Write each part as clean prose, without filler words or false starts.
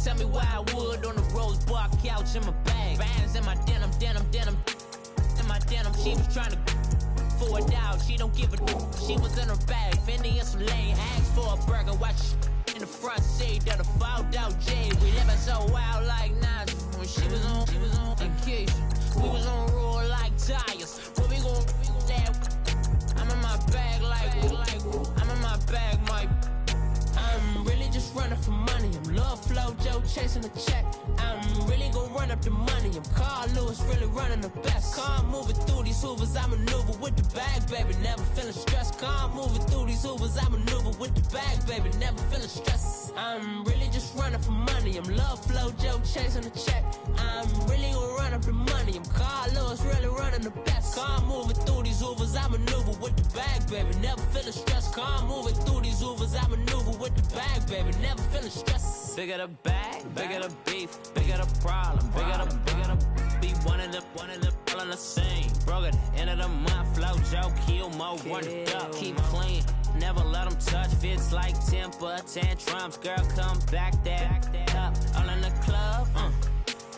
tell me why I would on the rose bar couch in my bag. Bands in my denim. In my denim, she was trying to for a doubt. She don't give a she was in her bag. Fendi and some lane, asked for a burger. Watch in the front seat that a fouled out J. We living so wild like Nas. When she was on vacation. We was on roll like tires. Where we gon' I'm in my bag like I'm in my bag, Mike. I'm really just running for money. I'm Love Flow Joe chasing the check. I'm really gon' run up the money. I'm Carl Lewis, really running the best. Car moving through these Hoovers, I maneuver with the bag, baby. Never feeling stressed. Car moving through these Hoovers, I maneuver with the bag, baby. Never feeling stressed. I'm really just running for money. I'm Love Flow Joe chasing the check. I'm really gon' run up the money. I'm Carl Lewis, really running the best. Car moving through these Hoovers, I maneuver with the bag, baby. Never feeling stressed. Car moving through these Hoovers, I maneuver with the bag, baby. Never feeling stressed. Bigger the bag, bigger the beef, bigger the problem, bigger the be one in the all in the same. Broke at the end of the month, Flow Joe, kill mo, run it up, keep clean. Never let them touch, fits like temper tantrums. Girl, come back that up, all in the club,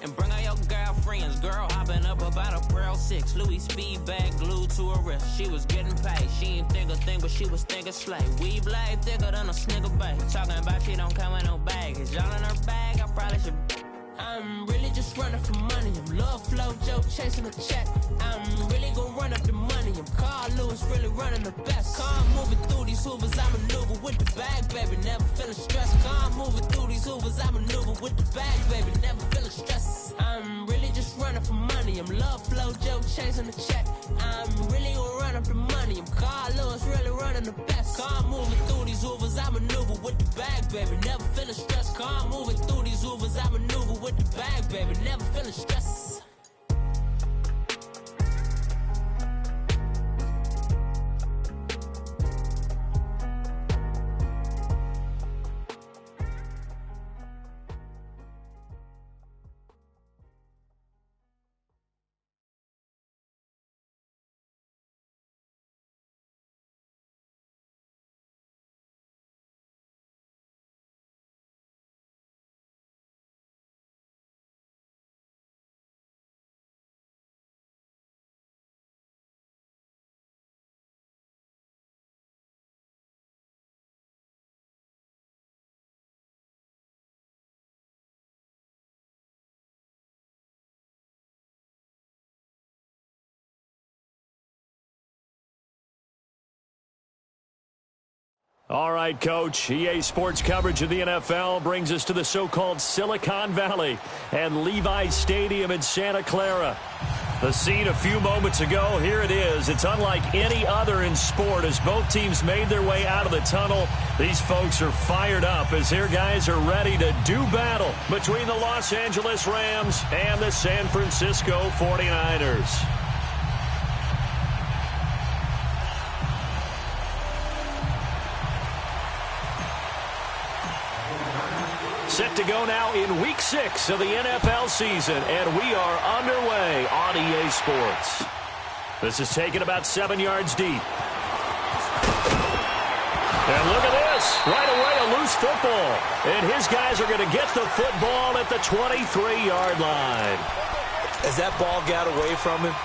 and bring all your girlfriends. Girl hopping up about a Pearl 6 Louis speed bag glued to her wrist. She was getting paid, she ain't think a thing, but she was thinking slay. We blade thicker than a Snicker bag. Talking about she don't come with no baggage. Y'all in her bag, I probably should. I'm really just running for money. I'm Love Flow Joe chasing a check. I'm really gon' run up the money. I'm Carl Lewis, really running the best. Car moving through these Hoovers, I maneuver with the bag, baby. Never feeling stressed. Car moving through these Hoovers, I maneuver with the bag, baby. Never feeling stressed. I'm really just running for money. I'm Love Flow Joe chasing a check. I'm really gon' run up the money. I'm Carl Lewis, really running the best. Car moving through these Hoovers, I maneuver with the bag, baby. Never feeling stressed. Car moving through these Hoovers, I maneuver with the bag, baby. Never feeling stressed. All right, Coach. EA Sports coverage of the NFL brings us to the so-called Silicon Valley and Levi's Stadium in Santa Clara. The scene a few moments ago, here it is. It's unlike any other in sport as both teams made their way out of the tunnel. These folks are fired up as their guys are ready to do battle between the Los Angeles Rams and the San Francisco 49ers. Set to go now in Week 6 of the NFL season, and we are underway on EA Sports. This is taken about 7 yards deep. And look at this. Right away, a loose football. And his guys are going to get the football at the 23-yard line. As that ball got away from him,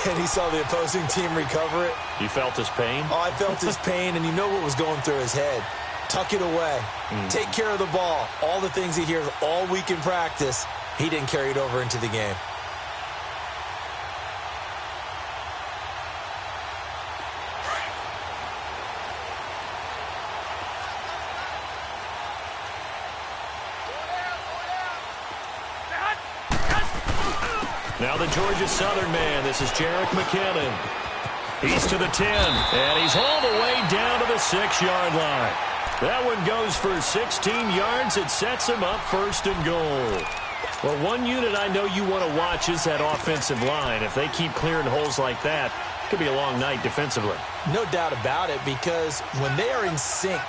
and he saw the opposing team recover it. You felt his pain? Oh, I felt his pain, and you know what was going through his head. Tuck it away. Take care of the ball. All the things he hears all week in practice, he didn't carry it over into the game. Now the Georgia Southern man. This is Jerick McKinnon. He's to the 10, and he's all the way down to the 6-yard line. That one goes for 16 yards. It sets him up first and goal. Well, one unit I know you want to watch is that offensive line. If they keep clearing holes like that, it could be a long night defensively. No doubt about it, because when they are in sync,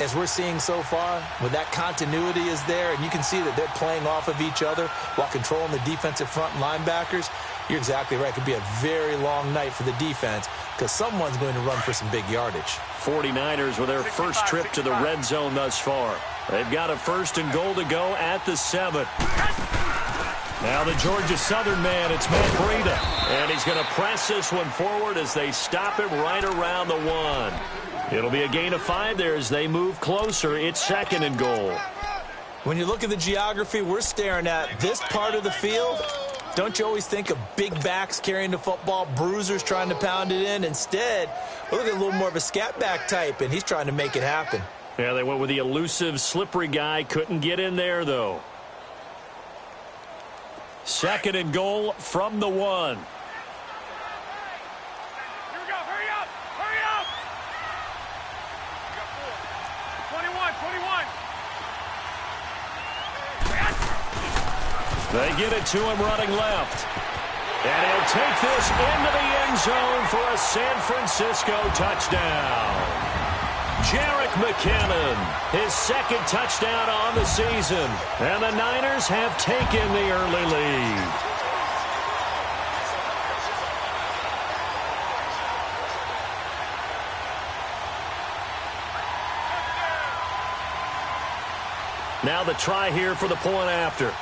as we're seeing so far, when that continuity is there, and you can see that they're playing off of each other while controlling the defensive front linebackers, you're exactly right. It could be a very long night for the defense because someone's going to run for some big yardage. 49ers with their first trip to the red zone thus far. They've got a 1st and goal to go at the 7. Now the Georgia Southern man, it's Matt Breida. And he's going to press this one forward as they stop him right around the 1. It'll be a gain of 5 there as they move closer. It's 2nd and goal. When you look at the geography we're staring at, this part of the field, don't you always think of big backs carrying the football, bruisers trying to pound it in? Instead, we're looking at a little more of a scat back type, and he's trying to make it happen. Yeah, they went with the elusive, slippery guy. Couldn't get in there, though. 2nd and goal from the 1. Here we go. Hurry up. Hurry up. We got 4. 21. They get it to him running left. And he'll take this into the end zone for a San Francisco touchdown. Jerick McKinnon, his 2nd touchdown on the season. And the Niners have taken the early lead. Now the try here for the point after.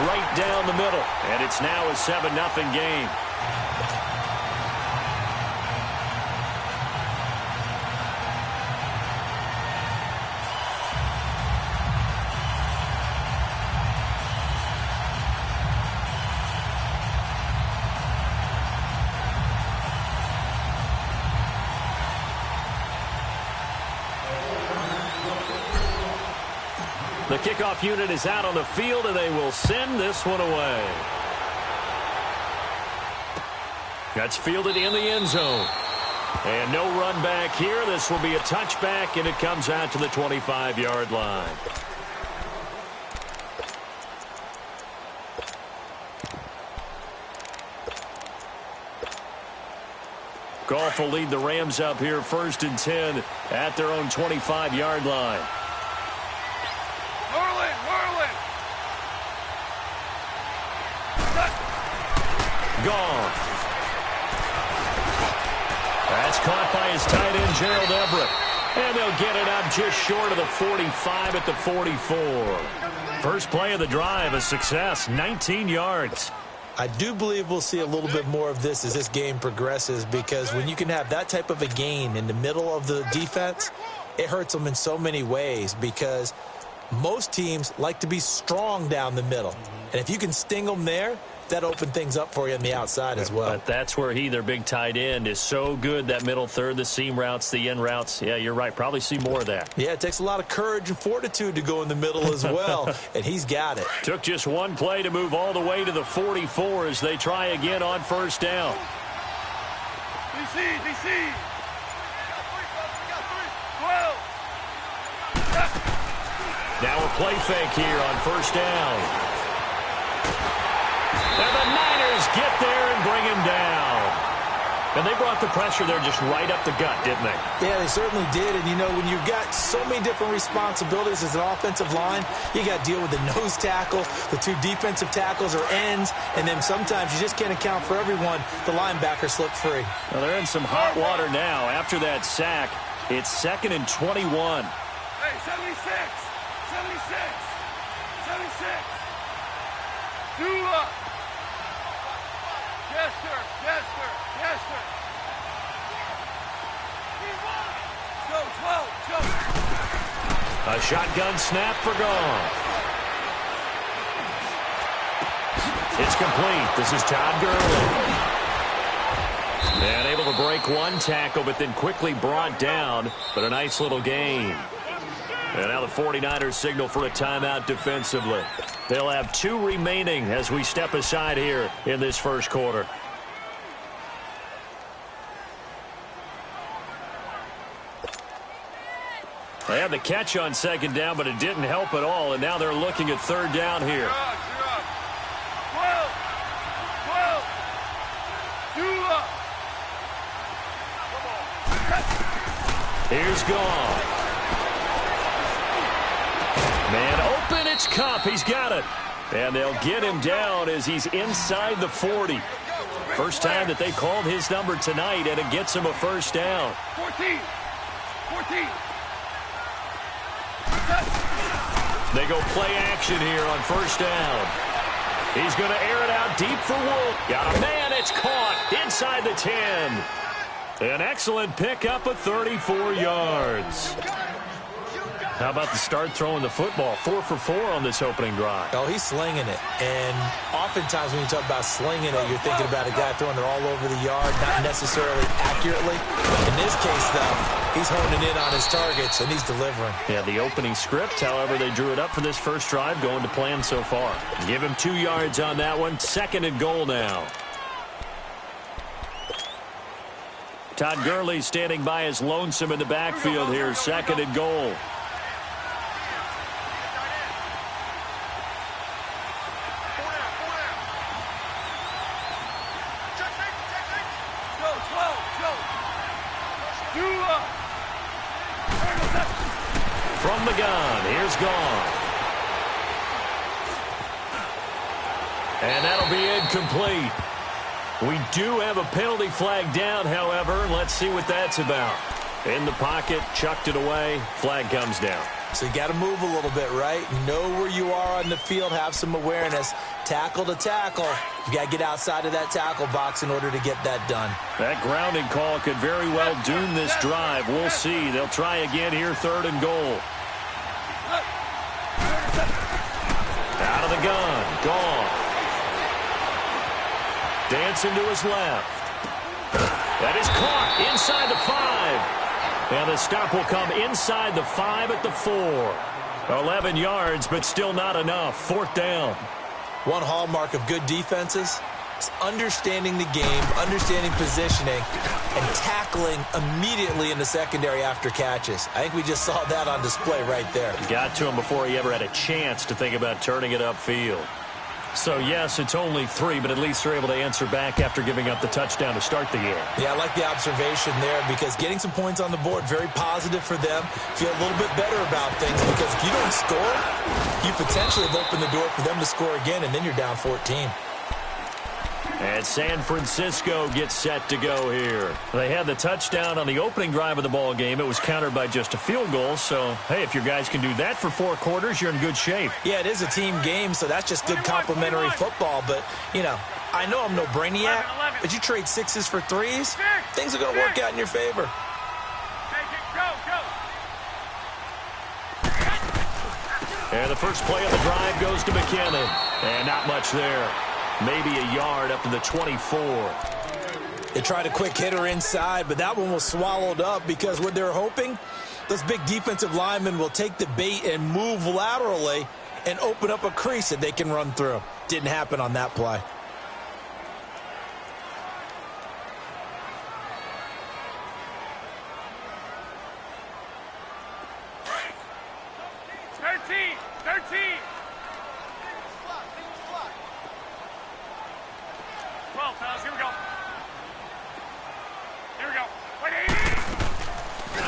Right down the middle, and it's now a 7-0 game. The kickoff unit is out on the field, and they will send this one away. That's fielded in the end zone. And no run back here. This will be a touchback, and it comes out to the 25-yard line. Goff will lead the Rams up here 1st and 10 at their own 25-yard line. Goff. That's caught by his tight end, Gerald Everett. And they'll get it up just short of the 45 at the 44. First play of the drive, a success, 19 yards. I do believe we'll see a little bit more of this as this game progresses, because when you can have that type of a gain in the middle of the defense, it hurts them in so many ways, because most teams like to be strong down the middle. And if you can sting them there, that opened things up for you on the outside as well. But that's where their big tight end, is so good, that middle third, the seam routes, the in routes. Yeah, you're right. Probably see more of that. Yeah, it takes a lot of courage and fortitude to go in the middle as well, and he's got it. Took just one play to move all the way to the 44 as they try again on 1st down. DC. 12. Now a play fake here on 1st down. And the Niners get there and bring him down. And they brought the pressure there just right up the gut, didn't they? Yeah, they certainly did. And, you know, when you've got so many different responsibilities as an offensive line, you got to deal with the nose tackle, the 2 defensive tackles or ends, and then sometimes you just can't account for everyone. The linebacker slipped free. Well, they're in some hot water now. After that sack, it's 2nd and 21. Hey, 76. 2 up. Yes, sir. Go, 12. A shotgun snap for Goff. It's complete. This is Todd Gurley. And able to break one tackle, but then quickly brought down. But a nice little gain. And now the 49ers signal for a timeout defensively. They'll have 2 remaining as we step aside here in this first quarter. They had the catch on 2nd down, but it didn't help at all. And now they're looking at 3rd down here. 12. 2 up. Here's Goff. Man open, it's Kupp. He's got it. And they'll get him down as he's inside the 40. First time that they called his number tonight, and it gets him a first down. 14. They go play action here on first down. He's going to air it out deep for Wolf. Got a man, it's caught inside the 10. An excellent pickup of 34 yards. How about the start throwing the football? 4 for 4 on this opening drive. Oh, he's slinging it. And oftentimes when you talk about slinging it, you're thinking about a guy throwing it all over the yard, not necessarily accurately. In this case, though, he's honing in on his targets, and he's delivering. Yeah, the opening script, however, they drew it up for this first drive, going to plan so far. Give him 2 yards on that one. 2nd and goal now. Todd Gurley standing by as lonesome in the backfield here. 2nd and goal. From the gun, here's Goff. And that'll be incomplete. We do have a penalty flag down, however. Let's see what that's about. In the pocket, chucked it away. Flag comes down. So you got to move a little bit, right? Know where you are on the field, have some awareness. Tackle to tackle. You got to get outside of that tackle box in order to get that done. That grounding call could very well doom this drive. We'll see. They'll try again here, 3rd and goal. Out of the gun, Goff. Dancing to his left. That is caught inside the 5. And the stop will come inside the 5 at the 4. 11 yards, but still not enough. 4th down. One hallmark of good defenses is understanding the game, understanding positioning, and tackling immediately in the secondary after catches. I think we just saw that on display right there. Got to him before he ever had a chance to think about turning it upfield. So, yes, it's only 3, but at least they're able to answer back after giving up the touchdown to start the game. Yeah, I like the observation there because getting some points on the board, very positive for them. Feel a little bit better about things because if you don't score, you potentially have opened the door for them to score again, and then you're down 14. And San Francisco gets set to go here. They had the touchdown on the opening drive of the ball game. It was countered by just a field goal. So, hey, if your guys can do that for 4 quarters, you're in good shape. Yeah, it is a team game, so that's just good complementary football. But, you know, I know I'm no brainiac, but you trade 6s for 3s, things are going to work out in your favor. And the first play of the drive goes to McKinnon. And not much there. Maybe a yard up to the 24. They tried a quick hitter inside, but that one was swallowed up because what they're hoping, those big defensive linemen will take the bait and move laterally and open up a crease that they can run through. Didn't happen on that play.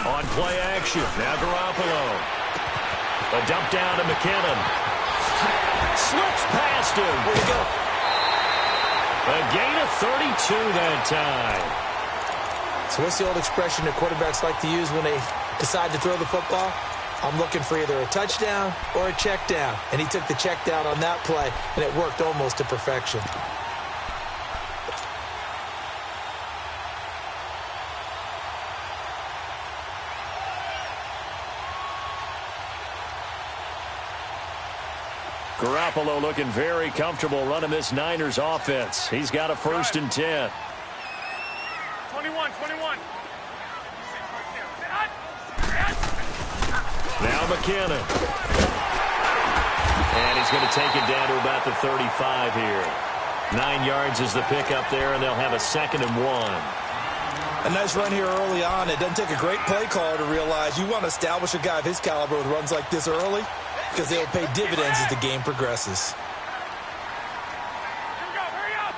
On play action, now Garoppolo. A dump down to McKinnon. Slips past him. Where'd he go? A gain of 32 that time. So what's the old expression that quarterbacks like to use when they decide to throw the football? I'm looking for either a touchdown or a check down. And he took the check down on that play, and it worked almost to perfection. Garoppolo looking very comfortable running this Niners offense. He's got a 1st and 10. 21. Now McKinnon. And he's going to take it down to about the 35 here. 9 yards is the pickup there, and they'll have a 2nd and 1. A nice run here early on. It doesn't take a great play caller to realize you want to establish a guy of his caliber with runs like this early because they'll pay dividends as the game progresses. Here we go. Hurry up.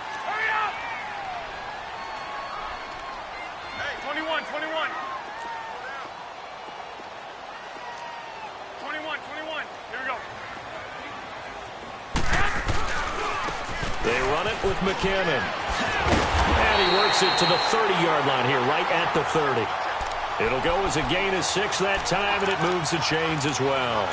Hey, 21. 21. Here we go. They run it with McKinnon. And he works it to the 30-yard line here, right at the 30. It'll go as a gain of 6 that time, and it moves the chains as well.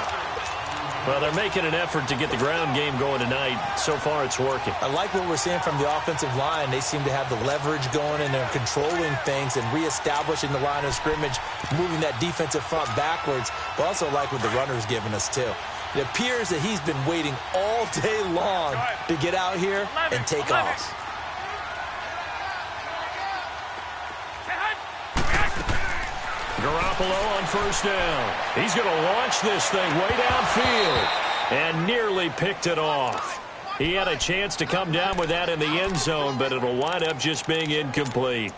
Well, they're making an effort to get the ground game going tonight. So far, it's working. I like what we're seeing from the offensive line. They seem to have the leverage going, and they're controlling things and reestablishing the line of scrimmage, moving that defensive front backwards. But also like what the runner's giving us, too. It appears that he's been waiting all day long to get out here and take off. Garoppolo on first down. He's going to launch this thing way downfield and nearly picked it off. He had a chance to come down with that in the end zone, but it'll wind up just being incomplete.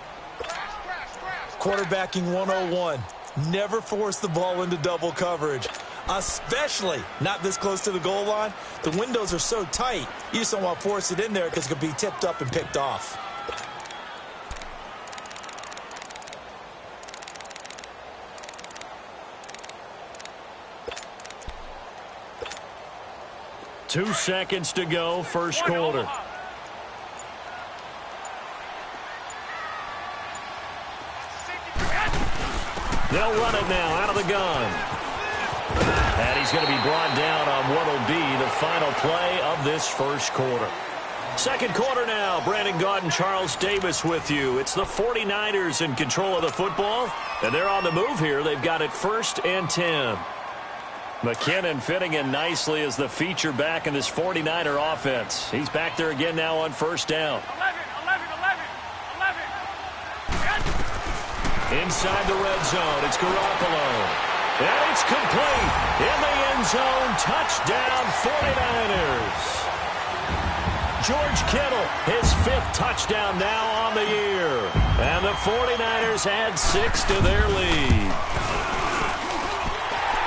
Quarterbacking 101. Never force the ball into double coverage, especially not this close to the goal line. The windows are so tight, you just don't want to force it in there because it could be tipped up and picked off. Two seconds to go, first quarter. They'll run it now out of the gun. And he's going to be brought down on what will be the final play of this first quarter. Second quarter now. Brandon Gaudin, Charles Davis with you. It's the 49ers in control of the football, and they're on the move here. They've got it 1st and 10. McKinnon fitting in nicely as the feature back in this 49er offense. He's back there again now on first down. 11. Inside the red zone, it's Garoppolo. And it's complete. In the end zone, touchdown 49ers. George Kittle, his 5th touchdown now on the year. And the 49ers add 6 to their lead.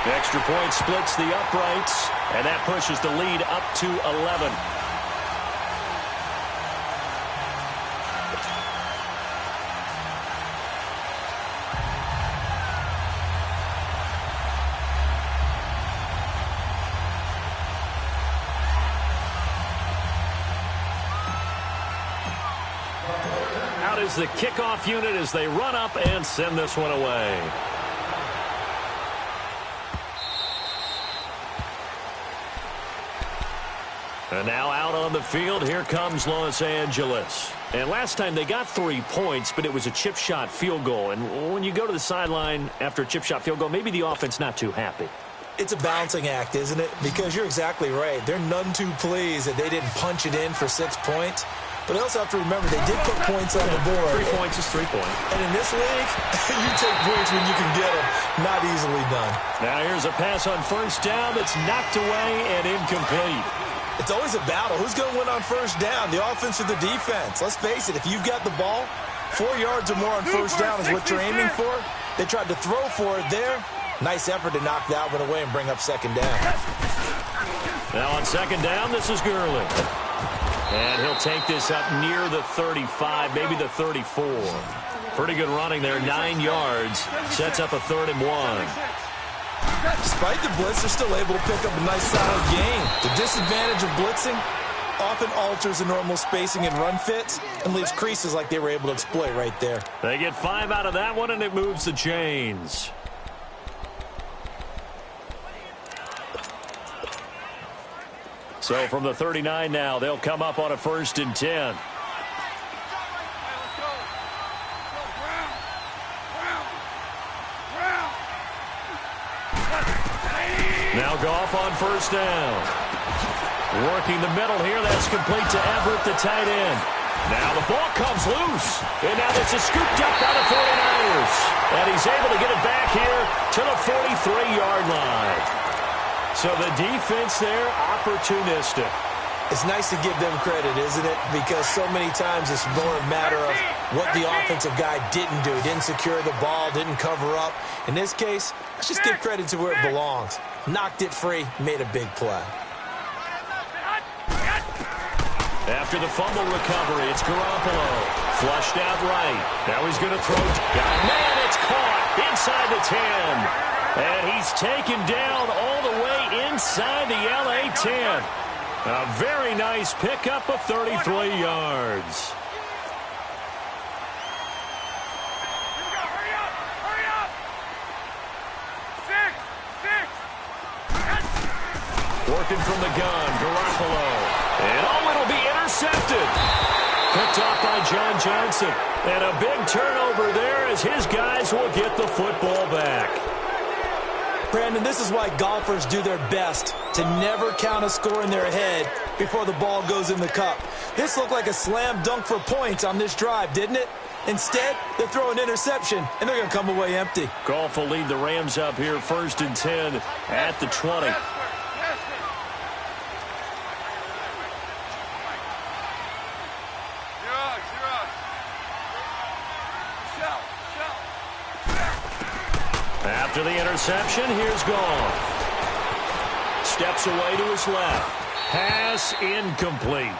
The extra point splits the uprights, and that pushes the lead up to 11. Out is the kickoff unit as they run up and send this one away. And now out on the field, here comes Los Angeles. And last time they got 3 points, but it was a chip shot field goal. And when you go to the sideline after a chip shot field goal, maybe the offense not too happy. It's a balancing act, isn't it? Because you're exactly right. They're none too pleased that they didn't punch it in for 6 points. But they also have to remember they did put points on the board. 3 points is 3 points. And in this league, you take points when you can get them. Not easily done. Now here's a pass on first down that's knocked away and incomplete. It's always a battle. Who's going to win on first down, the offense or the defense? Let's face it, if you've got the ball, 4 yards or more on first down is what you're aiming for. They tried to throw for it there. Nice effort to knock that one away and bring up second down. Now on second down, this is Gurley. And he'll take this up near the 35, maybe the 34. Pretty good running there, 9 yards. Sets up a 3rd and 1. Despite the blitz, they're still able to pick up a nice solid gain. The disadvantage of blitzing often alters the normal spacing and run fits and leaves creases like they were able to exploit right there. They get 5 out of that one, and it moves the chains. So from the 39 now, they'll come up on a 1st and 10. Now Goff on first down. Working the middle here. That's complete to Everett, the tight end. Now the ball comes loose. And now this is scooped up by the 49ers. And he's able to get it back here to the 43-yard line. So the defense there, opportunistic. It's nice to give them credit, isn't it? Because so many times it's more a matter of what the offensive guy didn't do. Didn't secure the ball, didn't cover up. In this case, let's just give credit to where it belongs. Knocked it free, made a big play. After the fumble recovery, it's Garoppolo. Flushed out right. Now he's going to throw. Man, it's caught inside the 10. And he's taken down all the way inside the LA 10. A very nice pickup of 33 yards. Working from the gun, Garoppolo. And it'll be intercepted. Picked off by John Johnson. And a big turnover there as his guys will get the football back. Brandon, this is why golfers do their best to never count a score in their head before the ball goes in the cup. This looked like a slam dunk for points on this drive, didn't it? Instead, they throw an interception, and they're going to come away empty. Goff will lead the Rams up here 1st and 10 at the 20. After the interception, here's Goff. Steps away to his left. Pass incomplete.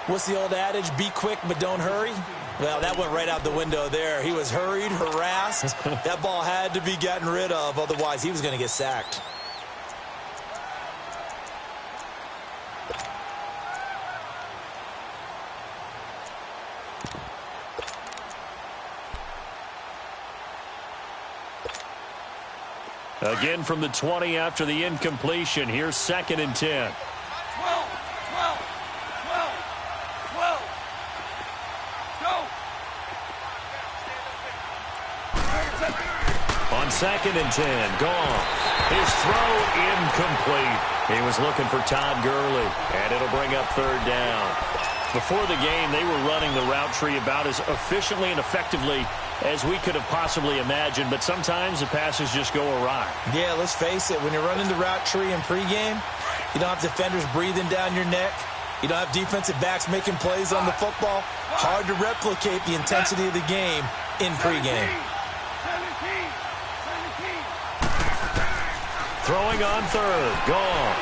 What's the old adage? Be quick, but don't hurry? Well, that went right out the window there. He was hurried, harassed. That ball had to be gotten rid of, otherwise he was going to get sacked. Again from the 20 after the incompletion. Here's 2nd and 10. 12. Go. On 2nd and 10, Goff. His throw incomplete. He was looking for Todd Gurley, and it'll bring up 3rd down. Before the game, they were running the route tree about as efficiently and effectively as we could have possibly imagined, but sometimes the passes just go awry. Yeah, let's face it. When you're running the route tree in pregame, you don't have defenders breathing down your neck. You don't have defensive backs making plays on the football. Hard to replicate the intensity of the game in pregame. 17. Throwing on 3rd, Goff.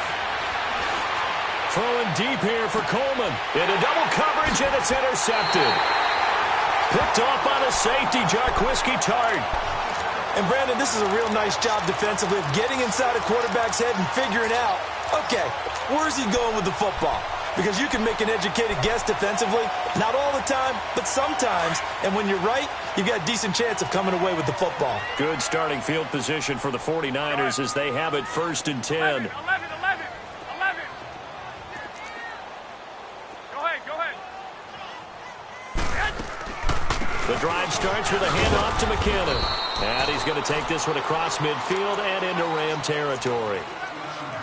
Throwing deep here for Coleman. Into double coverage, and it's intercepted. Picked off by the safety, Jarquiski Tart. And, Brandon, this is a real nice job defensively of getting inside a quarterback's head and figuring out, okay, where's he going with the football? Because you can make an educated guess defensively, not all the time, but sometimes. And when you're right, you've got a decent chance of coming away with the football. Good starting field position for the 49ers as they have it 1st and 10. 11. The drive starts with a handoff to McKinnon. And he's going to take this one across midfield and into Ram territory.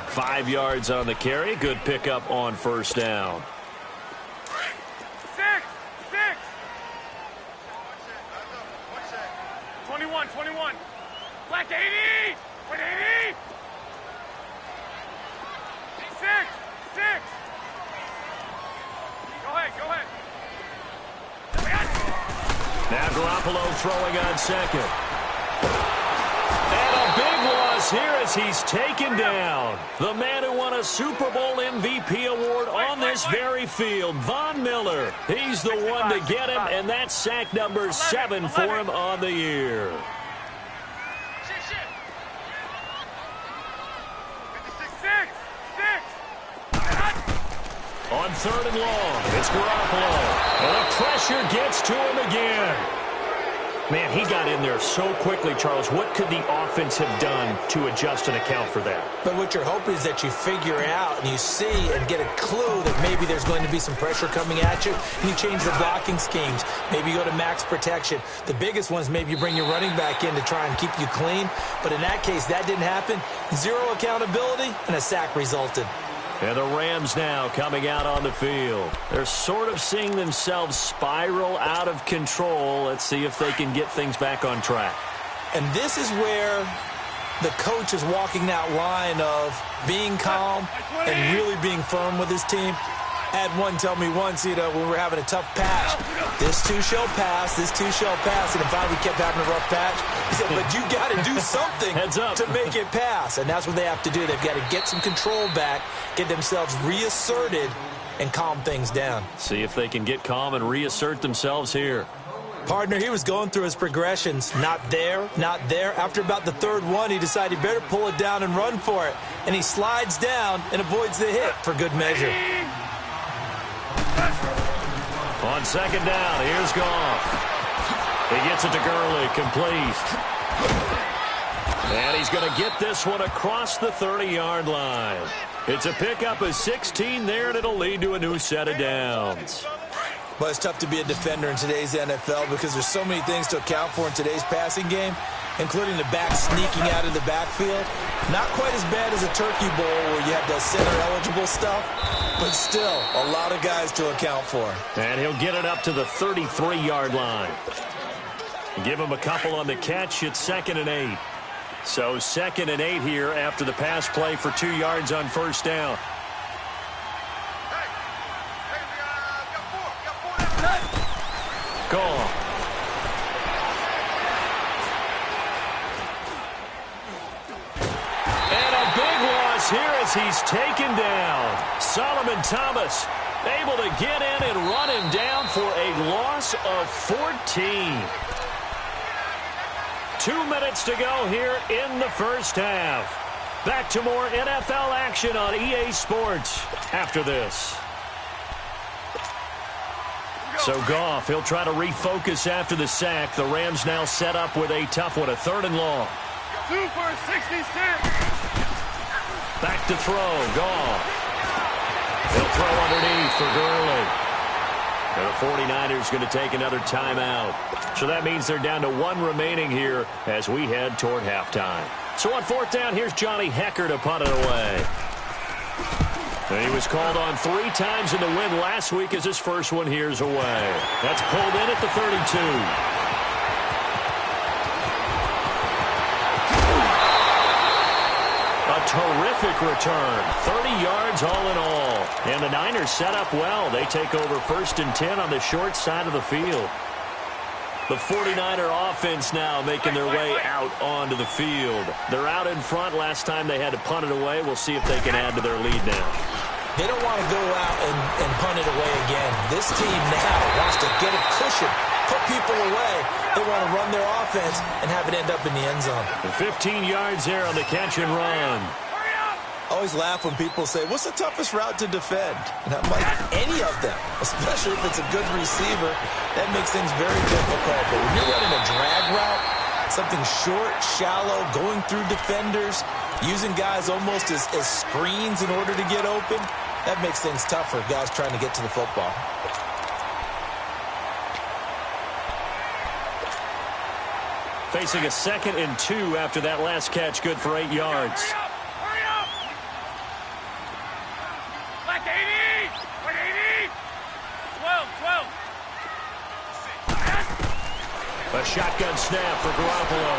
5 yards on the carry. Good pickup on 1st down. 6. 21. Black 80. 80. 6. Go ahead. Now Garoppolo throwing on 2nd. And a big loss here as he's taken down. The man who won a Super Bowl MVP award on this very field, Von Miller. He's the one to get him, and that's sack number 7 for him on the year. On 3rd and long, it's Garoppolo. And the pressure gets to him again. Man, he got in there so quickly, Charles. What could the offense have done to adjust and account for that? But what you're hoping is that you figure out and you see and get a clue that maybe there's going to be some pressure coming at you, and you change the blocking schemes. Maybe you go to max protection. The biggest one is maybe you bring your running back in to try and keep you clean. But in that case, that didn't happen. 0 accountability, and a sack resulted. And the Rams now coming out on the field. They're sort of seeing themselves spiral out of control. Let's see if they can get things back on track. And this is where the coach is walking that line of being calm and really being firm with his team. I had one tell me once, when we were having a tough patch, this too shall pass, and then finally kept having a rough patch. He said, but you got to do something to make it pass, and that's what they have to do. They've got to get some control back, get themselves reasserted, and calm things down. See if they can get calm and reassert themselves here. Partner, he was going through his progressions. Not there, not there. After about the third one, he decided he better pull it down and run for it. And he slides down and avoids the hit for good measure. On second down, here's Goff. He gets it to Gurley, complete. And he's going to get this one across the 30-yard line. It's a pickup of 16 there, and it'll lead to a new set of downs. But it's tough to be a defender in today's NFL because there's so many things to account for in today's passing game, including the back sneaking out of the backfield. Not quite as bad as a turkey bowl where you have the center-eligible stuff, but still a lot of guys to account for. And he'll get it up to the 33-yard line. Give him a couple on the catch. It's 2nd and 8. So 2nd and 8 here after the pass play for 2 yards on first down. Goal. And a big loss here as he's taken down. Solomon Thomas able to get in and run him down for a loss of 14. 2 minutes to go here in the first half. Back to more NFL action on EA Sports after this. So Goff, he'll try to refocus after the sack. The Rams now set up with a tough one, a 3rd and long. 2 for 66. Back to throw, Goff. He'll throw underneath for Gurley. And the 49ers going to take another timeout. So that means they're down to 1 remaining here as we head toward halftime. So on 4th down, here's Johnny Hekker to punt it away. And he was called on 3 times in the win last week as his first one here's away. That's pulled in at the 32. A terrific return. 30 yards all in all. And the Niners set up well. They take over 1st and 10 on the short side of the field. The 49er offense now making their way out onto the field. They're out in front. Last time they had to punt it away. We'll see if they can add to their lead now. They don't want to go out and punt it away again. This team now wants to get a cushion, put people away. They want to run their offense and have it end up in the end zone. And 15 yards there on the catch and run. I always laugh when people say, what's the toughest route to defend? And I'm like, any of them, especially if it's a good receiver. That makes things very difficult. But when you're running a drag route, something short, shallow, going through defenders, using guys almost as screens in order to get open, that makes things tougher, guys trying to get to the football. Facing a 2nd and 2 after that last catch, good for 8 yards. Hurry up! Like 80! Like 80! 12. A shotgun snap for Garoppolo.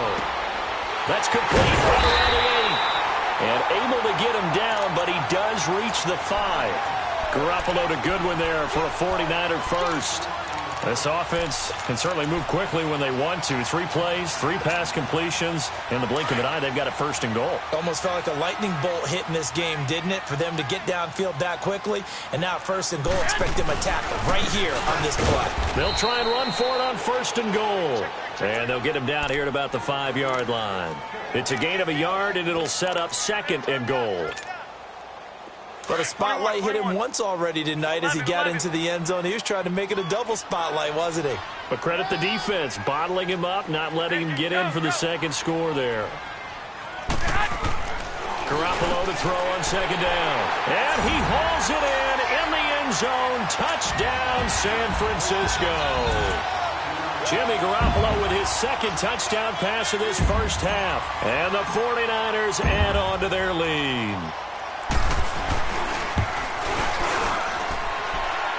That's complete right around the 8. And able to get him down, but he does reach the 5. Garoppolo to Goodwin there for a 49er first. This offense can certainly move quickly when they want to. 3 plays, 3 pass completions. In the blink of an eye, they've got it 1st and goal. Almost felt like a lightning bolt hit in this game, didn't it? For them to get downfield that quickly. And now 1st and goal, expect them to tackle right here on this play. They'll try and run for it on 1st and goal. And they'll get him down here at about the 5-yard line. It's a gain of a yard, and it'll set up 2nd and goal. But a spotlight hit him once already tonight as he got into the end zone. He was trying to make it a double spotlight, wasn't he? But credit the defense, bottling him up, not letting him get in for the 2nd score there. Garoppolo to throw on 2nd down. And he hauls it in the end zone. Touchdown, San Francisco. Jimmy Garoppolo with his 2nd touchdown pass of this first half. And the 49ers add on to their lead.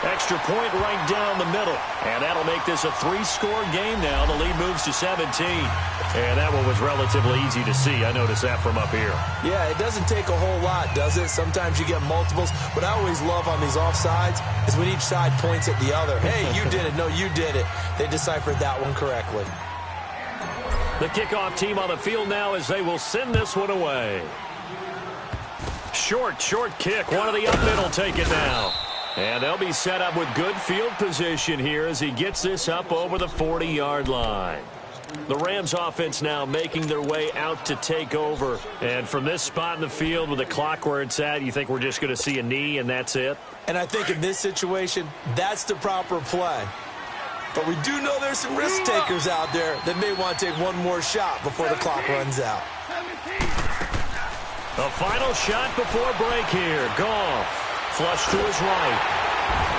Extra point right down the middle. And that'll make this a 3-score game now. The lead moves to 17. And that one was relatively easy to see. I noticed that from up here. Yeah, it doesn't take a whole lot, does it? Sometimes you get multiples. What I always love on these offsides is when each side points at the other. Hey, you did it. No, you did it. They deciphered that one correctly. The kickoff team on the field now as they will send this one away. Short kick. One of the up middle take it now. And they'll be set up with good field position here as he gets this up over the 40-yard line. The Rams offense now making their way out to take over. And from this spot in the field with the clock where it's at, you think we're just going to see a knee and that's it? And I think in this situation, that's the proper play. But we do know there's some risk takers out there that may want to take one more shot before the clock runs out. The final shot before break here. Goff, flush to his right.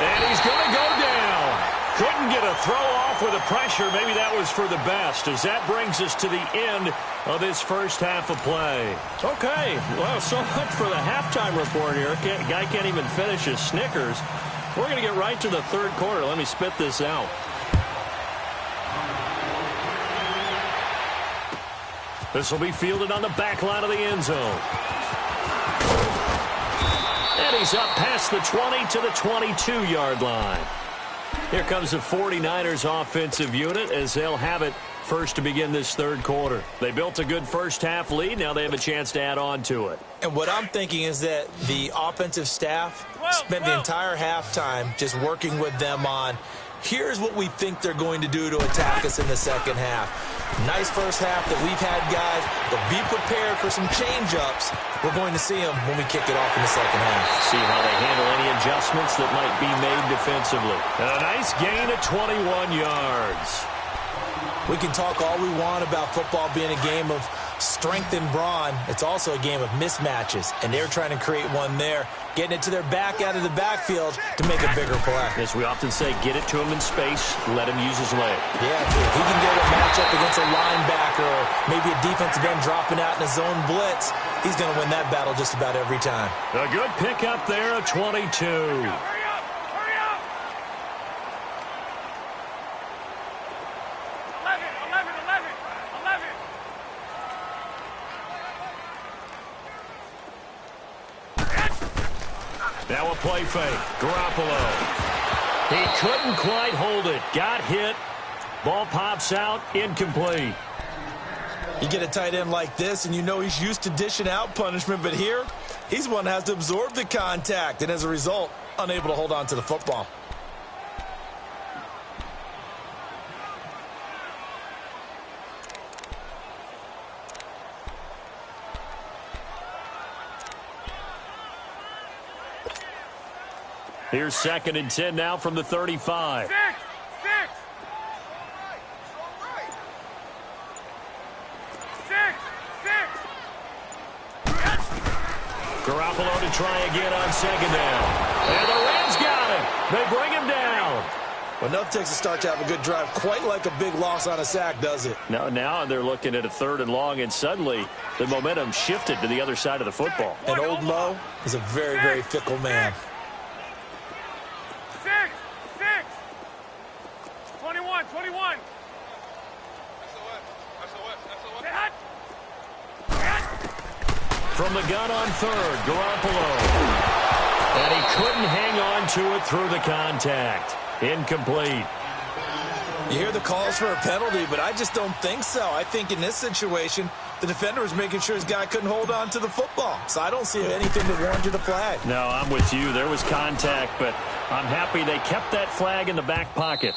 And he's going to go down. Couldn't get a throw off with the pressure. Maybe that was for the best, as that brings us to the end of this first half of play. Okay, well, so much for the halftime report here. Guy can't even finish his Snickers. We're going to get right to the third quarter. Let me spit this out. This will be fielded on the back line of the end zone. And he's up past the 20 to the 22-yard line. Here comes the 49ers offensive unit as they'll have it first to begin this third quarter. They built a good first half lead. Now they have a chance to add on to it. And what I'm thinking is that the offensive staff spent the entire halftime just working with them on, here's what we think they're going to do to attack us in the second half. Nice first half that we've had, guys, but be prepared for some change-ups. We're going to see them when we kick it off in the second half. See how they handle any adjustments that might be made defensively. And a nice gain of 21 yards. We can talk all we want about football being a game of strength and brawn. It's also a game of mismatches, and they're trying to create one there, getting it to their back out of the backfield to make a bigger play. As we often say, get it to him in space, let him use his leg. Yeah, if he can get a matchup against a linebacker or maybe a defensive end dropping out in a zone blitz, he's going to win that battle just about every time. A good pickup there of 22. Now a play fake. Garoppolo. He couldn't quite hold it. Got hit. Ball pops out. Incomplete. You get a tight end like this, and you know he's used to dishing out punishment, but here, he's the one that has to absorb the contact, and as a result, unable to hold on to the football. Here's 2nd and 10 now from the 35. Garoppolo to try again on 2nd down. And the Rams got him. They bring him down. Well, enough takes a start to have a good drive. Quite like a big loss on a sack, does it? No, now they're looking at a 3rd and long, and suddenly the momentum shifted to the other side of the football. And old Mo is a very, very fickle man. 21. From the gun on 3rd, Garoppolo. And he couldn't hang on to it through the contact. Incomplete. You hear the calls for a penalty, but I just don't think so. I think in this situation, the defender was making sure his guy couldn't hold on to the football. So I don't see anything that warranted a flag. No, I'm with you. There was contact, but I'm happy they kept that flag in the back pocket.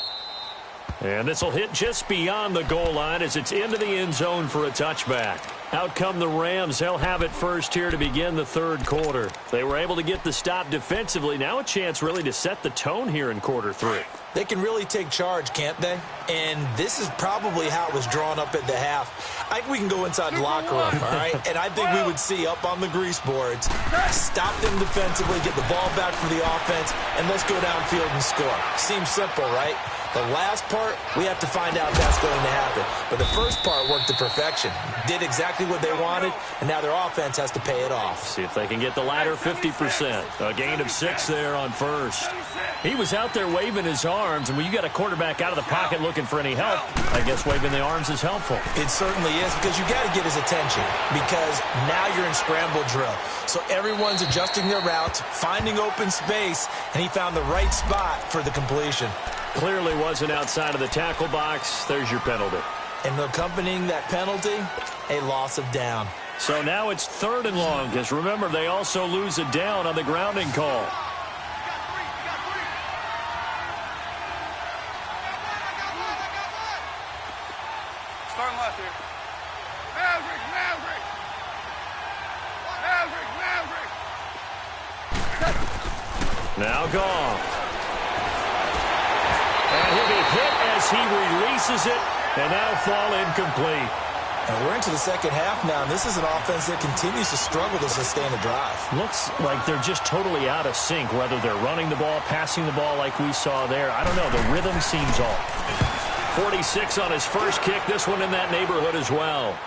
And this will hit just beyond the goal line as it's into the end zone for a touchback. Out come the Rams. They'll have it first here to begin the third quarter. They were able to get the stop defensively. Now a chance really to set the tone here in quarter 3. They can really take charge, can't they? And this is probably how it was drawn up at the half. I think we can go inside the locker room, all right? And I think we would see up on the grease boards, stop them defensively, get the ball back for the offense, and let's go downfield and score. Seems simple, right? The last part, we have to find out if that's going to happen. But the first part worked to perfection. Did exactly what they wanted, and now their offense has to pay it off. See if they can get the latter 50%. A gain of 6 there on first. He was out there waving his arms, and when you got a quarterback out of the pocket looking for any help, I guess waving the arms is helpful. It certainly is, because you got to get his attention, because now you're in scramble drill. So everyone's adjusting their routes, finding open space, and he found the right spot for the completion. Clearly wasn't outside of the tackle box. There's your penalty. And accompanying that penalty, a loss of down. So now it's 3rd and long, because remember, they also lose a down on the grounding call. Starting left here. Maverick, Maverick! Maverick, Maverick! Now Goff. And he'll be hit as he releases it, and that'll fall incomplete. And we're into the second half now, and this is an offense that continues to struggle to sustain a drive. Looks like they're just totally out of sync, whether they're running the ball, passing the ball like we saw there. I don't know. The rhythm seems off. 46 on his first kick. This one in that neighborhood as well.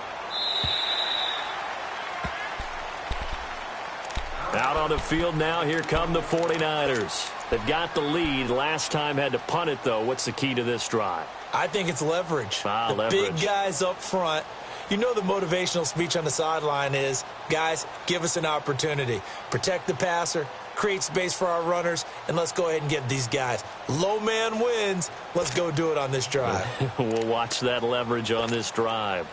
Out on the field now, here come the 49ers. They've got the lead. Last time had to punt it, though. What's the key to this drive? I think it's leverage. The leverage. Big guys up front. You know the motivational speech on the sideline is, guys, give us an opportunity. Protect the passer, create space for our runners, and let's go ahead and get these guys. Low man wins. Let's go do it on this drive. We'll watch that leverage on this drive.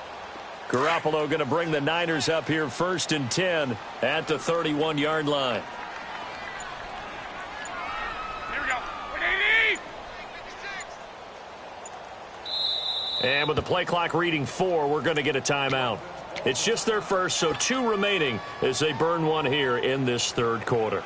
Garoppolo going to bring the Niners up here 1st and 10 at the 31-yard line. Here we go. 180! And with the play clock reading 4, we're going to get a timeout. It's just their first, so 2 remaining as they burn one here in this third quarter.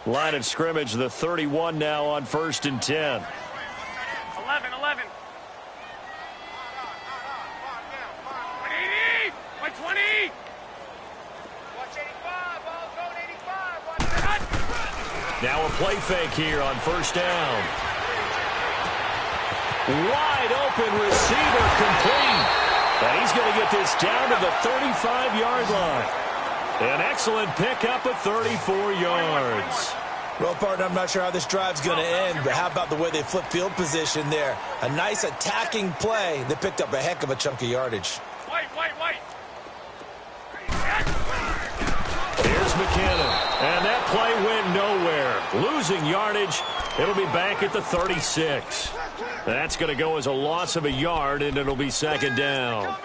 Line of scrimmage, the 31 now on 1st and 10. 11, 11. 180! 120! Watch 85, ball going 85. Now a play fake here on 1st down. Wide open receiver complete. And he's going to get this down to the 35-yard line. An excellent pickup of 34 yards. Well, partner, I'm not sure how this drive's going to end, but how about the way they flip field position there? A nice attacking play that picked up a heck of a chunk of yardage. White. Here's McKinnon. And that play went nowhere. Losing yardage. It'll be back at the 36. That's going to go as a loss of a yard, and it'll be 2nd down.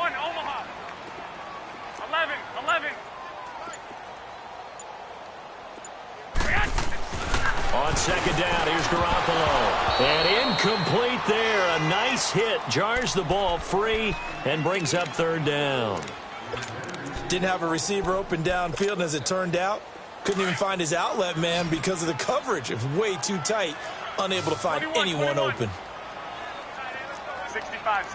Omaha. 11. On 2nd down, here's Garoppolo. And incomplete there. A nice hit. Jars the ball free and brings up 3rd down. Didn't have a receiver open downfield, and as it turned out, couldn't even find his outlet man because of the coverage. It was way too tight. Unable to find 21, anyone 21. open. 65.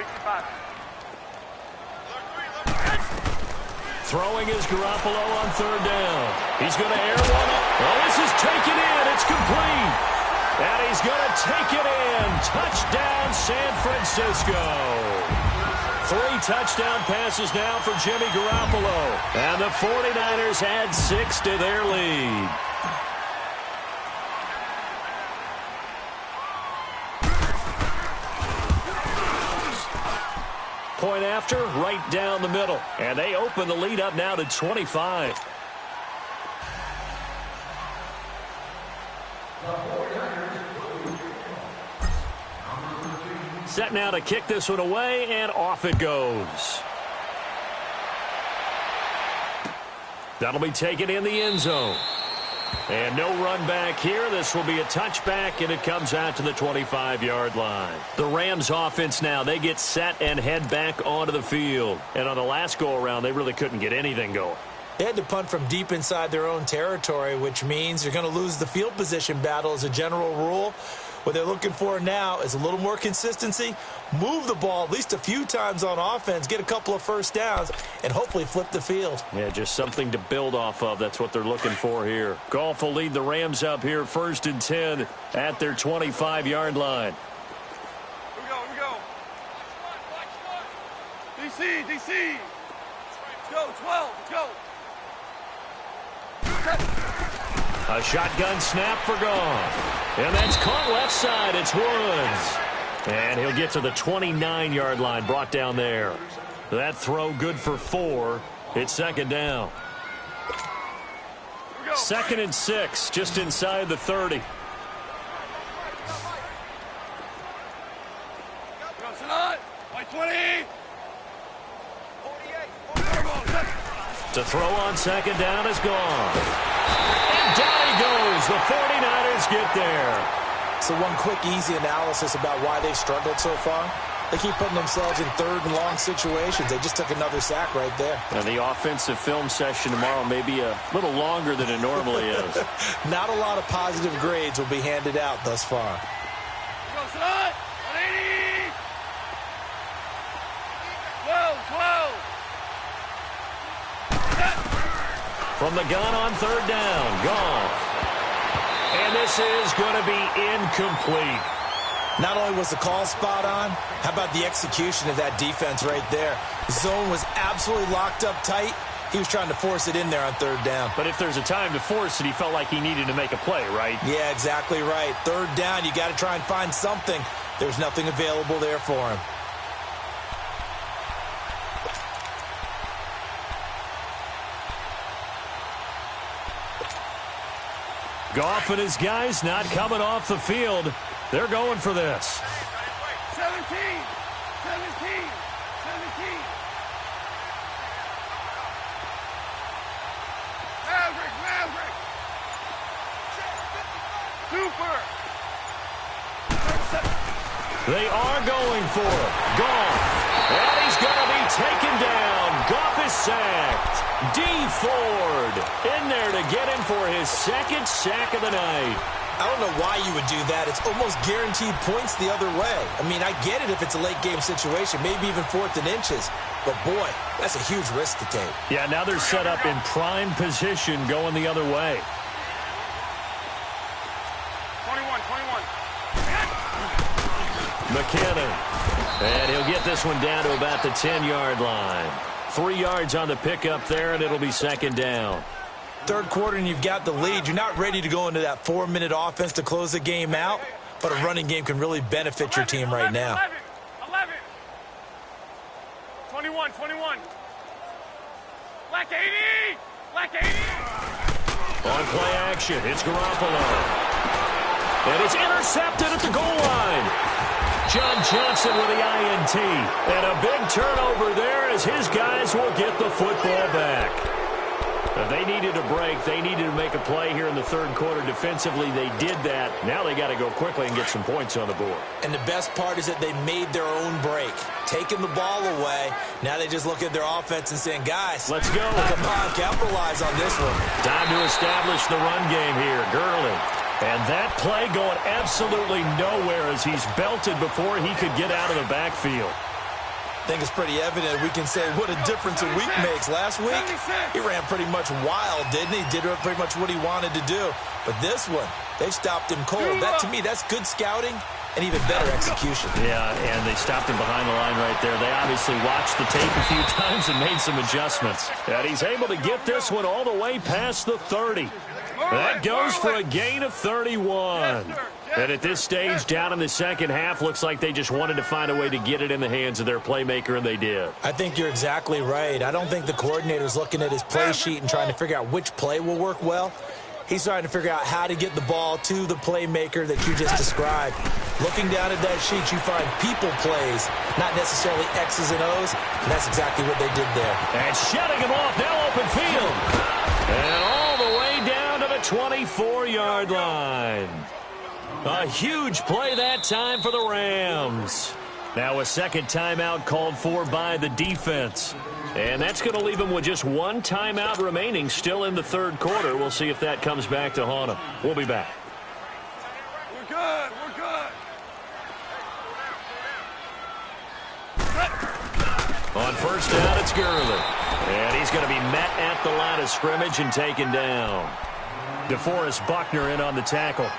Throwing is Garoppolo on 3rd down. He's going to air one up. Oh, this is taken in. It's complete. And he's going to take it in. Touchdown, San Francisco. 3 touchdown passes now for Jimmy Garoppolo. And the 49ers add 6 to their lead. Point after, right down the middle. And they open the lead up now to 25. Set now to kick this one away, and off it goes. That'll be taken in the end zone. And no run back here. This will be a touchback, and it comes out to the 25-yard line. The Rams offense now, they get set and head back onto the field. And on the last go-around, they really couldn't get anything going. They had to punt from deep inside their own territory, which means you're going to lose the field position battle as a general rule. What they're looking for now is a little more consistency, move the ball at least a few times on offense, get a couple of first downs, and hopefully flip the field. Yeah, just something to build off of. That's what they're looking for here. Goff will lead the Rams up here 1st and 10 at their 25-yard line. Here we go. DC. Let's go, 12, let's go. A shotgun snap for Goff. And that's caught left side. It's Woods. And he'll get to the 29-yard line, brought down there. That throw good for 4. It's second down. 2nd and 6, just inside the 30. To throw on second down is gone. And down he goes. The 49ers get there. So one quick, easy analysis about why they've struggled so far. They keep putting themselves in 3rd and long situations. They just took another sack right there. Now the offensive film session tomorrow may be a little longer than it normally is. Not a lot of positive grades will be handed out thus far. From the gun on 3rd down, Goff. And this is going to be incomplete. Not only was the call spot on, how about the execution of that defense right there? Zone was absolutely locked up tight. He was trying to force it in there on 3rd down. But if there's a time to force it, he felt like he needed to make a play, right? Yeah, exactly right. 3rd down, you got to try and find something. There's nothing available there for him. Goff and his guys not coming off the field. They're going for this. 17. Maverick. Super. They are going for it. Goff. And he's going to be taken down. Goff is sacked. D. Ford in there to get him for his 2nd sack of the night. I don't know why you would do that. It's almost guaranteed points the other way. I mean, I get it if it's a late game situation, maybe even 4th and inches. But, boy, that's a huge risk to take. Yeah, now they're set up in prime position going the other way. 21. McKinnon. And he'll get this one down to about the 10-yard line. 3 yards on the pickup there, and it'll be second down. 3rd quarter, and you've got the lead. You're not ready to go into that 4-minute offense to close the game out, but a running game can really benefit your team right now. 11. 21. Black 80. On play action, it's Garoppolo. And it's intercepted at the goal line. John Johnson with the INT. And a big turnover there as his guys will get the football back. They needed a break. They needed to make a play here in the 3rd quarter defensively. They did that. Now they got to go quickly and get some points on the board. And the best part is that they made their own break. Taking the ball away. Now they just look at their offense and saying, guys, let's go. Come on, capitalize on this one. Time to establish the run game here. Gurley. And that play going absolutely nowhere as he's belted before he could get out of the backfield. I think it's pretty evident. We can say what a difference a week makes. Last week, he ran pretty much wild, didn't he? Did pretty much what he wanted to do. But this one, they stopped him cold. That, to me, that's good scouting and even better execution. Yeah, and they stopped him behind the line right there. They obviously watched the tape a few times and made some adjustments. And he's able to get this one all the way past the 30. That goes for a gain of 31. And at this stage, down in the second half, looks like they just wanted to find a way to get it in the hands of their playmaker, and they did. I think you're exactly right. I don't think the coordinator's looking at his play sheet and trying to figure out which play will work well. He's trying to figure out how to get the ball to the playmaker that you just described. Looking down at that sheet, you find people plays, not necessarily X's and O's, and that's exactly what they did there. And shutting him off, now open field. And all the way down to the 24-yard line. A huge play that time for the Rams. Now a second timeout called for by the defense. And that's going to leave them with just one timeout remaining still in the 3rd quarter. We'll see if that comes back to haunt them. We'll be back. We're good. On first down, it's Gurley. And he's going to be met at the line of scrimmage and taken down. DeForest Buckner in on the tackle.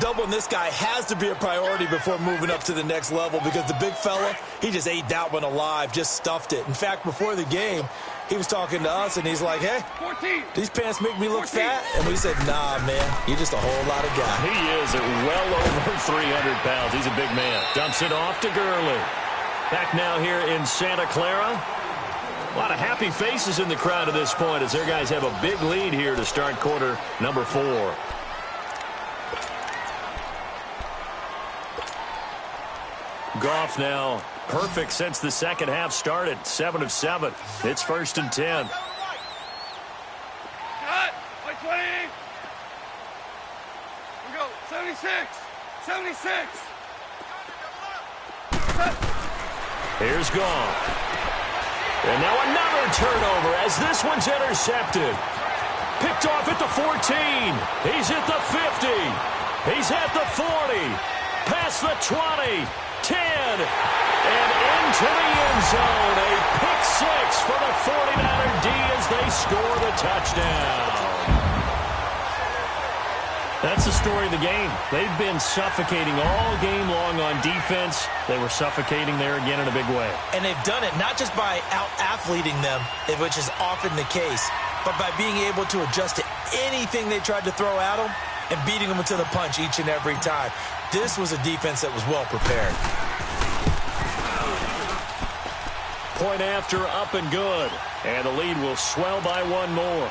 Doubling this guy has to be a priority before moving up to the next level because the big fella, he just ate that one alive, just stuffed it. In fact, before the game, he was talking to us, and he's like, hey, 14. these pants make me look fat? And we said, nah, man, you're just a whole lot of guy. He is at well over 300 pounds. He's a big man. Dumps it off to Gurley. Back now here in Santa Clara. A lot of happy faces in the crowd at this point as their guys have a big lead here to start quarter number 4. Goff now perfect since the second half started. 7 of 7. It's 1st and 10. Cut. By 20. We go. 76. 76. Cut. Here's Goff. And now another turnover as this one's intercepted. Picked off at the 14. He's at the 50. He's at the 40. Past the 20. 10. And into the end zone. A pick 6 for the 49er D as they score the touchdown. That's the story of the game. They've been suffocating all game long on defense. They were suffocating there again in a big way. And they've done it not just by out-athleting them, which is often the case, but by being able to adjust to anything they tried to throw at them and beating them to the punch each and every time. This was a defense that was well prepared. Point after, up and good. And the lead will swell by one more.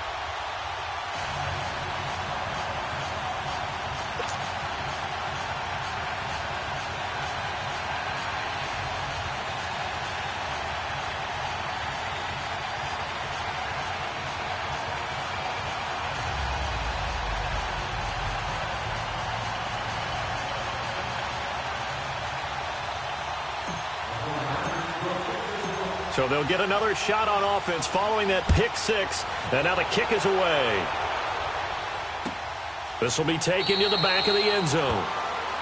So they'll get another shot on offense following that pick 6. And now the kick is away. This will be taken to the back of the end zone.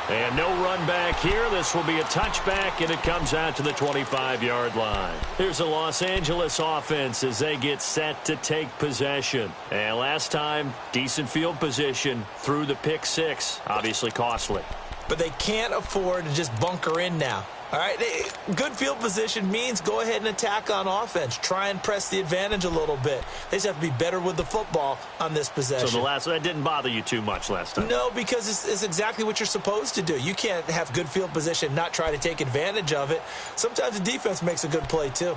And no run back here. This will be a touchback, and it comes out to the 25-yard line. Here's the Los Angeles offense as they get set to take possession. And last time, decent field position through the pick 6. Obviously costly. But they can't afford to just bunker in now. All right, good field position means go ahead and attack on offense. Try and press the advantage a little bit. They just have to be better with the football on this possession. So that didn't bother you too much last time? No, because it's exactly what you're supposed to do. You can't have good field position and not try to take advantage of it. Sometimes the defense makes a good play too.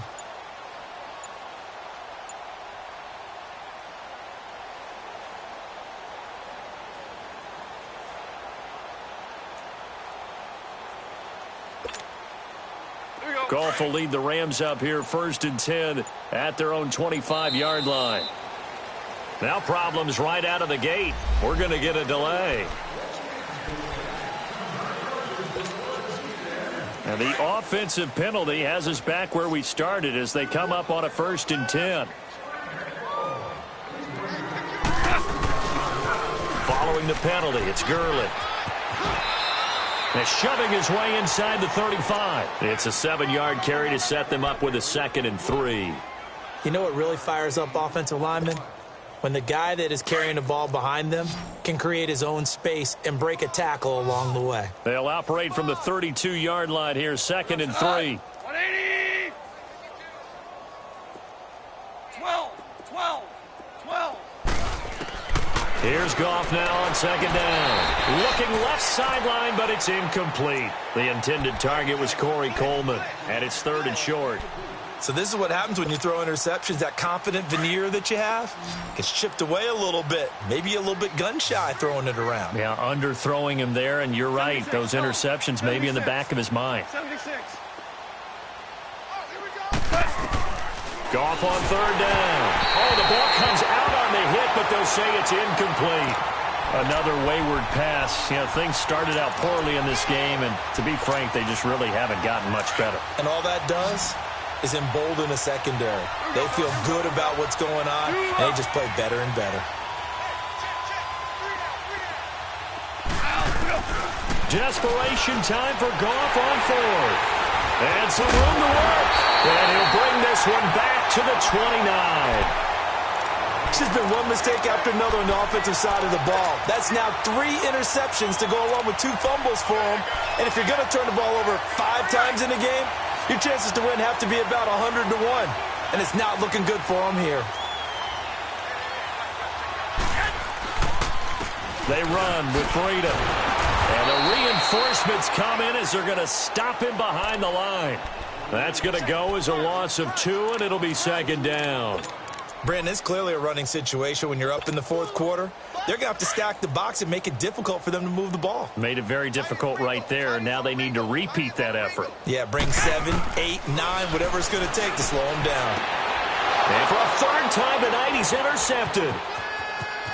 Goff will lead the Rams up here 1st and 10 at their own 25-yard line. Now problems right out of the gate. We're going to get a delay. And the offensive penalty has us back where we started as they come up on a 1st and 10. Following the penalty, it's Gurley. And shoving his way inside the 35. It's a 7-yard carry to set them up with a 2nd and 3. You know what really fires up offensive linemen? When the guy that is carrying the ball behind them can create his own space and break a tackle along the way. They'll operate from the 32-yard line here, 2nd and 3. 180. 12. 12. 12. Here's Goff now on 2nd down. Looking left sideline, but it's incomplete. The intended target was Corey Coleman, and it's 3rd and short. So this is what happens when you throw interceptions. That confident veneer that you have gets chipped away a little bit. Maybe a little bit gun-shy throwing it around. Yeah, underthrowing him there, and you're right. Those interceptions may be in the back of his mind. 76. Goff on 3rd down. Oh, the ball comes out on the hit, but they'll say it's incomplete. Another wayward pass. You know, things started out poorly in this game, and to be frank, they just really haven't gotten much better. And all that does is embolden a secondary. They feel good about what's going on, and they just play better and better. Desperation time for Goff on 4th. And some room to work. And he'll bring this one back to the 29. It's just been one mistake after another on the offensive side of the ball. That's now 3 interceptions to go along with 2 fumbles for him. And if you're going to turn the ball over 5 times in a game, your chances to win have to be about 100 to 1. And it's not looking good for him here. They run with Breida. And the reinforcements come in as they're going to stop him behind the line. That's going to go as a loss of 2, and it'll be 2nd down. Brandon, it's clearly a running situation when you're up in the 4th quarter. They're going to have to stack the box and make it difficult for them to move the ball. Made it very difficult right there. Now they need to repeat that effort. Yeah, bring 7, 8, 9, whatever it's going to take to slow him down. And for a 3rd time tonight, he's intercepted.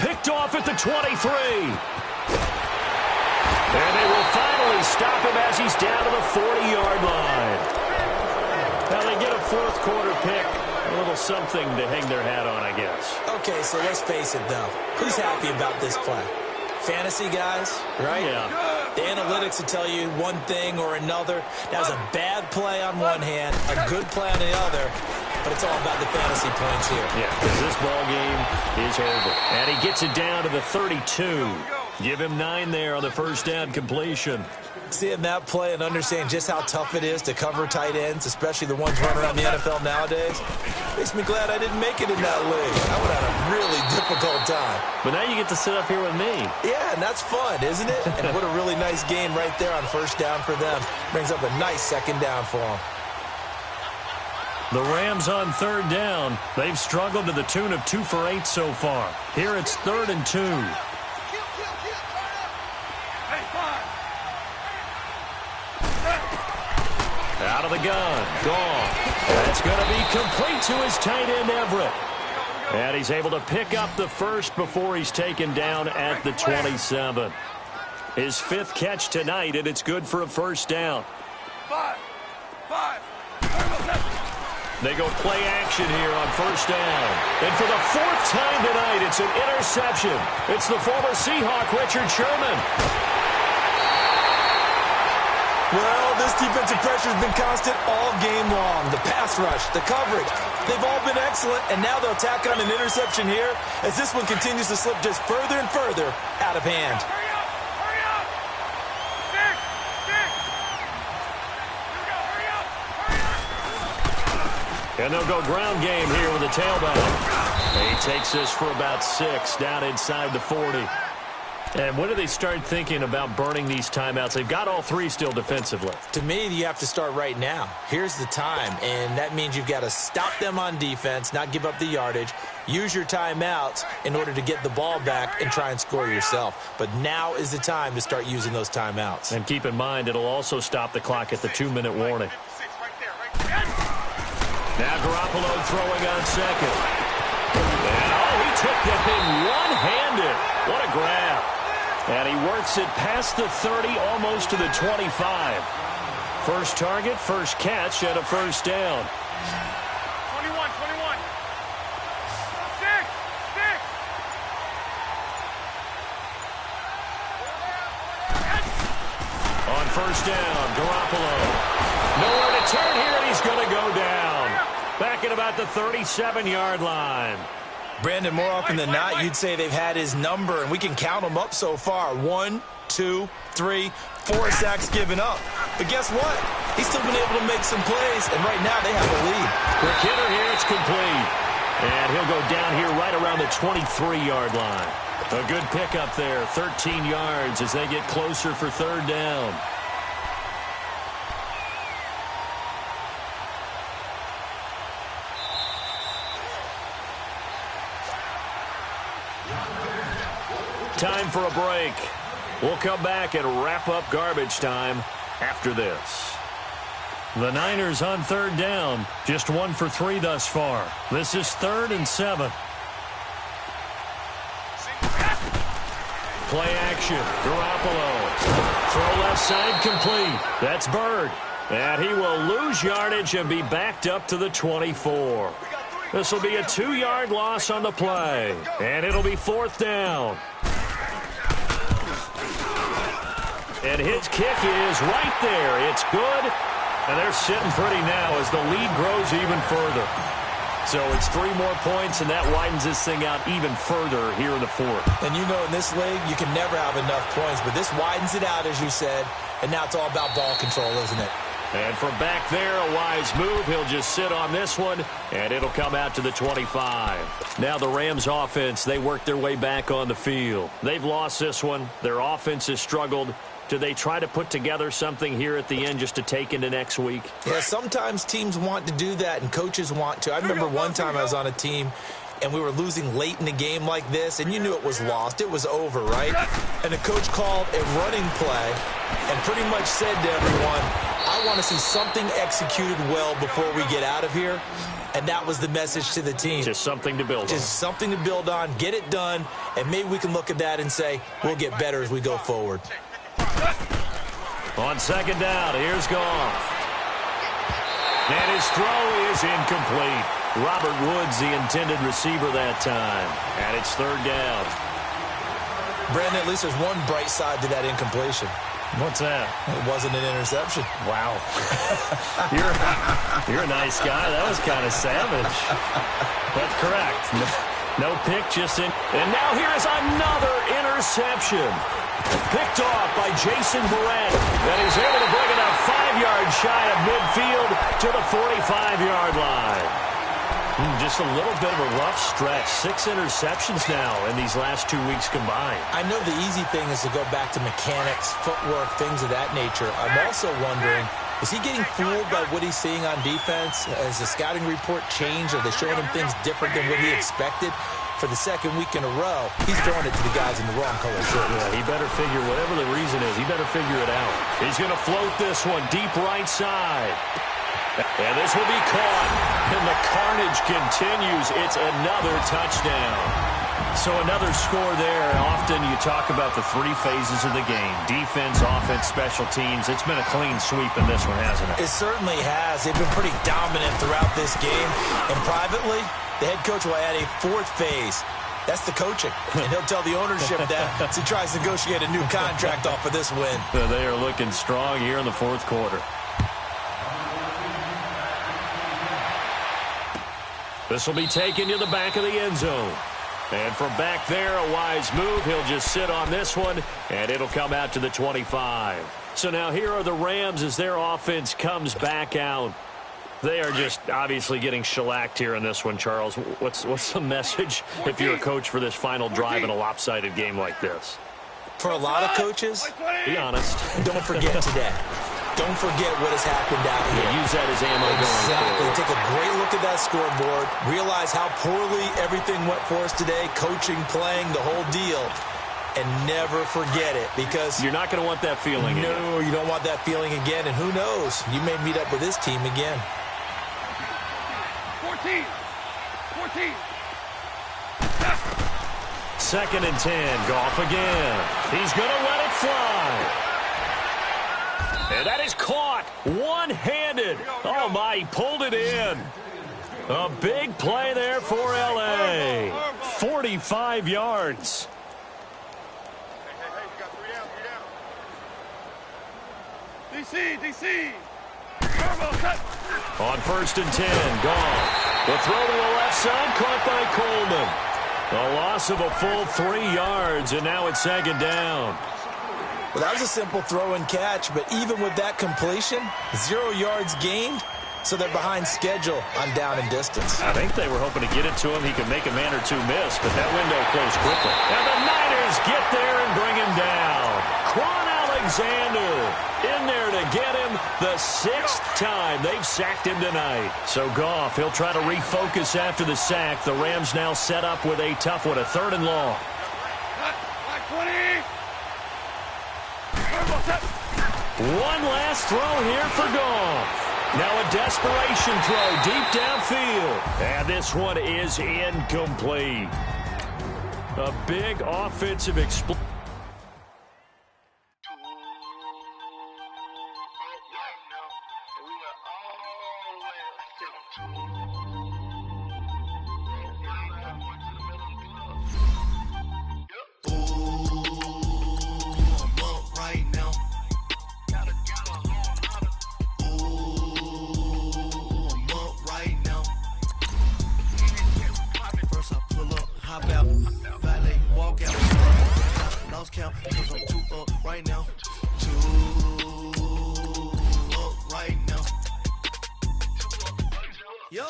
Picked off at the 23. And they will finally stop him as he's down to the 40-yard line. Now they get a 4th quarter pick. A little something to hang their hat on, I guess. Okay, so let's face it, though. Who's happy about this play? Fantasy guys, right? Yeah. The analytics will tell you one thing or another. That was a bad play on one hand, a good play on the other. But it's all about the fantasy points here. Yeah, because this ball game is over. And he gets it down to the 32. Give him 9 there on the 1st down completion. Seeing that play and understanding just how tough it is to cover tight ends, especially the ones running around the NFL nowadays, makes me glad I didn't make it in that league. I would have had a really difficult time. But now you get to sit up here with me. Yeah, and that's fun, isn't it? And what a really nice game right there on 1st down for them. Brings up a nice 2nd down for them. The Rams on 3rd down. They've struggled to the tune of 2 for 8 so far. Here it's 3rd and 2. Out of the gun. Gone. That's going to be complete to his tight end, Everett. And he's able to pick up the 1st before he's taken down at the 27. His 5th catch tonight, and it's good for a 1st down. 5. They go play action here on 1st down. And for the 4th time tonight, it's an interception. It's the former Seahawk, Richard Sherman. Well, this defensive pressure has been constant all game long. The pass rush, the coverage, they've all been excellent, and now they'll tack on an interception here as this one continues to slip just further and further out of hand. Hurry up! 6! And they'll go ground game here with a tailback. He takes this for about 6 down inside the 40. And when do they start thinking about burning these timeouts? They've got all 3 still defensively. To me, you have to start right now. Here's the time, and that means you've got to stop them on defense, not give up the yardage, use your timeouts in order to get the ball back and try and score yourself. But now is the time to start using those timeouts. And keep in mind, it'll also stop the clock at the 2-minute warning. Now Garoppolo throwing on 2nd. And, he took that thing one-handed. What a grab. And he works it past the 30, almost to the 25. First target, first catch, and a 1st down. 21. 6! On 1st down, Garoppolo. Nowhere to turn here, and he's going to go down. Back at about the 37-yard line. Brandon, more often than not, you'd say they've had his number, and we can count them up so far. 1, 2, 3, 4 sacks given up. But guess what? He's still been able to make some plays, and right now they have a lead. Quick hitter here, it's complete. And he'll go down here right around the 23-yard line. A good pickup there, 13 yards as they get closer for 3rd down. Time for a break. We'll come back and wrap up garbage time after this. The Niners on 3rd down. Just 1 for 3 thus far. This is 3rd and 7. Play action. Garoppolo. Throw left side complete. That's Bird. And he will lose yardage and be backed up to the 24. This will be a 2-yard loss on the play. And it'll be 4th down. And his kick is right there. It's good. And they're sitting pretty now as the lead grows even further. So it's 3 more points, and that widens this thing out even further here in the fourth. And you know in this league, you can never have enough points, but this widens it out, as you said, and now it's all about ball control, isn't it? And from back there, a wise move. He'll just sit on this one, and it'll come out to the 25. Now the Rams offense, they work their way back on the field. They've lost this one. Their offense has struggled. Do they try to put together something here at the end just to take into next week? Yeah, sometimes teams want to do that, and coaches want to. I remember one time I was on a team, and we were losing late in a game like this, and you knew it was lost. It was over, right? And the coach called a running play and pretty much said to everyone, I want to see something executed well before we get out of here. And that was the message to the team. Just something to build on. Just something to build on, get it done, and maybe we can look at that and say, we'll get better as we go forward. On second down, here's Goff. And his throw is incomplete. Robert Woods, the intended receiver that time. And it's third down. Brandon, at least there's one bright side to that incompletion. What's that? It wasn't an interception. Wow. You're a nice guy. That was kind of savage. But correct. No pick, just in. And now here's another interception. Picked off by Jason Verrett. And he's able to bring it up 5 yards shy of midfield to the 45-yard line. Just a little bit of a rough stretch. 6 interceptions now in these last 2 weeks combined. I know the easy thing is to go back to mechanics, footwork, things of that nature. I'm also wondering, is he getting fooled by what he's seeing on defense? Has the scouting report changed? Are they showing him things different than what he expected? For the second week in a row, he's throwing it to the guys in the wrong color shirts. Yeah, he better figure, whatever the reason is, he better figure it out. He's going to float this one deep right side. And this will be caught. And the carnage continues. It's another touchdown. So another score there. Often you talk about the 3 phases of the game. Defense, offense, special teams. It's been a clean sweep in this one, hasn't it? It certainly has. They've been pretty dominant throughout this game. And privately, the head coach will add a 4th phase. That's the coaching. And he'll tell the ownership that as he tries to negotiate a new contract off of this win. They are looking strong here in the 4th quarter. This will be taken to the back of the end zone. And from back there, a wise move. He'll just sit on this one, and it'll come out to the 25. So now here are the Rams as their offense comes back out. They are just obviously getting shellacked here in this one, Charles. What's the message if you're a coach for this final drive in a lopsided game like this? For a lot of coaches, be honest. Don't forget today. Don't forget what has happened out here. Yeah, use that as ammo going forward. Take a great look at that scoreboard. Realize how poorly everything went for us today. Coaching, playing, the whole deal. And never forget it, because you're not going to want that feeling again. No, you don't want that feeling again. And who knows? You may meet up with this team again. 14. 2nd and 10. Goff again. He's going to let it fly. And that is caught one-handed. Oh, my, he pulled it in. A big play there for L.A. 45 yards. DC. On 1st and 10, Goff. The throw to the left side, caught by Coleman. A loss of a full 3 yards, and now it's 2nd down. Well, that was a simple throw and catch, but even with that completion, 0 yards gained, so they're behind schedule on down and distance. I think they were hoping to get it to him. He could make a man or two miss, but that window closed quickly. And the Niners get there and bring him down. Quan Alexander in there to get him the 6th time they've sacked him tonight. So Goff, he'll try to refocus after the sack. The Rams now set up with a tough one, a 3rd and long. 20. One last throw here for Goff. Now a desperation throw deep downfield. And this one is incomplete. A big offensive explosion.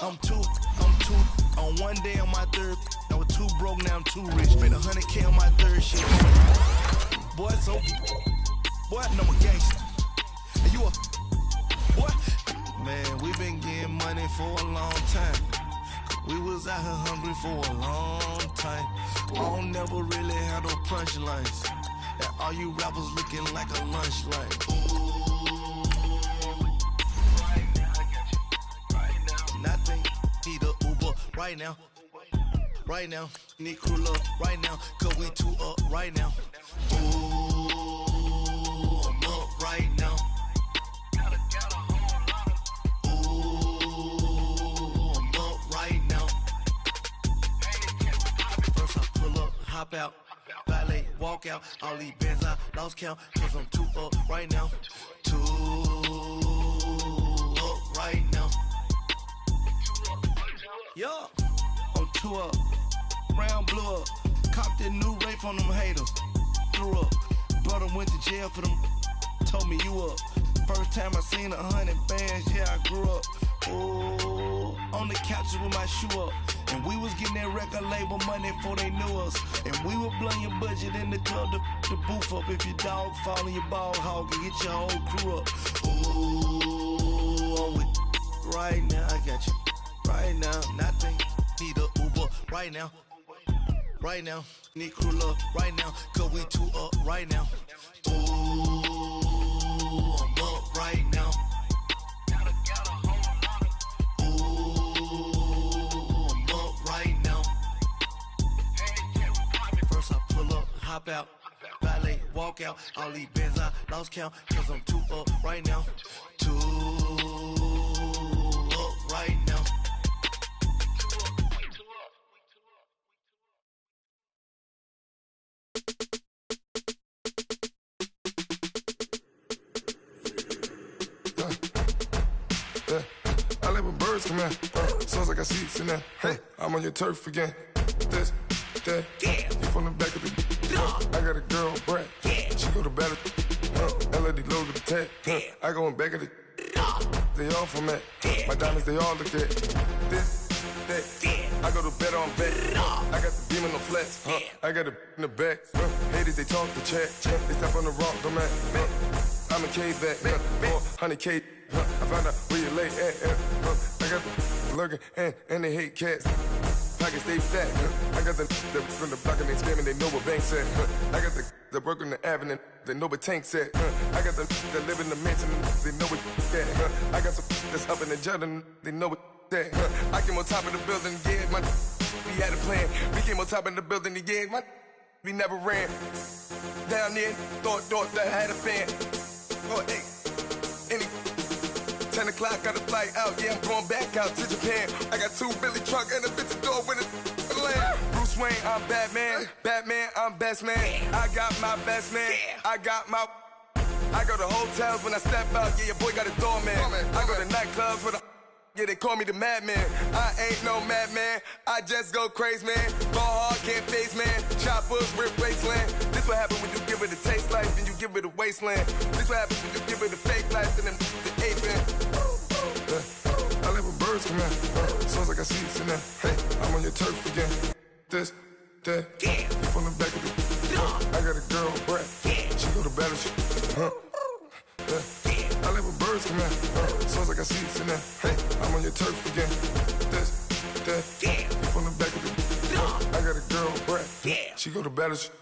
I'm two. On one day on my third, I was too broke, now I'm too rich. Spent 100K on my third shit. Boy, so, boy, I know I'm a gangster. And you a, boy? Man, we been getting money for a long time. We was out here hungry for a long time. I don't never really have no punchlines. And all you rappers looking like a lunch line. Nothing, need a Uber right now. Right now, need crew love right now. Cause we two up right now. Ooh, I'm up right now. Ooh, I'm up right now. First I pull up, hop out, valet, walk out. All these bands I lost count. Cause I'm two up right now. Two up right now. Yeah, I'm two up, round blew up, copped that new rape on them haters, threw up, brother went to jail for them, told me you up, first time I seen 100 bands, yeah I grew up, ooh, on the couches with my shoe up, and we was getting that record label money before they knew us, and we were blowing your budget in the club to boof up, if your dog fall in your ball hog and get your whole crew up, ooh, I'm with right now, I got you. Right now, nothing, need a Uber right now. Right now, need crew love right now. Cause we two up right now. Ooh, I'm up right now. Ooh, I'm up right now. First I pull up, hop out, valet, walk out. All these bands I lost count. Cause I'm two up right now. Two up right now. I let my birds come in. Sounds like I see seats in there. Hey, I'm on your turf again. This, that, you from the back of the. I got a girl, Brad. She go to battle. LAD low with the tag. I go in back of the. They all from that. My diamonds, they all look at. This, that. I go to bed on bed. I got the beam in the flex. I got it in the back. Haters, they talk the chat. They step on the rock, don't man. I'm a K-back, 400K. I found out where you lay at. I got the lurking and they hate cats. Pockets stay fat. I got the from the block and they spamming, they know what banks at. I got the work on the avenue, they know what tanks at. I got the that live in the mansion, they know what that. I got some that's up in the Jordan, they know what that. I came on top of the building, yeah, my we had a plan. We came on top of the building, yeah, my we never ran. Down there, thought that I had a fan. Oh, hey, any 10 o'clock, got a flight out, yeah, I'm going back out to Japan. I got 2 Billy truck and a bitch door with a land. Bruce Wayne, I'm Batman. Batman, I'm best man. I got my best man. I go to hotels when I step out, yeah, your boy got a doorman. I go to nightclubs with a, yeah, they call me the madman. I ain't no madman, I just go crazy, man. Go hard, can't face, man. Choppers, rip wasteland. This what happens when you give it a taste life and you give it a wasteland. This what happens when you give it a fake life and then the ape in. I let my birds come in. Sounds like I see seats in there. Hey, I'm on your turf again. This, that, you from the back of the. I got a girl, Brad. She go to battle shit. I let my birds come in. Sounds like I see seats in there. Hey, I'm on your turf again. This, that, you from the back of the. I got a girl, Brad. She go to battle shit.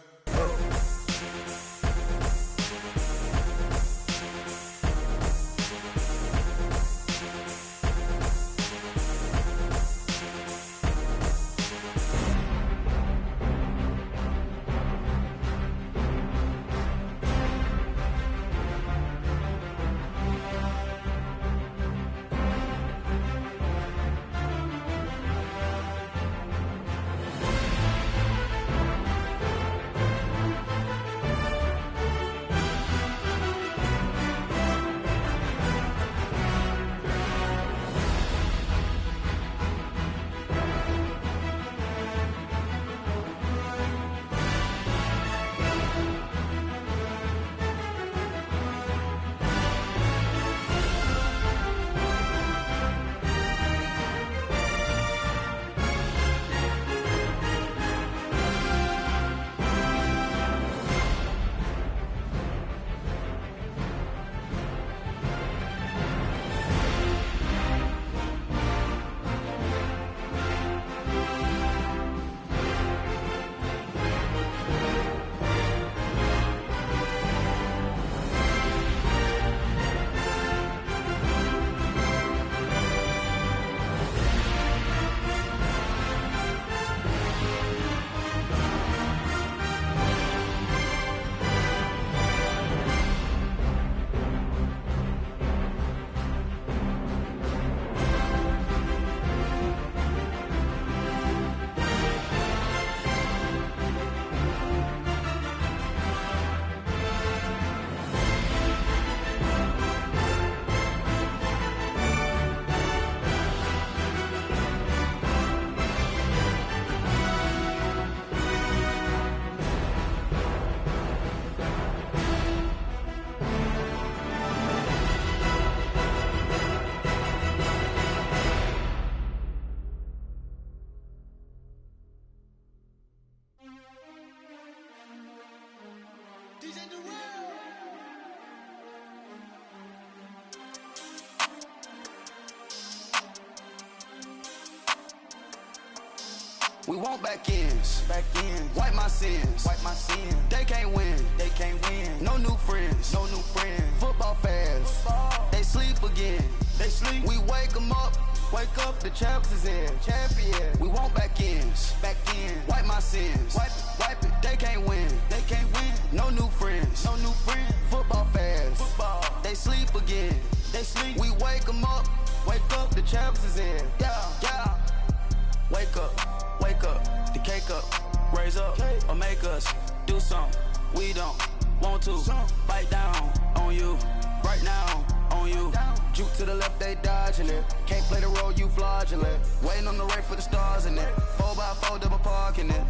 We want back ends. Wipe my sins. They can't win. No new friends. Football fans. They sleep again. We wake them up. Wake up, the champs is in. Champion. We want back ends. Wipe my sins. Wipe it. They can't win. No new friends. Football fans. They sleep again. We wake them up. Wake up, the champs is in. Yeah. Wake up, the cake up, raise up, or make us do something we don't want to. Bite down on you, right now on you. Juke to the left, they dodging it. Can't play the role, you fraudulent. Waiting on the right for the stars in it. 4x4 double parking it.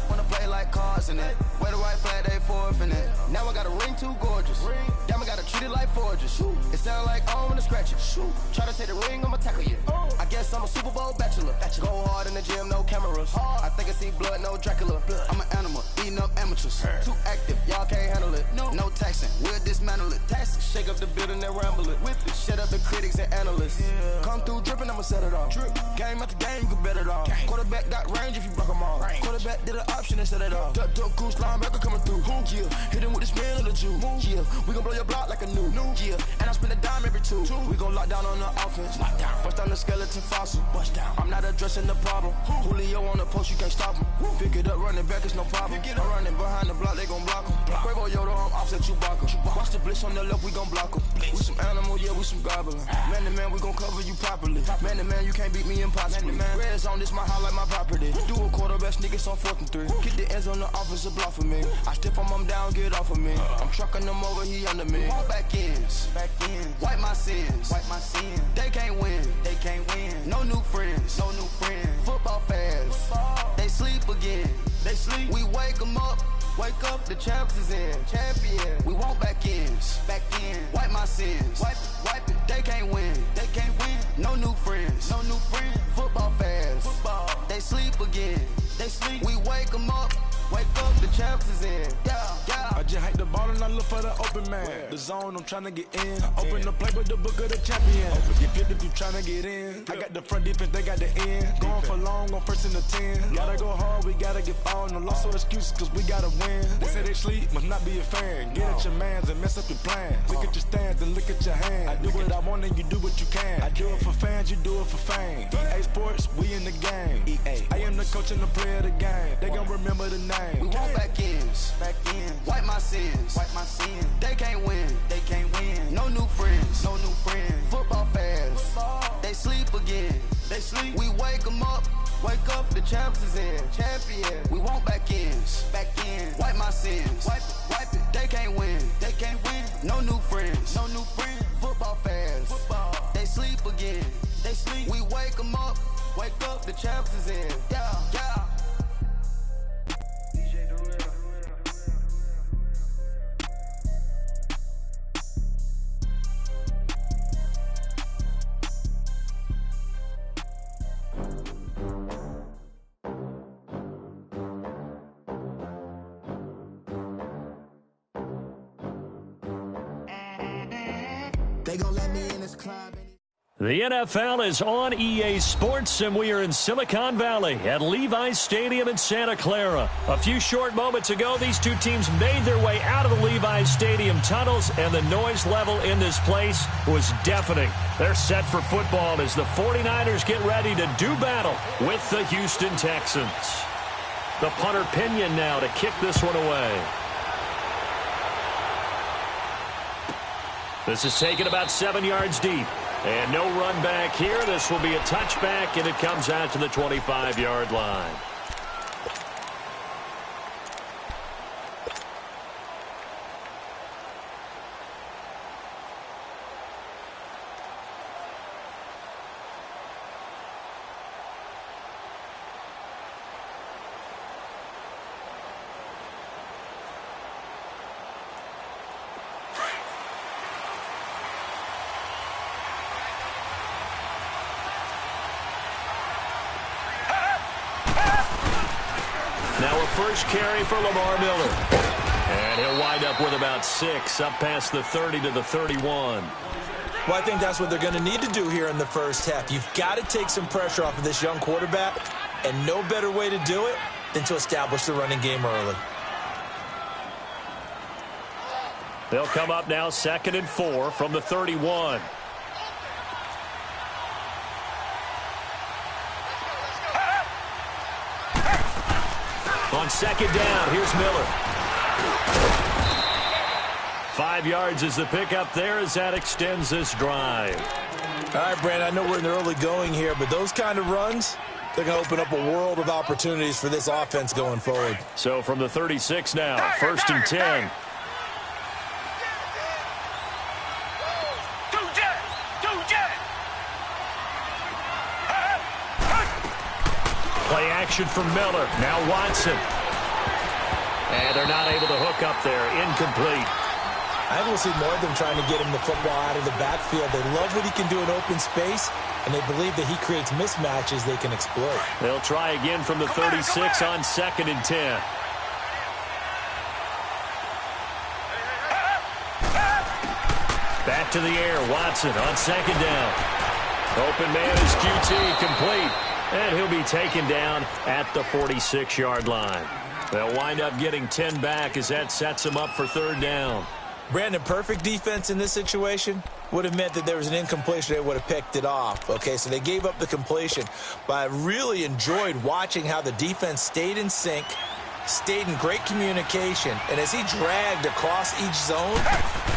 Wanna play like cars in it. Wear the white flag, they forfeiting it. Now I got a ring too gorgeous. Damn, I gotta treat it like forges. It sound like I wanna scratch it. Try to take the ring, I'ma tackle you. I guess I'm a Super Bowl bachelor. Go hard in the gym, no cameras. I think I see blood, no Dracula. I'm an animal, eating up amateurs. Too active, y'all can't handle it. No taxing, we'll dismantle it. Shake up the building and ramble it. Shut up the critics and analysts. Come through dripping, I'ma set it off. Game after game, you can bet it off. Quarterback got range if you block them off. Quarterback did an option and set it off. Duck, goose, linebacker coming through. Yeah, hit him with the spin of the Jew. Yeah, we gon' blow your block like a new. Yeah, and I spend a dime every two. We gon' lock down on the offense. Bust down the skeleton fossil. I'm not addressing the problem. Julio on the post, you can't stop him. Pick it up, running back, it's no problem. I'm running behind the block, they gon' block him. Quavo Yoda, I'm offset Chewbacca. Watch the blitz on the left, we gon' block him. We some animal, yeah, we some goblin. Man to man, we gon' cover you properly. Man to man, you can't beat me impossibly. Red zone, this my highlight, my property. Do a quarterback, niggas on 4th and 3. Kick the ends on the offensive block for me. I stiff him down, get off of me. I'm trucking them over, he under me. All back ends. Wipe my sins. They can't win. No new friends. Football fans. They sleep again. We wake them up. Wake up, the champs is in. Champion. We want back ends. Wipe my sins. Wipe it. They can't win. No new friends. Football fans. They sleep again. We wake them up. Wake up, the champs is in. Yeah. I just hike the ball and I look for the open man. The zone, I'm trying to get in. Open the playbook, the book of the champion. Get flipped if you trying to get in. I got the front defense, they got the end. Going for long, on 1st and the 10. Gotta go hard, we gotta get foul. No loss or excuses, cause we gotta win. They say they sleep, must not be a fan. Get at your mans and mess up your plans. Look at your stands and look at your hands. I do what I want and you do what you can. I do it for fans, you do it for fame. EA Sports, we in the game. I am the coach and the player of the game. They gon' remember the name. We want back ends. Wipe my sins. They can't win. No new friends. Football fans. They sleep again. We wake them up. Wake up, the champs is in. Champion. We want back ends. Wipe my sins. Wipe it. They can't win. No new friends. Football fans. They sleep again. We wake them up. Wake up, the champs is in. Yeah. They gon' let me in this club. The NFL is on EA Sports, and we are in Silicon Valley at Levi's Stadium in Santa Clara. A few short moments ago, these two teams made their way out of the Levi's Stadium tunnels, and the noise level in this place was deafening. They're set for football as the 49ers get ready to do battle with the Houston Texans. The punter Pinion now to kick this one away. This is taken about 7 yards deep. And no run back here. This will be a touchback, and it comes out to the 25-yard line. Now a first carry for Lamar Miller. And he'll wind up with about 6, up past the 30 to the 31. Well, I think that's what they're going to need to do here in the first half. You've got to take some pressure off of this young quarterback. And no better way to do it than to establish the running game early. They'll come up now 2nd and 4 from the 31. On 2nd down, here's Miller. 5 yards is the pickup there as that extends this drive. All right, Brandon, I know we're in the early going here, but those kind of runs, they're going to open up a world of opportunities for this offense going forward. So from the 36 now, 1st and 10. Play action from Miller. Now Watson. And they're not able to hook up there. Incomplete. I will see more of them trying to get him the football out of the backfield. They love what he can do in open space, and they believe that he creates mismatches they can exploit. They'll try again from the 36 on 2nd and 10. Back to the air. Watson on 2nd down. Open man is QT, complete. And he'll be taken down at the 46-yard line. They'll wind up getting 10 back as that sets them up for 3rd down. Brandon, perfect defense in this situation would have meant that there was an incompletion. They would have picked it off. Okay, so they gave up the completion. But I really enjoyed watching how the defense stayed in sync, stayed in great communication, and as he dragged across each zone,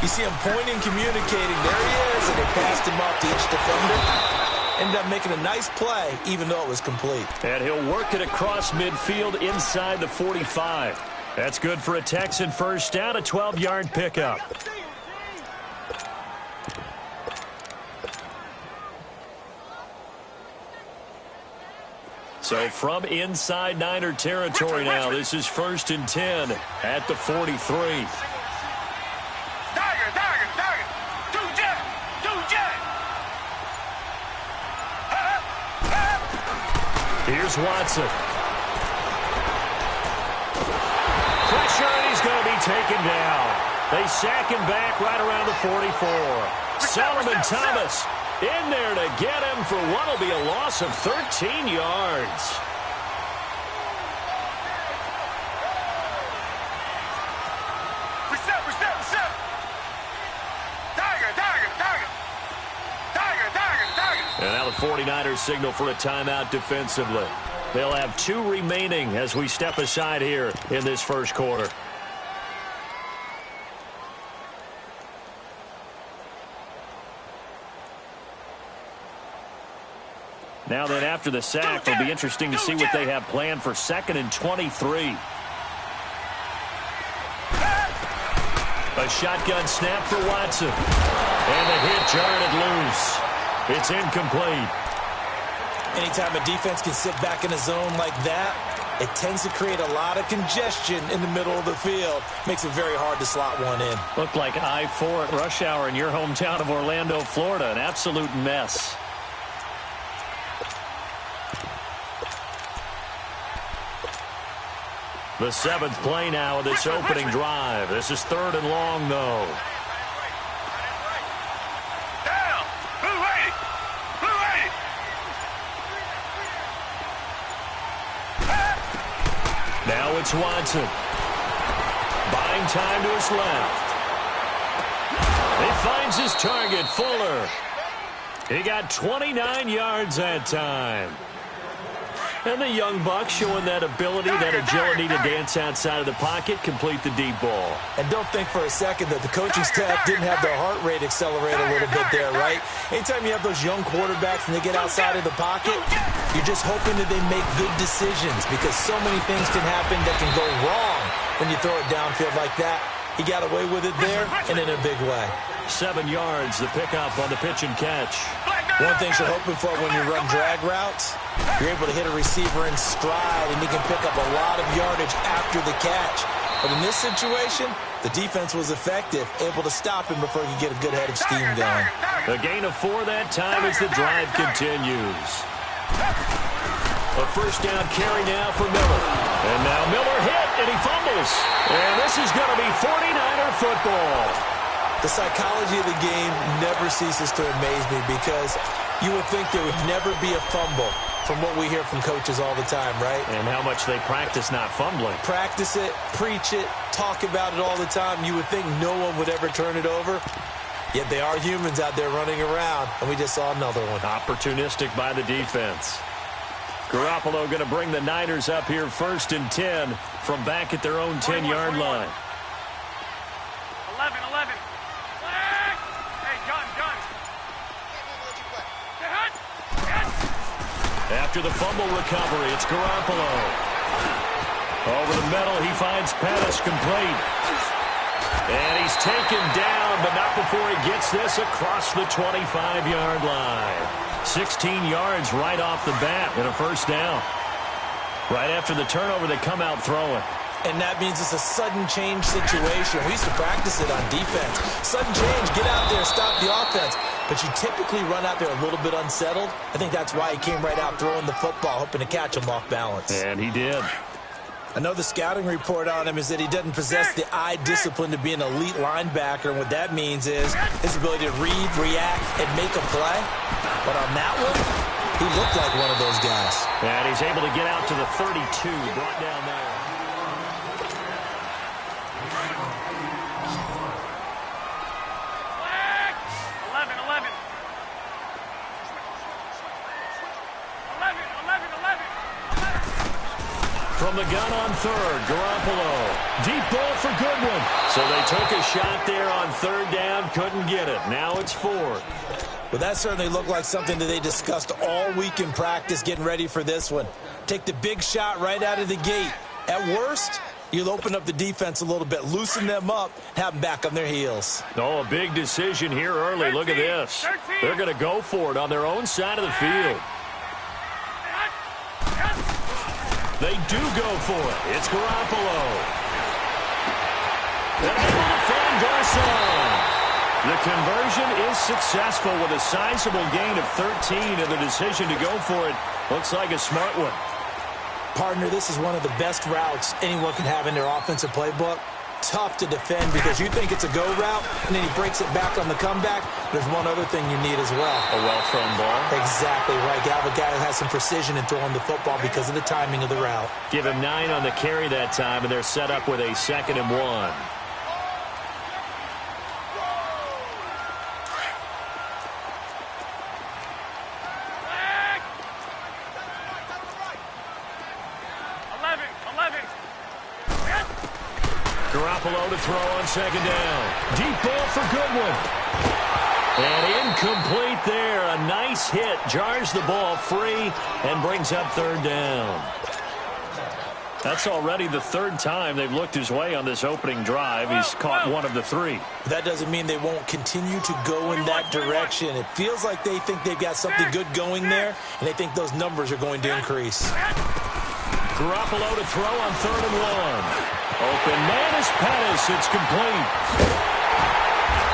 you see him pointing, communicating. There he is, and they passed him off to each defender. Ended up making a nice play, even though it was complete. And he'll work it across midfield inside the 45. That's good for a Texan first down, a 12-yard pickup. So from inside Niner territory now, this is 1st and 10 at the 43. Here's Watson. Pressure, and he's going to be taken down. They sack him back right around the 44. Solomon Thomas in there to get him for what will be a loss of 13 yards. And now the 49ers signal for a timeout defensively. They'll have 2 remaining as we step aside here in this first quarter. Now then, after the sack, it'll be interesting to see what they have planned for 2nd and 23. A shotgun snap for Watson. And the hit jarred it loose. It's incomplete. Anytime a defense can sit back in a zone like that, it tends to create a lot of congestion in the middle of the field. Makes it very hard to slot one in. Looked like I-4 at rush hour in your hometown of Orlando, Florida. An absolute mess. The 7th play now of this opening drive. This is 3rd and long, though. Now it's Watson. Buying time to his left. He finds his target, Fuller. He got 29 yards that time. And the young buck showing that ability, that agility to dance outside of the pocket, complete the deep ball. And don't think for a second that the coaching staff didn't have their heart rate accelerate a little bit there, right? Anytime you have those young quarterbacks and they get outside of the pocket, you're just hoping that they make good decisions because so many things can happen that can go wrong when you throw it downfield like that. He got away with it there and in a big way. 7 yards, the pickup on the pitch and catch. One thing you're hoping for when you run drag routes, you're able to hit a receiver in stride and he can pick up a lot of yardage after the catch. But in this situation, the defense was effective, able to stop him before he could get a good head of steam going. A gain of 4 that time as the drive continues. A first down carry now for Miller. And now Miller hit, and he fumbles. And this is going to be 49er football. The psychology of the game never ceases to amaze me because you would think there would never be a fumble from what we hear from coaches all the time, right? And how much they practice not fumbling. Practice it, preach it, talk about it all the time. You would think no one would ever turn it over. Yet they are humans out there running around, and we just saw another one. Opportunistic by the defense. Garoppolo going to bring the Niners up here 1st and 10 from back at their own 10-yard line. 11. Hey, gun. After the fumble recovery, it's Garoppolo. Over the middle, he finds Pettis complete. And he's taken down, but not before he gets this across the 25-yard line. 16 yards right off the bat and a first down. Right after the turnover, they come out throwing. And that means it's a sudden change situation. We used to practice it on defense. Sudden change, get out there, stop the offense. But you typically run out there a little bit unsettled. I think that's why he came right out throwing the football, hoping to catch him off balance. And he did. I know the scouting report on him is that he doesn't possess the eye discipline to be an elite linebacker. And what that means is his ability to read, react, and make a play. But on that one, he looked like one of those guys. And he's able to get out to the 32, brought down there. From the gun on 3rd, Garoppolo. Deep ball for Goodwin. So they took a shot there on 3rd down, couldn't get it. Now it's 4th. Well, that certainly looked like something that they discussed all week in practice getting ready for this one. Take the big shot right out of the gate. At worst, you'll open up the defense a little bit, loosen them up, have them back on their heels. Oh, a big decision here early. Look at this. They're going to go for it on their own side of the field. They do go for it. It's Garoppolo. And able to find Garcon. The conversion is successful with a sizable gain of 13, and the decision to go for it looks like a smart one. Partner, this is one of the best routes anyone can have in their offensive playbook. Tough to defend because you think it's a go route, and then he breaks it back on the comeback. There's one other thing you need as well. A well-thrown ball. Exactly right. You have a guy who has some precision in throwing the football because of the timing of the route. Give him 9 on the carry that time, and they're set up with a 2nd and 1. Garoppolo to throw on 2nd down. Deep ball for Goodwin. And incomplete there. A nice hit. Jars the ball free and brings up 3rd down. That's already the 3rd time they've looked his way on this opening drive. He's caught 1 of the 3. That doesn't mean they won't continue to go in that direction. It feels like they think they've got something good going there, and they think those numbers are going to increase. Garoppolo to throw on 3rd and 1. Open man is Pettis. It's complete.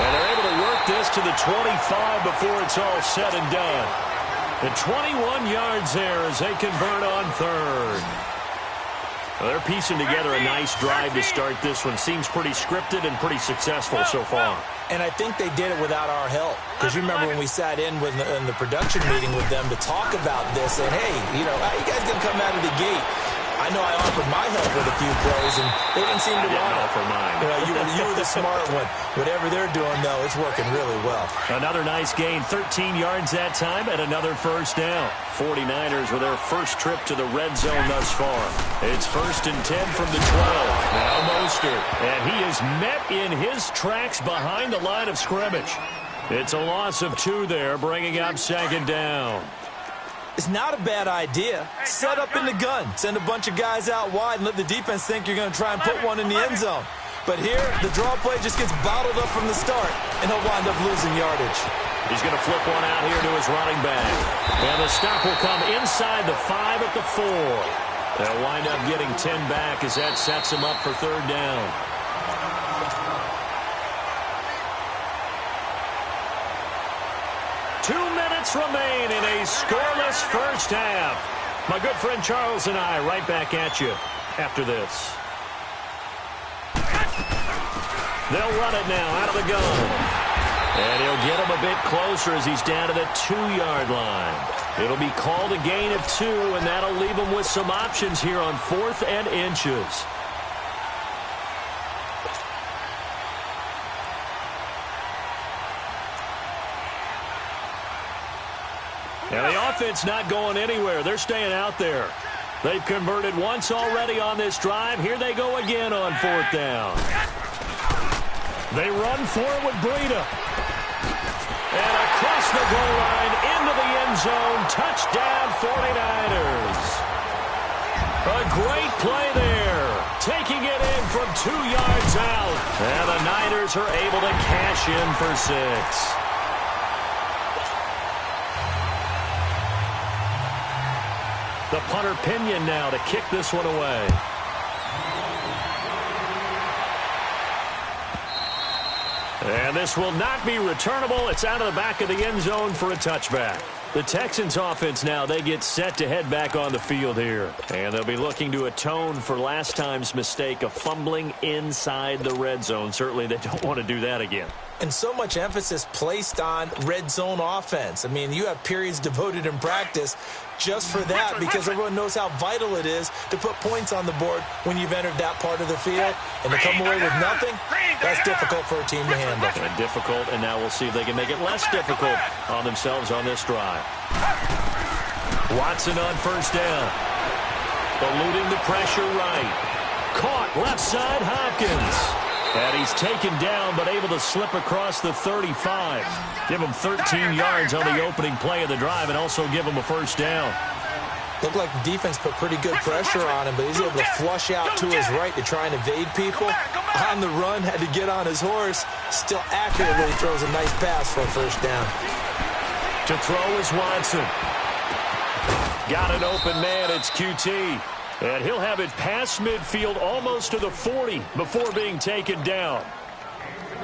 And they're able to work this to the 25 before it's all said and done. The 21 yards there as they convert on 3rd. Well, they're piecing together a nice drive to start this one. Seems pretty scripted and pretty successful so far. And I think they did it without our help. Because you remember when we sat in the production meeting with them to talk about this, and hey, you know, how you guys going to come out of the gate? I know I offered my help with a few plays, and they didn't seem to want it. Offer mine. You were the smart one. Whatever they're doing, though, it's working really well. Another nice gain, 13 yards that time, and another first down. 49ers with their first trip to the red zone thus far. It's 1st and 10 from the 12. Now Mostert, and he is met in his tracks behind the line of scrimmage. It's a loss of 2 there, bringing up 2nd down. It's not a bad idea. Set up in the gun. Send a bunch of guys out wide and let the defense think you're going to try and put one in the end zone. But here, the draw play just gets bottled up from the start, and he'll wind up losing yardage. He's going to flip one out here to his running back. And the stop will come inside the 5 at the 4. They'll wind up getting 10 back as that sets him up for 3rd down. Remain in a scoreless first half. My good friend Charles and I right back at you after this. They'll run it now out of the gun. And he'll get him a bit closer as he's down to the 2-yard line. It'll be called a gain of 2, and that'll leave him with some options here on 4th and inches. And the offense not going anywhere. They're staying out there. They've converted once already on this drive. Here they go again on 4th down. They run for it with Breida. And across the goal line into the end zone. Touchdown 49ers. A great play there. Taking it in from 2 yards out. And the Niners are able to cash in for 6. The punter Pinion now to kick this one away. And this will not be returnable. It's out of the back of the end zone for a touchback. The Texans offense now, they get set to head back on the field here. And they'll be looking to atone for last time's mistake of fumbling inside the red zone. Certainly they don't want to do that again. And so much emphasis placed on red zone offense. I mean, you have periods devoted in practice just for that because everyone knows how vital it is to put points on the board when you've entered that part of the field. And to come away with nothing, that's difficult for a team to handle. And difficult, and now we'll see if they can make it less difficult on themselves on this drive. Watson on 1st down. Eluding the pressure right. Caught left side Hopkins. And he's taken down, but able to slip across the 35. Give him 13 yards on the opening play of the drive and also give him a 1st down. Looked like the defense put pretty good pressure on him, but he's able to flush out to his right to try and evade people. On the run, had to get on his horse. Still accurately throws a nice pass for a 1st down. To throw is Watson. Got an open man, it's QT. And he'll have it past midfield almost to the 40 before being taken down.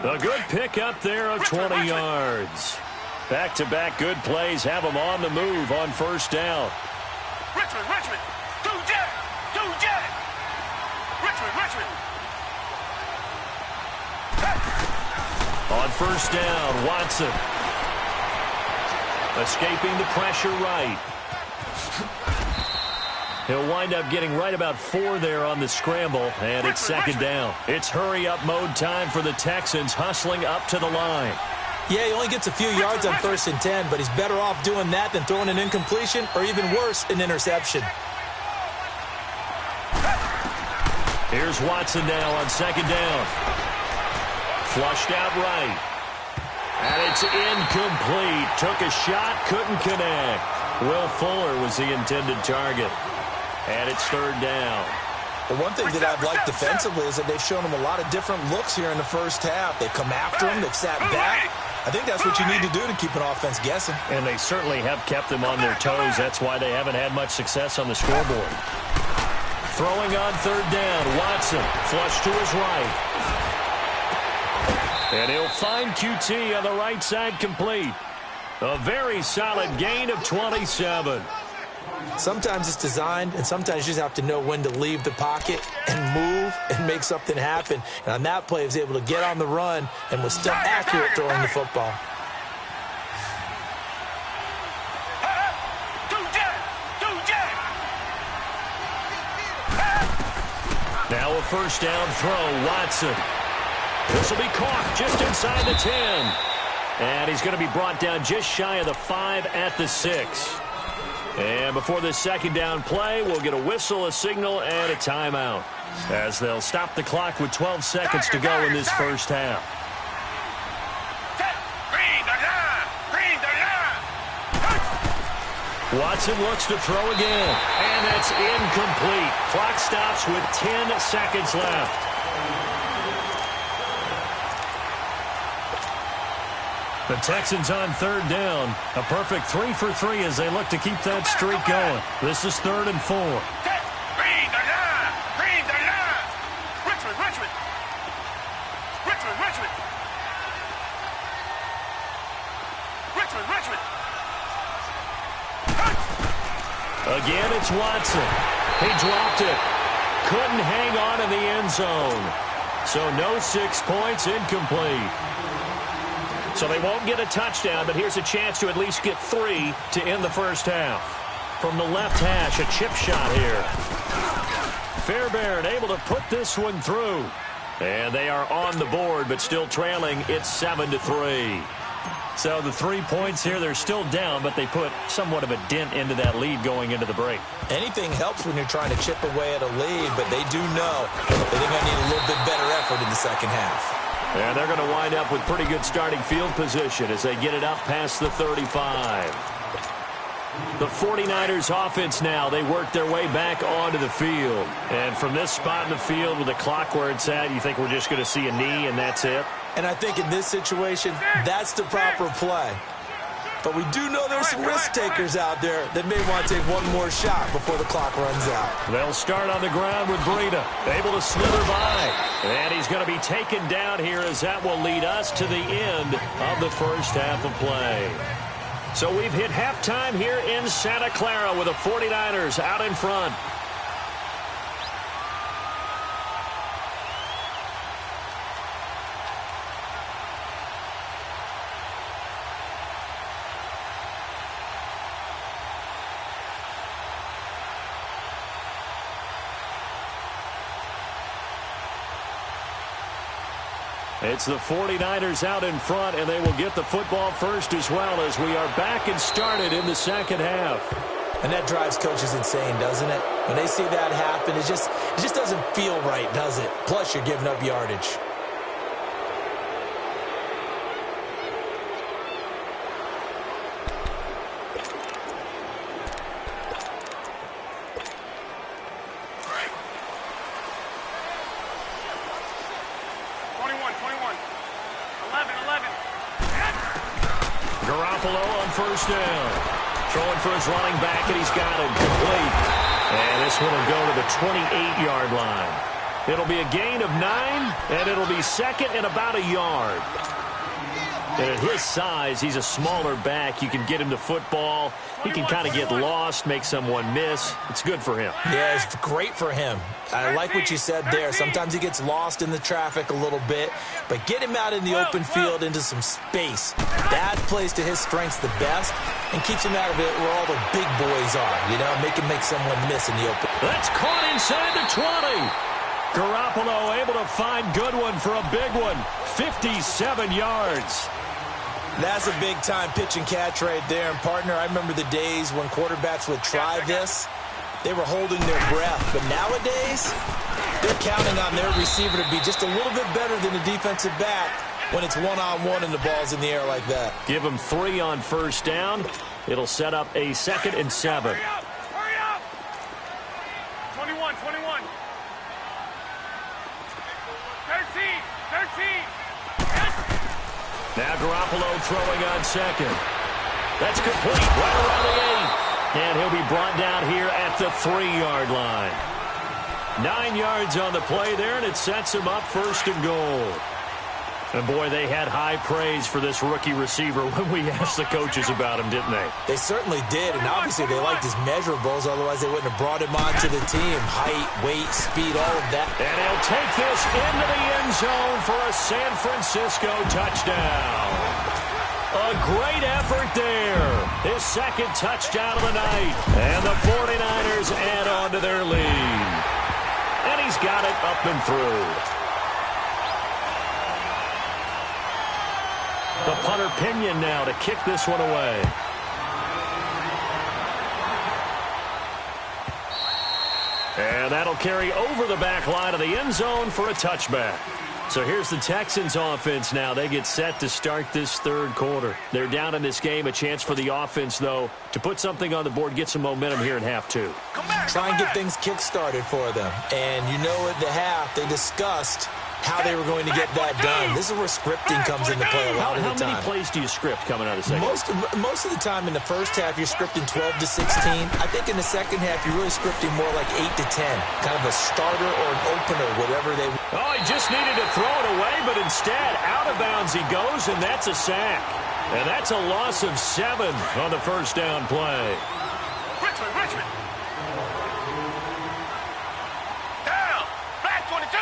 A good pick up there of 20 yards. Back-to-back good plays have him on the move on 1st down. Richmond, do Jack. Richmond. On 1st down, Watson. Escaping the pressure right. He'll wind up getting right about 4 there on the scramble, and it's 2nd down. It's hurry-up mode time for the Texans, hustling up to the line. Yeah, he only gets a few yards on 1st and 10, but he's better off doing that than throwing an incompletion or even worse, an interception. Here's Watson now on 2nd down. Flushed out right. And it's incomplete. Took a shot, couldn't connect. Will Fuller was the intended target. And it's 3rd down. Well, one thing that I've liked defensively is that they've shown him a lot of different looks here in the 1st half. They've come after him. They've sat back. I think that's what you need to do to keep an offense guessing. And they certainly have kept them on their toes. That's why they haven't had much success on the scoreboard. Throwing on 3rd down, Watson. Flush to his right. And he'll find QT on the right side complete. A very solid gain of 27. Sometimes it's designed, and sometimes you just have to know when to leave the pocket and move and make something happen. And on that play, he was able to get on the run and was still accurate throwing the football. Now a 1st down throw, Watson. This will be caught just inside the 10. And he's going to be brought down just shy of the 5 at the 6. And before this 2nd down play, we'll get a whistle, a signal, and a timeout, as they'll stop the clock with 12 seconds to go in this 1st half. Watson looks to throw again, and that's incomplete. Clock stops with 10 seconds left. The Texans on 3rd down. A perfect 3 for 3 as they look to keep that streak going. This is 3rd and 4. Green the line. Richmond. Again, it's Watson. He dropped it. Couldn't hang on in the end zone. So no 6 points, incomplete. So they won't get a touchdown, but here's a chance to at least get 3 to end the first half. From the left hash, a chip shot here. Fairbairn able to put this one through. And they are on the board, but still trailing. It's 7-3. So the 3 points here, they're still down, but they put somewhat of a dent into that lead going into the break. Anything helps when you're trying to chip away at a lead, but they do know that they're going to need a little bit better effort in the second half. And they're going to wind up with pretty good starting field position as they get it up past the 35. The 49ers offense now, they work their way back onto the field. And from this spot in the field with the clock where it's at, you think we're just going to see a knee and that's it? And I think in this situation, that's the proper play. But we do know there's some risk takers out there that may want to take one more shot before the clock runs out. They'll start on the ground with Breida, able to slither by. And he's going to be taken down here as that will lead us to the end of the first half of play. So we've hit halftime here in Santa Clara with the 49ers out in front. It's the 49ers out in front, and they will get the football first as well as we are back and started in the second half. And that drives coaches insane, doesn't it? When they see that happen, it just doesn't feel right, does it? Plus, you're giving up yardage. First down. Throwing for his running back, and he's got it complete. And this one will go to the 28-yard line. It'll be a gain of 9, and it'll be second and about a yard. And at his size, he's a smaller back. You can get him to football. He can kind of get lost, make someone miss. It's good for him. Yeah, it's great for him. I like what you said there. Sometimes he gets lost in the traffic a little bit, but get him out in the open field into some space. That plays to his strengths the best and keeps him out of it where all the big boys are. You know, make him make someone miss in the open. That's caught inside the 20. Garoppolo able to find Goodwin for a big one. 57 yards. That's a big-time pitch and catch right there. And, partner, I remember the days when quarterbacks would try this. They were holding their breath. But nowadays, they're counting on their receiver to be just a little bit better than the defensive back when it's one-on-one and the ball's in the air like that. Give them 3 on first down. It'll set up a 2nd and 7. Hurry up! 21. 13. Now Garoppolo throwing on second. That's complete right around the 8. And he'll be brought down here at the 3-yard line. 9 yards on the play there, and it sets him up first and goal. And, boy, they had high praise for this rookie receiver when we asked the coaches about him, didn't they? They certainly did, and obviously they liked his measurables. Otherwise, they wouldn't have brought him onto the team. Height, weight, speed, all of that. And he'll take this into the end zone for a San Francisco touchdown. A great effort there. His second touchdown of the night. And the 49ers add on to their lead. And he's got it up and through. The punter Pinion now to kick this one away. And that'll carry over the back line of the end zone for a touchback. So here's the Texans offense now. They get set to start this third quarter. They're down in this game. A chance for the offense, though, to put something on the board, get some momentum here in half 2. Try and get things kick-started for them. And you know at the half, they discussed how they were going to get that done. This is where scripting comes into play a lot of the time. How many plays do you script coming out of the second? Most of the time in the first half, you're scripting 12 to 16. I think in the second half, you're really scripting more like 8 to 10. Kind of a starter or an opener, whatever they... Oh, he just needed to throw it away, but instead, out of bounds he goes, and that's a sack. And that's a loss of 7 on the first down play. Richmond. Down. Black 22.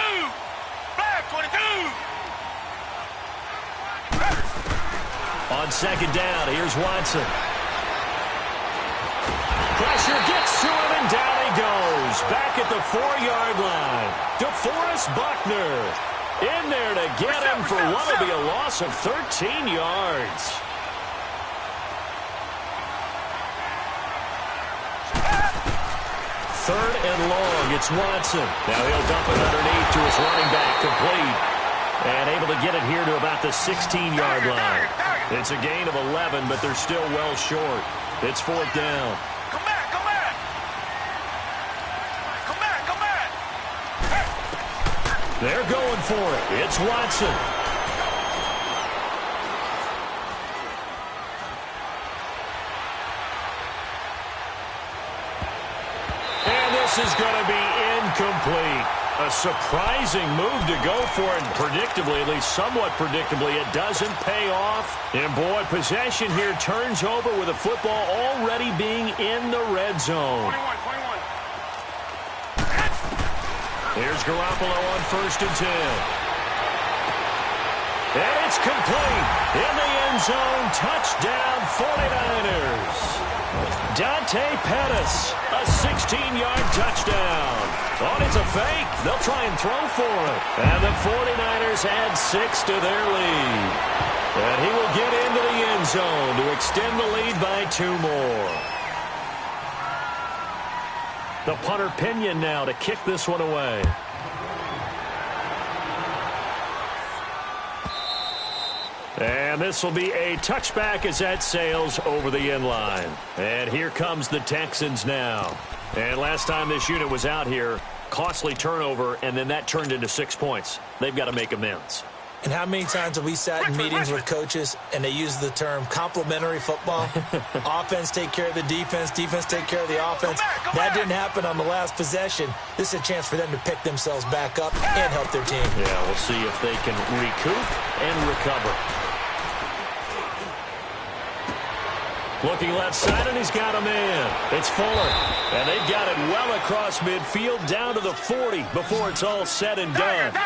Black 22. On second down, here's Watson. Pressure gets to him, and down he goes. Back at the 4-yard line. DeForest Buckner in there to get him for what will be a loss of 13 yards. Third and long, it's Watson. Now he'll dump it underneath to his running back, complete. And able to get it here to about the 16-yard line. It's a gain of 11, but they're still well short. It's fourth down. Come back, come back. Come back, come back. They're going for it. It's Watson. And this is going to be incomplete. A surprising move to go for it, and predictably, at least somewhat predictably, it doesn't pay off. And boy, possession here turns over with the football already being in the red zone. 21. Here's Garoppolo on first and 10. And it's complete. In the end zone, touchdown 49ers. Dante Pettis, a 16-yard touchdown. Oh, it's a fake. They'll try and throw for it. And the 49ers add 6 to their lead. And he will get into the end zone to extend the lead by 2 more. The punter Pinion now to kick this one away. And this will be a touchback as that sails over the end line. And here comes the Texans now. And last time this unit was out here, costly turnover, and then that turned into 6 points. They've got to make amends. And how many times have we sat in meetings with coaches and they use the term complementary football? Offense take care of the defense, defense take care of the offense. That didn't happen on the last possession. This is a chance for them to pick themselves back up and help their team. Yeah, we'll see if they can recoup and recover. Looking left side, and he's got a man. It's Fuller. And they've got it well across midfield down to the 40 before it's all said and done.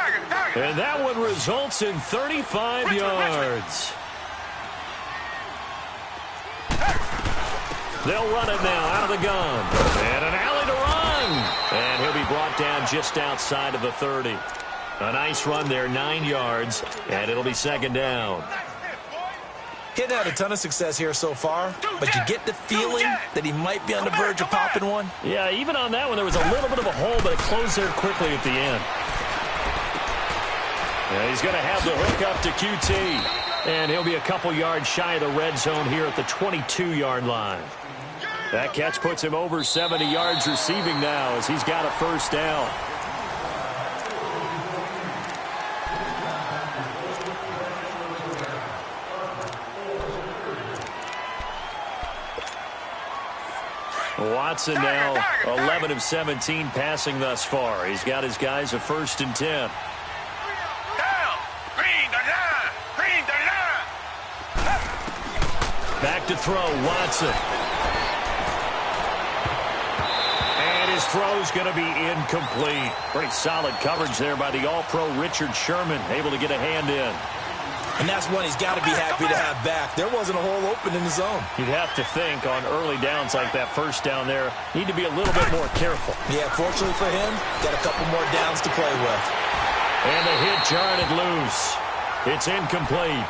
And that one results in 35 yards. They'll run it now out of the gun. And an alley to run. And he'll be brought down just outside of the 30. A nice run there, 9 yards, and it'll be second down. He hadn't had a ton of success here so far, but you get the feeling that he might be on the verge of popping one. Yeah, even on that one, there was a little bit of a hole, but it closed there quickly at the end. Yeah, he's going to have the hook up to QT, and he'll be a couple yards shy of the red zone here at the 22-yard line. That catch puts him over 70 yards receiving now as he's got a first down. Watson now 11 of 17 passing thus far. He's got his guys a first and 10. Down. Green the line. Green the line. Back to throw, Watson. And his throw's going to be incomplete. Pretty solid coverage there by the All-Pro Richard Sherman, able to get a hand in. And that's one he's got to be happy to have back. There wasn't a hole open in the zone. You'd have to think on early downs like that first down there, need to be a little bit more careful. Yeah, fortunately for him, got a couple more downs to play with. And the hit jarred loose. It's incomplete.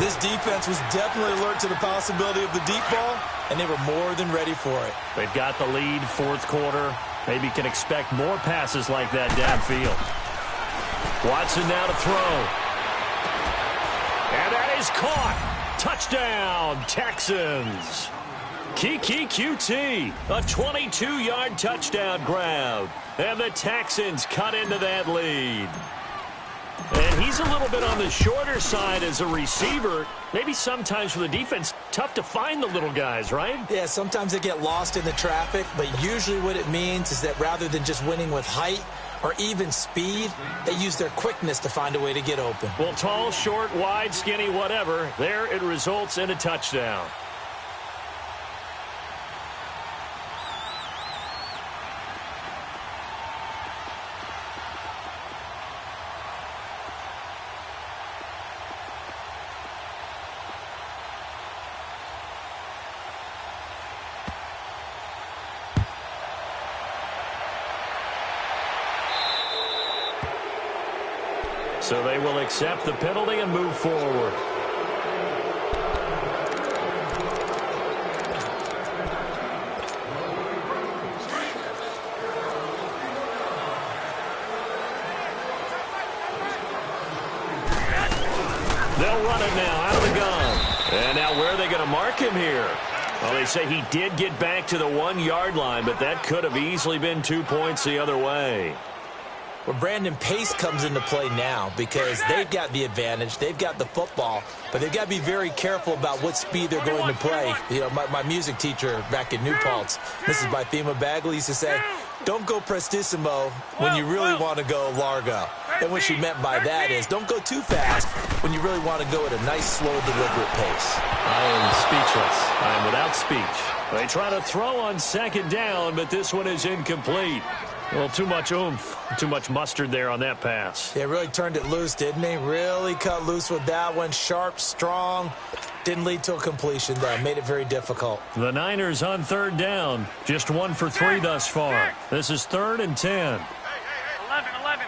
This defense was definitely alert to the possibility of the deep ball, and they were more than ready for it. They've got the lead, fourth quarter. Maybe can expect more passes like that downfield. Watson now to throw. And that is caught. Touchdown, Texans. Keke QT, a 22-yard touchdown grab. And the Texans cut into that lead. And he's a little bit on the shorter side as a receiver. Maybe sometimes for the defense, tough to find the little guys, right? Yeah, sometimes they get lost in the traffic, but usually what it means is that rather than just winning with height or even speed, they use their quickness to find a way to get open. Well, tall, short, wide, skinny, whatever, there it results in a touchdown. So they will accept the penalty and move forward. They'll run it now out of the gun. And now where are they going to mark him here? Well, they say he did get back to the 1-yard line, but that could have easily been 2 points the other way. Well, Brandon, pace comes into play now because they've got the advantage. They've got the football, but they've got to be very careful about what speed they're going to play. You know, my music teacher back in New Paltz, Mrs. Bythema Bagley, used to say, don't go prestissimo when you really want to go largo. And what she meant by that is don't go too fast when you really want to go at a nice, slow, deliberate pace. I am speechless. I am without speech. They try to throw on second down, but this one is incomplete. Well, too much oomph, too much mustard there on that pass. Yeah, really turned it loose, didn't he? Really cut loose with that one. Sharp, strong. Didn't lead to a completion, though. Made it very difficult. The Niners on third down. Just 1 for 3 thus far. This is 3rd and 10. 11.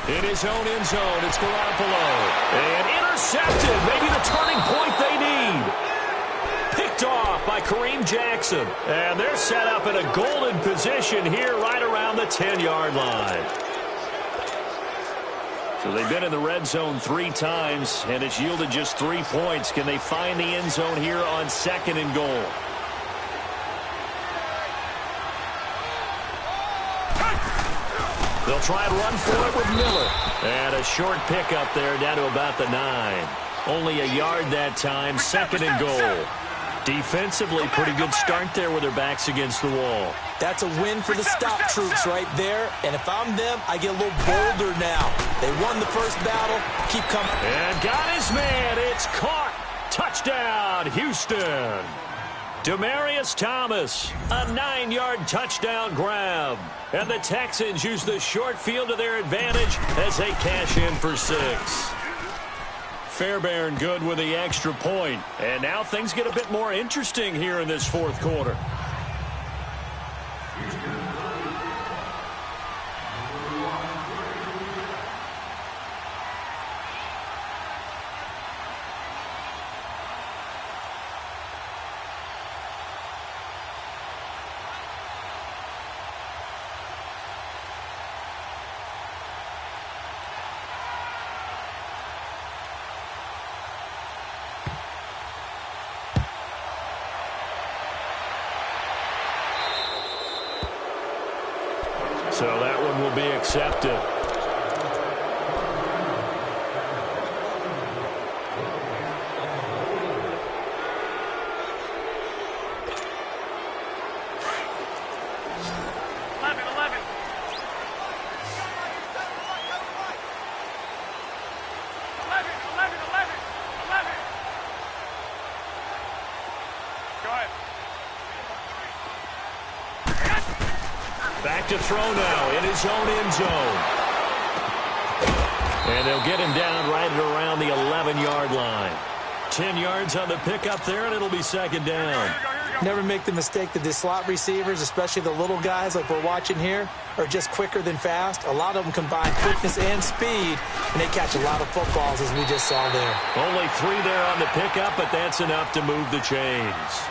In his own end zone, it's Garoppolo. And intercepted. Maybe the turning point they need. Picked off by Kareem Jackson. And they're set up in a golden position here right around the 10-yard line. So they've been in the red zone 3 times, and it's yielded just 3 points. Can they find the end zone here on 2nd and goal? They'll try and run for it with Miller. And a short pickup there down to about the 9. Only a yard that time, 2nd and goal. Defensively, pretty good start there with their backs against the wall. That's a win for the stop troops right there. And if I'm them, I get a little bolder now. They won the first battle. Keep coming. And got his man. It's caught. Touchdown, Houston. Demaryius Thomas, a 9-yard touchdown grab. And the Texans use the short field to their advantage as they cash in for 6. Fairbairn good with the extra point. And now things get a bit more interesting here in this 4th quarter. So that one will be accepted. Back to throw now in his own end zone. And they'll get him down right at around the 11-yard line. 10 yards on the pickup there, and it'll be 2nd down. Never make the mistake that the slot receivers, especially the little guys like we're watching here, are just quicker than fast. A lot of them combine quickness and speed, and they catch a lot of footballs, as we just saw there. Only 3 there on the pickup, but that's enough to move the chains.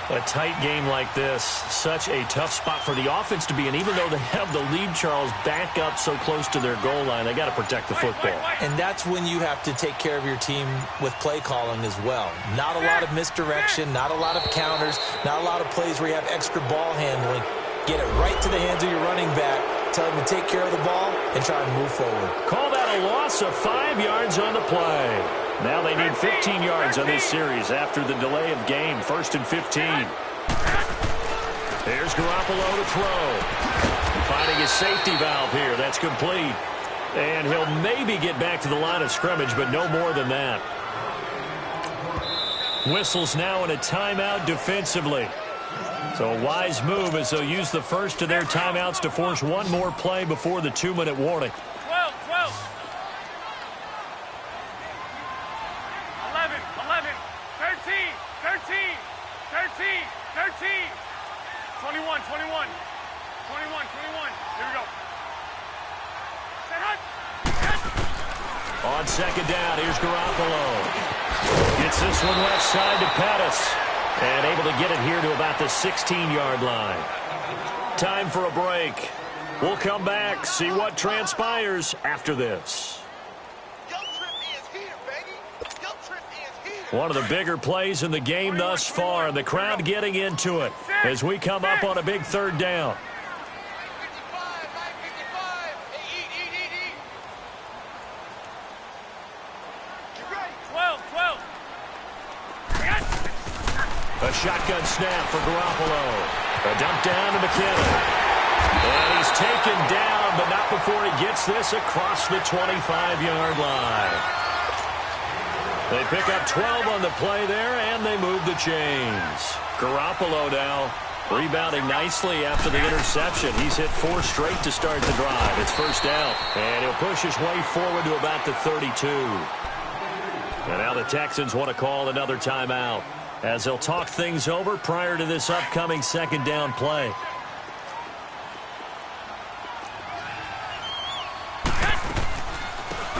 A tight game like this, such a tough spot for the offense to be in. Even though they have the lead, Charles, back up so close to their goal line, they got to protect the football. And that's when you have to take care of your team with play calling as well. Not a lot of misdirection, not a lot of counters, not a lot of plays where you have extra ball handling. Get it right to the hands of your running back, tell him to take care of the ball, and try and move forward. Call that a loss of 5 yards on the play. Now they need 15 yards on this series after the delay of game. 1st and 15. There's Garoppolo to throw. Finding his safety valve here. That's complete. And he'll maybe get back to the line of scrimmage, but no more than that. Whistles now in a timeout defensively. So a wise move as they'll use the first of their timeouts to force one more play before the 2-minute warning. 12. 11. 13. 21. 21. Here we go. Set hut. On second down, here's Garoppolo. Gets this one left side to Pettis. And able to get it here to about the 16-yard line. Time for a break. We'll come back, see what transpires after this. One of the bigger plays in the game thus far, and the crowd getting into it as we come up on a big third down. A shotgun snap for Garoppolo. A dump down to McKinnon. And he's taken down, but not before he gets this across the 25-yard line. They pick up 12 on the play there, and they move the chains. Garoppolo now rebounding nicely after the interception. He's hit 4 straight to start the drive. It's first down, and he'll push his way forward to about the 32. And now the Texans want to call another timeout as they'll talk things over prior to this upcoming second down play.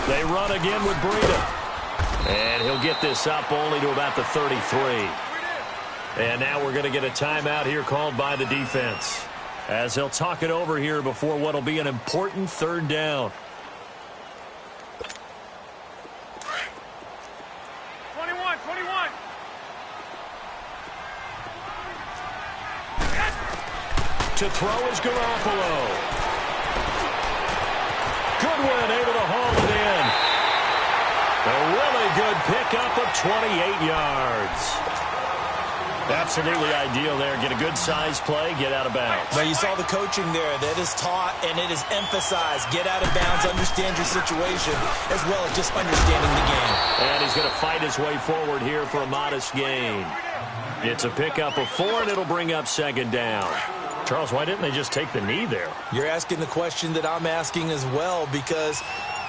They run again with Breida. And he'll get this up only to about the 33. And now we're going to get a timeout here called by the defense as they'll talk it over here before what will be an important third down. 21. To throw is Garoppolo. Goodwin able to haul it in. A really good pickup of 28 yards. Absolutely ideal there. Get a good size play, get out of bounds. Now you saw the coaching there. That is taught and it is emphasized. Get out of bounds, understand your situation, as well as just understanding the game. And he's going to fight his way forward here for a modest gain. It's a pickup of 4, and it'll bring up second down. Charles, why didn't they just take the knee there? You're asking the question that I'm asking as well, because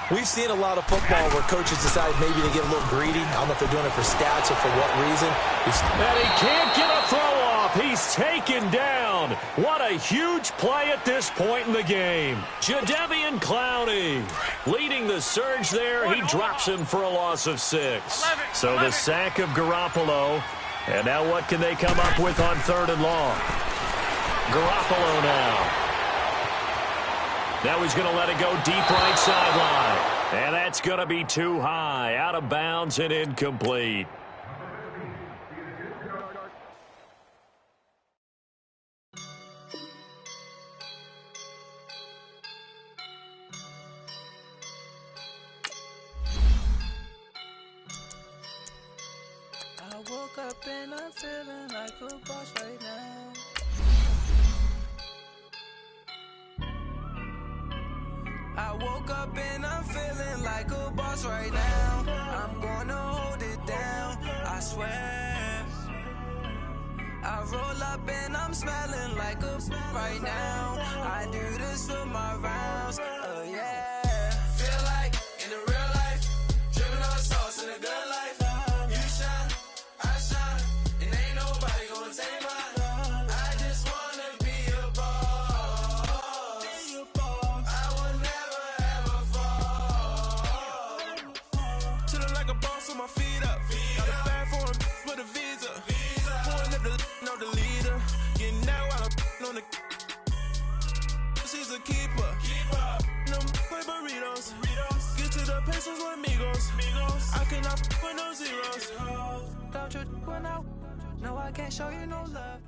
we've seen a lot of football where coaches decide maybe they get a little greedy. I don't know if they're doing it for stats or for what reason. And he can't get a throw off. He's taken down. What a huge play at this point in the game. Jadeveon Clowney leading the surge there. He drops him for a loss of 6. So the sack of Garoppolo. And now what can they come up with on third and long? Garoppolo now. Now he's going to let it go deep right sideline. And that's going to be too high. Out of bounds and incomplete. I woke up and I'm feeling like a boss right now. I woke up and I'm feeling like a boss right now. I'm gonna hold it down, I swear. I roll up and I'm smelling like a right now. I do this for my rounds, yeah. Feel like in the real life, dripping on sauce in a good life. You shine, I shine, and ain't nobody gonna take mine. I just wanna be a boss. I will never ever fall. Chillin' like a boss with my feet up. Got a bag for him with a visa. Pulling up the know the leader. Getting that while I'm on the. She's a keeper. No play burritos. Get to the pesos with amigos. I cannot with no zeros. Don't you run out? No, I can't show you no love.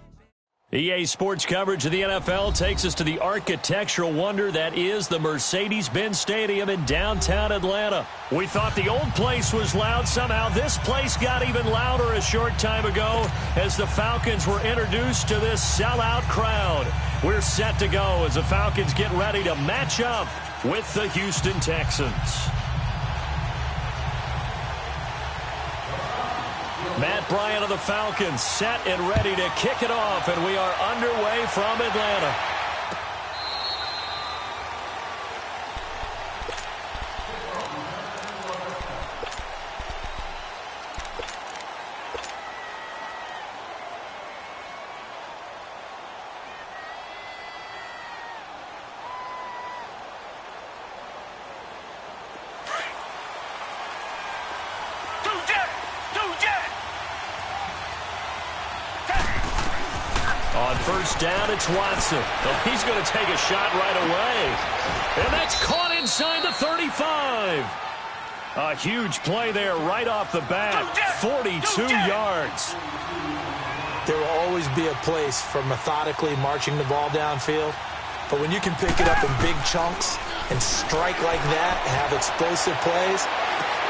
EA Sports coverage of the NFL takes us to the architectural wonder that is the Mercedes-Benz Stadium in downtown Atlanta. We thought the old place was loud. Somehow this place got even louder a short time ago as the Falcons were introduced to this sellout crowd. We're set to go as the Falcons get ready to match up with the Houston Texans. Matt Bryant of the Falcons set and ready to kick it off, and we are underway from Atlanta. first down, it's Watson. Oh, he's going to take a shot right away. And that's caught inside the 35. A huge play there right off the bat. 42 yards. There will always be a place for methodically marching the ball downfield. But when you can pick it up in big chunks and strike like that and have explosive plays,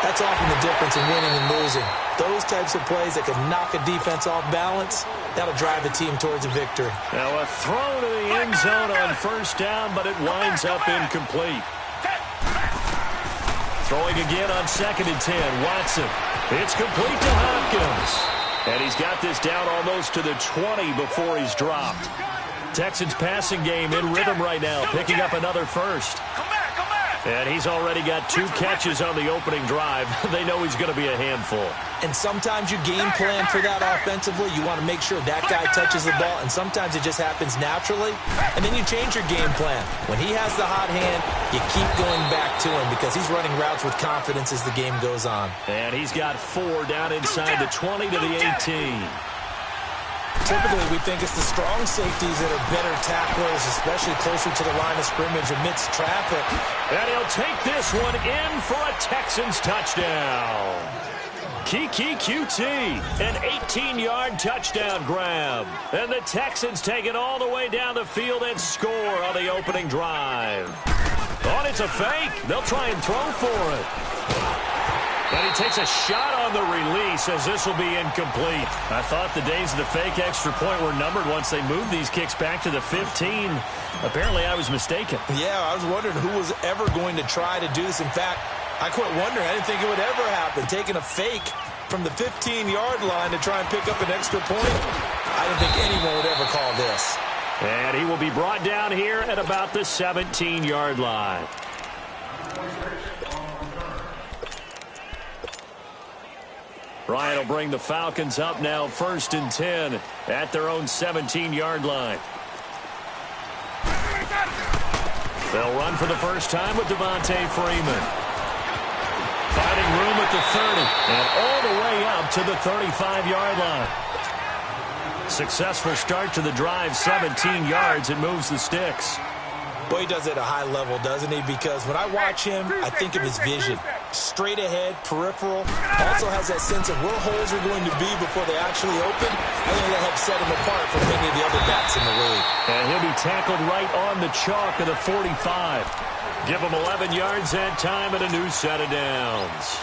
that's often the difference in winning and losing. Those types of plays that can knock a defense off balance, that'll drive a team towards a victory. Now a throw to the end zone on first down, but it winds up incomplete. Throwing again on 2nd and 10. Watson. It's complete to Hopkins. And he's got this down almost to the 20 before he's dropped. Texans passing game in rhythm right now, picking up another first. And he's already got 2 catches on the opening drive. They know he's going to be a handful. And sometimes you game plan for that offensively. You want to make sure that guy touches the ball, and sometimes it just happens naturally. And then you change your game plan. When he has the hot hand, you keep going back to him because he's running routes with confidence as the game goes on. And he's got 4 down inside the 20 to the 18. Typically, we think it's the strong safeties that are better tacklers, especially closer to the line of scrimmage amidst traffic. And he'll take this one in for a Texans touchdown. Keke Coutee, an 18-yard touchdown grab. And the Texans take it all the way down the field and score on the opening drive. Oh, it's a fake. They'll try and throw for it. And he takes a shot on the release as this will be incomplete. I thought the days of the fake extra point were numbered once they moved these kicks back to the 15. Apparently, I was mistaken. Yeah, I was wondering who was ever going to try to do this. In fact, I quit wondering. I didn't think it would ever happen. Taking a fake from the 15-yard line to try and pick up an extra point. I didn't think anyone would ever call this. And he will be brought down here at about the 17-yard line. Ryan will bring the Falcons up now 1st and 10 at their own 17-yard line. They'll run for the first time with Devontae Freeman. Finding room at the 30 and all the way up to the 35-yard line. Successful start to the drive, 17 yards. It moves the sticks. Boy, he does it at a high level, doesn't he? Because when I watch him, I think of his vision. Straight ahead, peripheral. Also has that sense of where holes are going to be before they actually open. I think that helps set him apart from many of the other backs in the league. And he'll be tackled right on the chalk of the 45. Give him 11 yards that time and a new set of downs.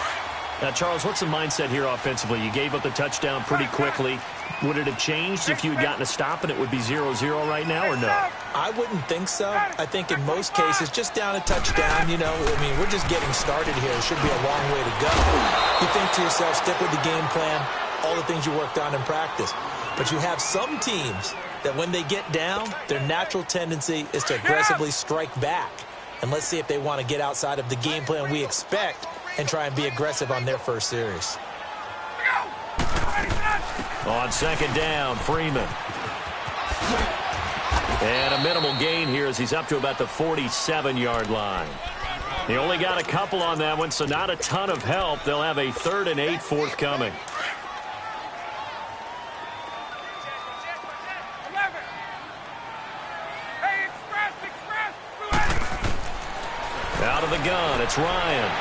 Now, Charles, what's the mindset here offensively? You gave up the touchdown pretty quickly. Would it have changed if you had gotten a stop and it would be 0-0 right now, or no? I wouldn't think so. I think in most cases, just down a touchdown, you know, I mean, we're just getting started here. It should be a long way to go. You think to yourself, stick with the game plan, all the things you worked on in practice. But you have some teams that when they get down, their natural tendency is to aggressively strike back. And let's see if they want to get outside of the game plan we expect and try and be aggressive on their first series. On 2nd down, Freeman. And a minimal gain here as he's up to about the 47-yard line. He only got a couple on that one, so not a ton of help. They'll have a 3rd and 8 forthcoming. Out of the gun, it's Ryan.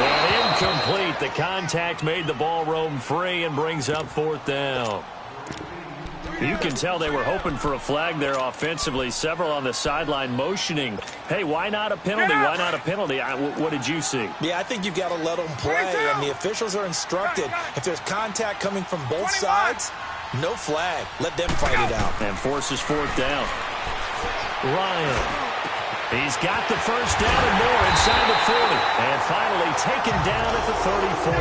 And incomplete. The contact made the ball roam free and brings up 4th down. You can tell they were hoping for a flag there offensively. Several on the sideline motioning. Hey, why not a penalty? Why not a penalty? What did you see? Yeah, I think you've got to let them play, and the officials are instructed. If there's contact coming from both sides, no flag. Let them fight it out. And forces 4th down. Ryan. He's got the first down and more inside the 40. And finally taken down at the 34.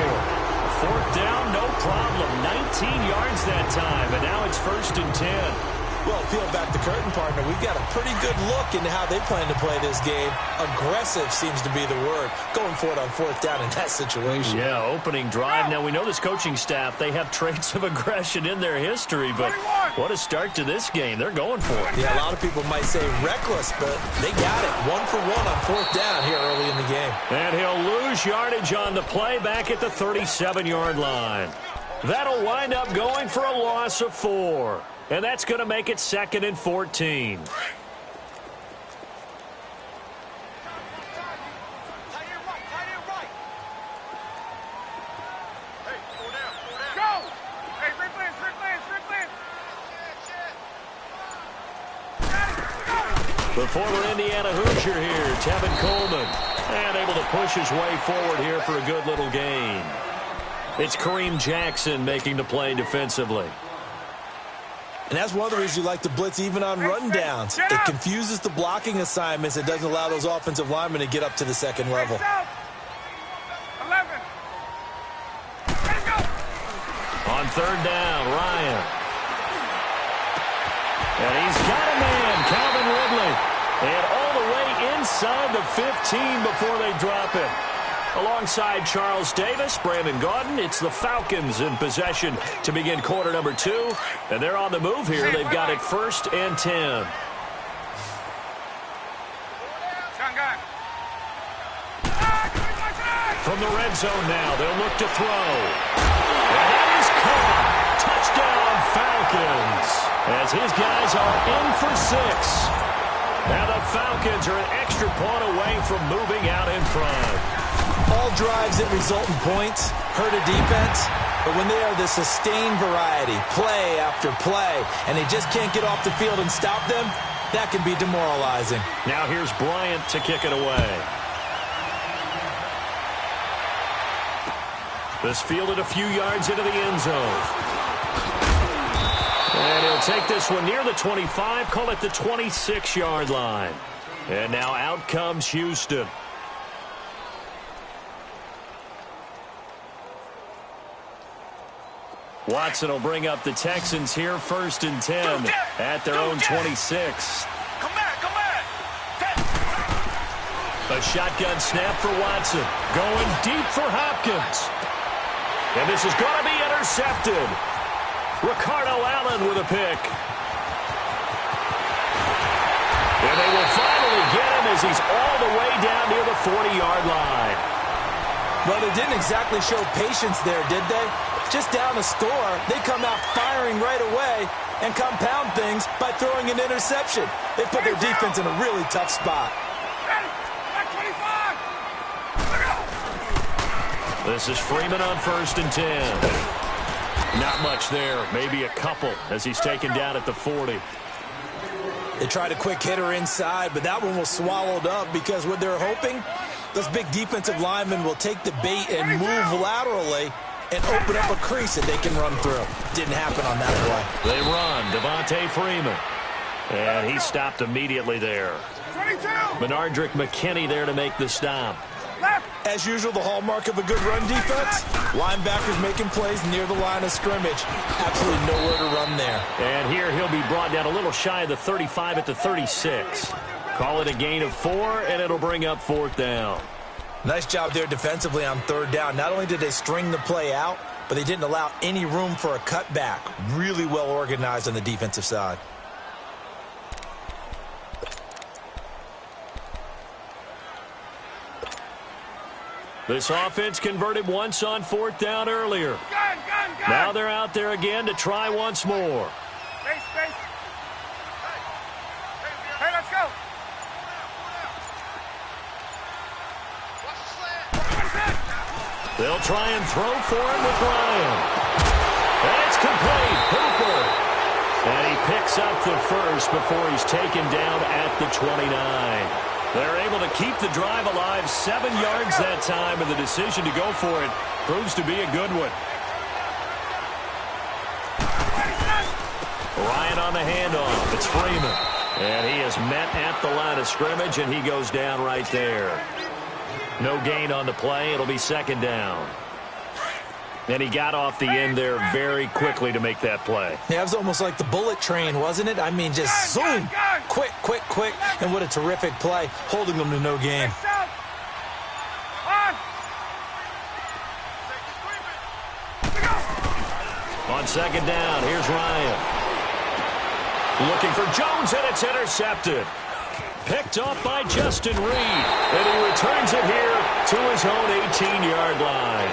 4th down, no problem. 19 yards that time. And now it's 1st and 10. Well, peel back the curtain, partner. We've got a pretty good look into how they plan to play this game. Aggressive seems to be the word. Going for it on 4th down in that situation. Yeah, opening drive. Now, we know this coaching staff, they have traits of aggression in their history, but what a start to this game. They're going for it. Yeah, a lot of people might say reckless, but they got it. 1 for 1 on 4th down here early in the game. And he'll lose yardage on the play back at the 37-yard line. That'll wind up going for a loss of 4. And that's going to make it 2nd and 14. The former Indiana Hoosier here, Tevin Coleman, and able to push his way forward here for a good little gain. It's Kareem Jackson making the play defensively. And that's one of the reasons you like to blitz even on run downs. It confuses the blocking assignments. It doesn't allow those offensive linemen to get up to the second level. 11. On 3rd down, Ryan. And he's got a man, Calvin Ridley. And all the way inside the 15 before they drop it. Alongside Charles Davis, Brandon Gaudin, it's the Falcons in possession to begin quarter number 2. And they're on the move here. They've got it 1st and 10. From the red zone now, they'll look to throw. And that is caught. Touchdown, Falcons. As his guys are in for 6. Now the Falcons are an extra point away from moving out in front. All drives that result in points hurt a defense, but when they are the sustained variety, play after play, and they just can't get off the field and stop them, that can be demoralizing. Now here's Bryant to kick it away. This fielded a few yards into the end zone. And he'll take this one near the 25, call it the 26-yard line. And now out comes Houston. Watson will bring up the Texans here 1st and 10 at their own 26. Come back. A shotgun snap for Watson. Going deep for Hopkins. And this is going to be intercepted. Ricardo Allen with a pick. And they will finally get him as he's all the way down near the 40-yard line. Well, they didn't exactly show patience there, did they? Just down a score, they come out firing right away and compound things by throwing an interception. They put their defense in a really tough spot. This is Freeman on 1st and 10. Not much there, maybe a couple as he's taken down at the 40. They tried a quick hitter inside, but that one was swallowed up because what they're hoping, those big defensive linemen will take the bait and move laterally and open up a crease that they can run through. Didn't happen on that play. They run, Devontae Freeman. And he stopped immediately there. 22. Benardrick McKinney there to make the stop. As usual, the hallmark of a good run defense, linebackers making plays near the line of scrimmage. Absolutely nowhere to run there. And here he'll be brought down a little shy of the 35 at the 36. Call it a gain of 4, and it'll bring up 4th down. Nice job there defensively on 3rd down. Not only did they string the play out, but they didn't allow any room for a cutback. Really well organized on the defensive side. This offense converted once on 4th down earlier. Gun. Now they're out there again to try once more. Space. Hey, let's go. They'll try and throw for him with Ryan. And it's complete. Hooper. And he picks up the 1st before he's taken down at the 29. They're able to keep the drive alive 7 yards that time, and the decision to go for it proves to be a good one. Ryan on the handoff. It's Freeman. And he is met at the line of scrimmage, and he goes down right there. No gain on the play. It'll be 2nd down. And he got off the end there very quickly to make that play. Yeah, it was almost like the bullet train, wasn't it? I mean, just zoom. Quick. And what a terrific play, holding them to no gain. On 2nd down, here's Ryan. Looking for Jones, and it's intercepted. Picked off by Justin Reed. And he returns it here to his own 18-yard line.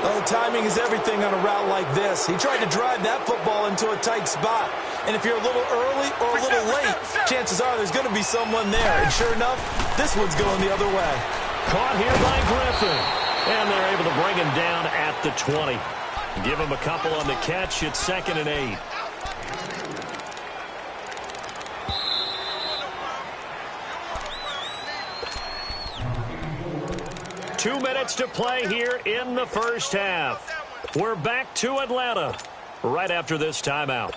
Oh, timing is everything on a route like this. He tried to drive that football into a tight spot. And if you're a little early or a little late, chances are there's going to be someone there. And sure enough, this one's going the other way. Caught here by Griffin. And they're able to bring him down at the 20. Give him a couple on the catch. It's 2nd and 8. Two minutes to play here in the first half. We're back to Atlanta right after this timeout.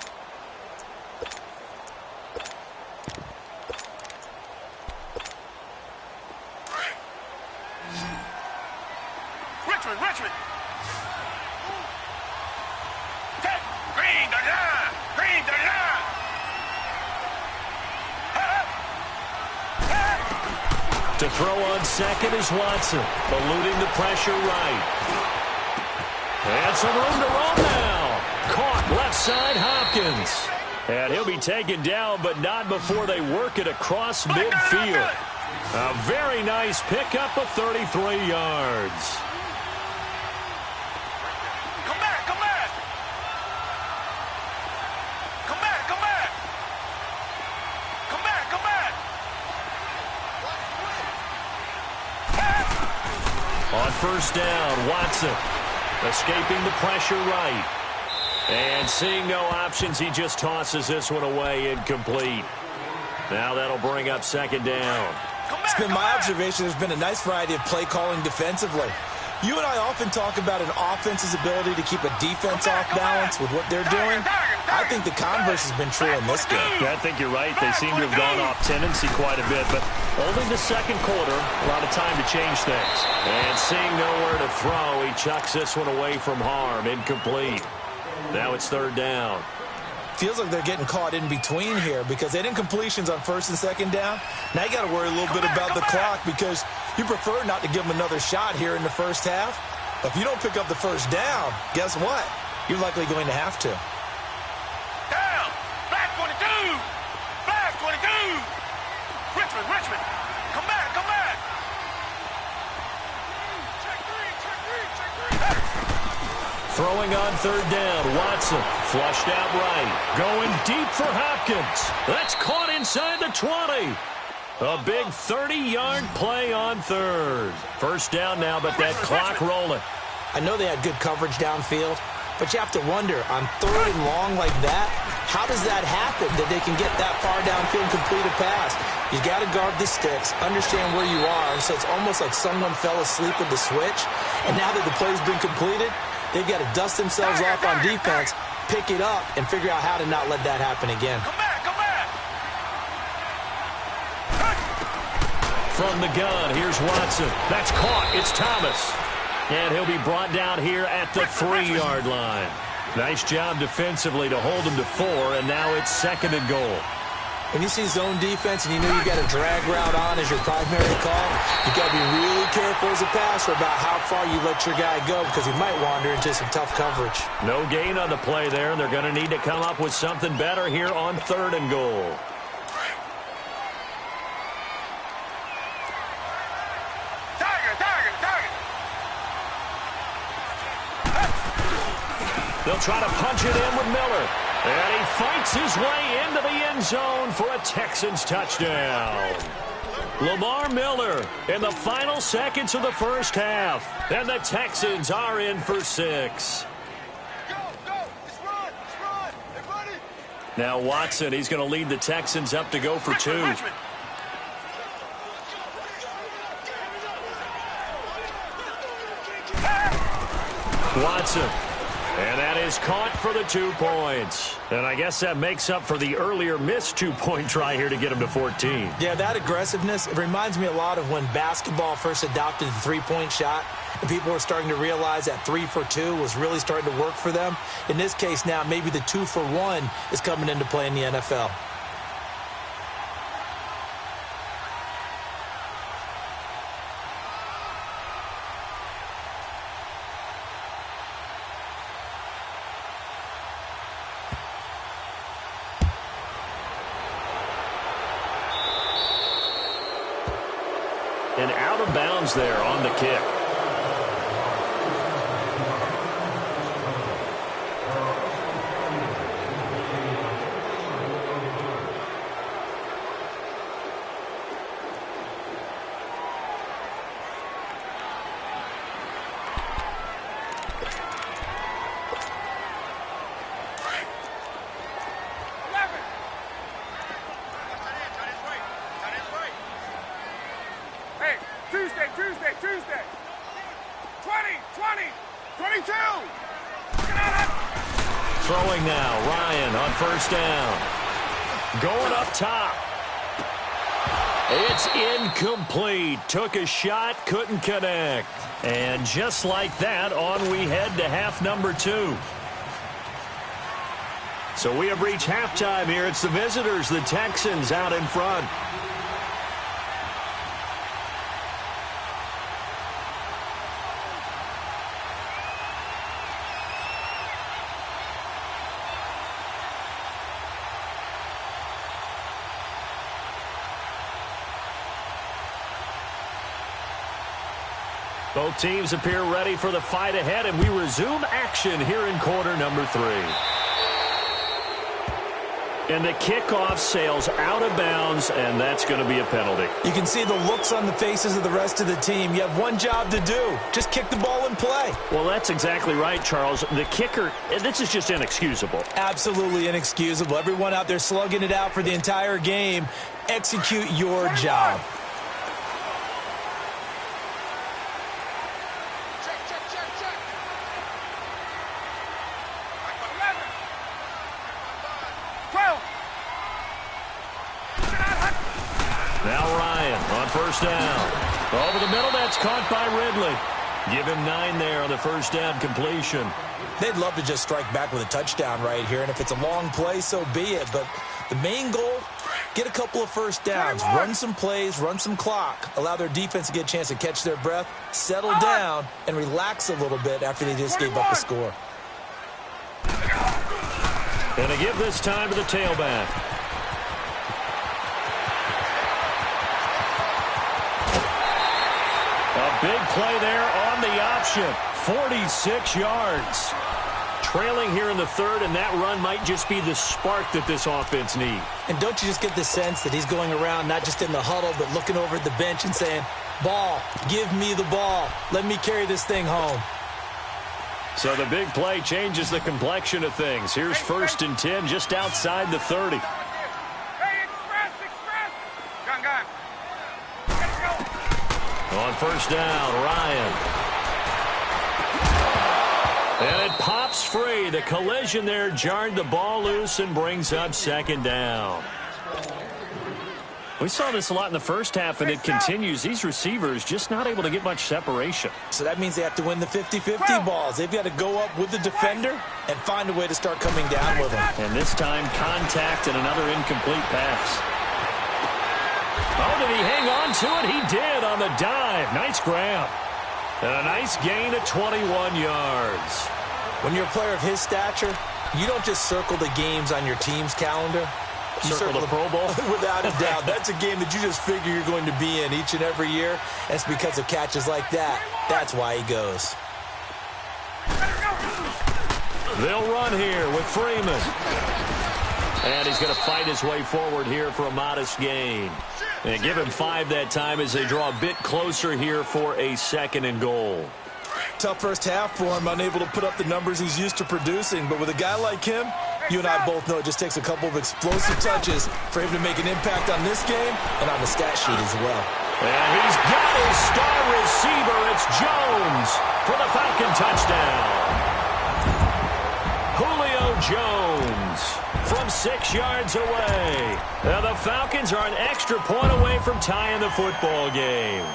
Richmond. Green the line. To throw on second is Watson, eluding the pressure right. And some room to roam now. Caught left side Hopkins. And he'll be taken down, but not before they work it across midfield. A very nice pickup of 33 yards. On first down, Watson escaping the pressure right. And seeing no options, he just tosses this one away incomplete. Now that'll bring up 2nd down. It's been my observation there's been a nice variety of play calling defensively. You and I often talk about an offense's ability to keep a defense off balance with what they're doing. I think the converse has been true in this game. Yeah, I think you're right. They seem to have gone off tendency quite a bit, but only the second quarter, a lot of time to change things. And seeing nowhere to throw, he chucks this one away from harm, incomplete. Now it's 3rd down. Feels like they're getting caught in between here because they didn't completions on 1st and 2nd down. Now you got to worry a little bit about the clock because you prefer not to give them another shot here in the first half. But if you don't pick up the first down, guess what? You're likely going to have to. Down! Flag 22! Flag 22! Richmond! Come back! Throwing on 3rd down, Watson flushed out right. Going deep for Hopkins. That's caught inside the 20. A big 30-yard play on 3rd. First down now, but that clock rolling. I know they had good coverage downfield, but you have to wonder, on 3rd and long like that, how does that happen that they can get that far downfield and complete a pass? You got to guard the sticks, understand where you are, so it's almost like someone fell asleep at the switch, and now that the play's been completed, they've got to dust themselves off on defense, pick it up, and figure out how to not let that happen again. Come back! From the gun, here's Watson. That's caught. It's Thomas. And he'll be brought down here at the 3-yard line. Nice job defensively to hold him to 4, and now it's 2nd and goal. When you see zone defense and you know you got a drag route on as your primary call, you got to be really careful as a passer about how far you let your guy go because he might wander into some tough coverage. No gain on the play there, and they're going to need to come up with something better here on 3rd and goal. They'll try to punch it in with Miller. And he fights his way into the end zone for a Texans touchdown. Lamar Miller in the final seconds of the first half. And the Texans are in for 6. Now Watson, he's going to lead the Texans up to go for 2. Watson. And that is caught for the 2 points. And I guess that makes up for the earlier missed 2-point try here to get him to 14. Yeah, that aggressiveness, it reminds me a lot of when basketball first adopted the 3-point shot. And people were starting to realize that 3 for 2 was really starting to work for them. In this case now, maybe the 2 for 1 is coming into play in the NFL. And out of bounds there on the kick. 22. Throwing now, Ryan on first down. Going up top. It's incomplete. Took a shot, couldn't connect. And just like that, on we head to half number 2. So we have reached halftime here. It's the visitors, the Texans, out in front. Both teams appear ready for the fight ahead, and we resume action here in quarter number 3. And the kickoff sails out of bounds, and that's going to be a penalty. You can see the looks on the faces of the rest of the team. You have one job to do. Just kick the ball and play. Well, that's exactly right, Charles. The kicker, this is just inexcusable. Absolutely inexcusable. Everyone out there slugging it out for the entire game. Execute your job. First down. Over the middle, that's caught by Ridley. Give him 9 there on the first down completion. They'd love to just strike back with a touchdown right here, and if it's a long play, so be it. But the main goal, get a couple of first downs, run some plays, run some clock, allow their defense to get a chance to catch their breath, settle down, and relax a little bit after they just gave up a score. And to give this time to the tailback. A big play there on the option. 46 yards. Trailing here in the third, and that run might just be the spark that this offense needs. And don't you just get the sense that he's going around, not just in the huddle, but looking over at the bench and saying, ball, give me the ball. Let me carry this thing home. So the big play changes the complexion of things. Here's 1st and 10 just outside the 30. On first down, Ryan. And it pops free. The collision there jarred the ball loose and brings up 2nd down. We saw this a lot in the first half, and it continues. These receivers just not able to get much separation. So that means they have to win the 50-50 balls. They've got to go up with the defender and find a way to start coming down with them. And this time, contact and another incomplete pass. Oh, did he hang on to it? He did on the dive. Nice grab. And a nice gain of 21 yards. When you're a player of his stature, you don't just circle the games on your team's calendar. You circle the Pro Bowl? Without a doubt. That's a game that you just figure you're going to be in each and every year. And it's because of catches like that. That's why he goes. They'll run here with Freeman. And he's going to fight his way forward here for a modest gain. And give him 5 that time as they draw a bit closer here for a 2nd and goal. Tough first half for him, unable to put up the numbers he's used to producing. But with a guy like him, you and I both know it just takes a couple of explosive touches for him to make an impact on this game and on the stat sheet as well. And he's got his star receiver. It's Jones for the Falcon touchdown. Julio Jones from 6 yards away. Now the Falcons are an extra point away from tying the football game.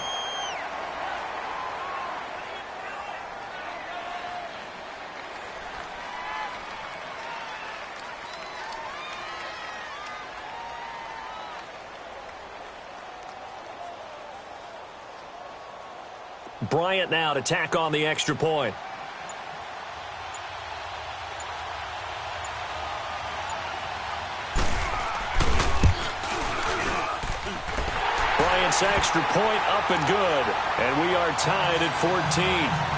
Bryant now to tack on the extra point. Bryant's extra point up and good. And we are tied at 14.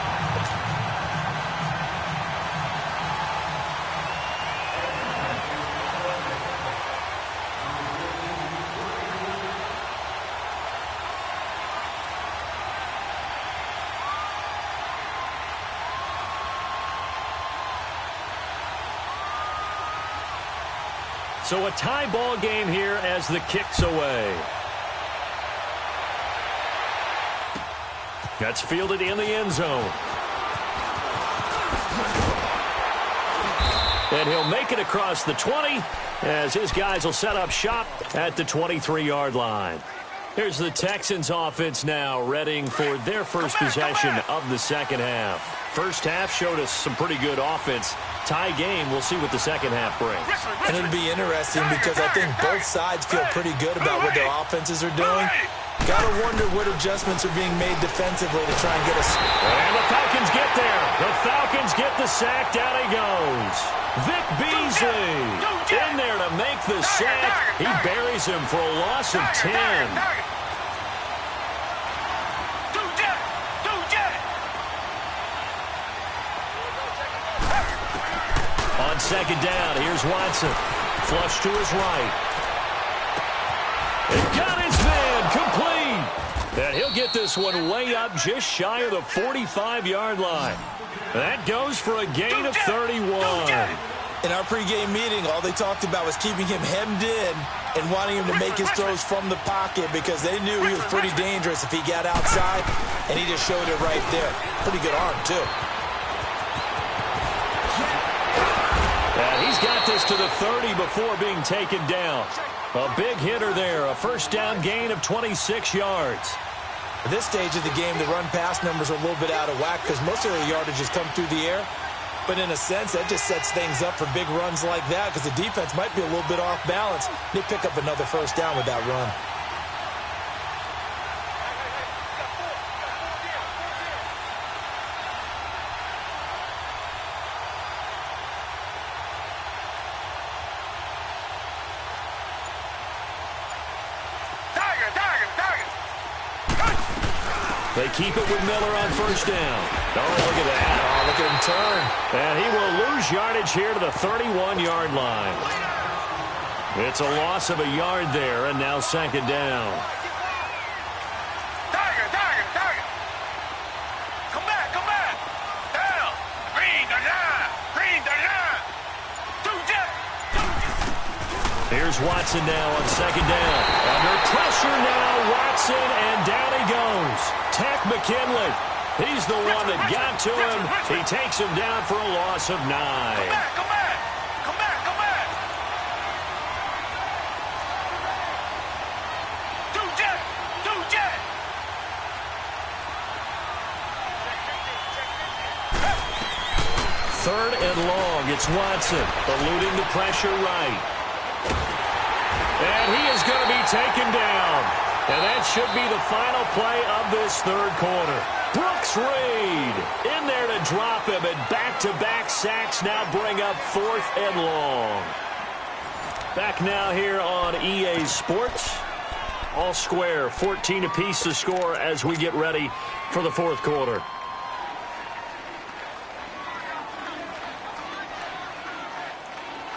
So a tie ball game here as the kick's away. That's fielded in the end zone. And he'll make it across the 20 as his guys will set up shop at the 23-yard line. Here's the Texans offense now, readying for their first possession of the second half. First half showed us some pretty good offense. Tie game, we'll see what the second half brings. And it'll be interesting because I think both sides feel pretty good about what their offenses are doing. Gotta wonder what adjustments are being made defensively to try and get us. And the Falcons get there. The Falcons get the sack. Down he goes. Vic Beasley in there to make the sack. He buries him for a loss of 10. On second down, here's Watson. Flush to his right. It got his man complete. And he'll get this one way up just shy of the 45-yard line. That goes for a gain of 31. In our pregame meeting, all they talked about was keeping him hemmed in and wanting him to make his throws from the pocket because they knew he was pretty dangerous if he got outside, and he just showed it right there. Pretty good arm, too. And he's got this to the 30 before being taken down. A big hitter there, a first down gain of 26 yards. At this stage of the game, the run-pass numbers are a little bit out of whack because most of the yardage has come through the air. But in a sense, that just sets things up for big runs like that because the defense might be a little bit off balance. They pick up another first down with that run. They keep it with Miller on first down. Oh, look at that. Oh, look at him turn. And he will lose yardage here to the 31-yard line. It's a loss of a yard there, and now second down. Tiger. Come back. Down. Green the line. Here's Watson now on second down. Under pressure now, Watson, and down he goes. Tech McKinley. He's the one that got to him. He takes him down for a loss of 9. Come back. Do jet. Third and long. It's Watson eluding the pressure right. And he is going to be taken down. And that should be the final play of this third quarter. Brooks Reed in there to drop him, and back-to-back sacks now bring up fourth and long. Back now here on EA Sports. All square, 14 apiece to score as we get ready for the fourth quarter.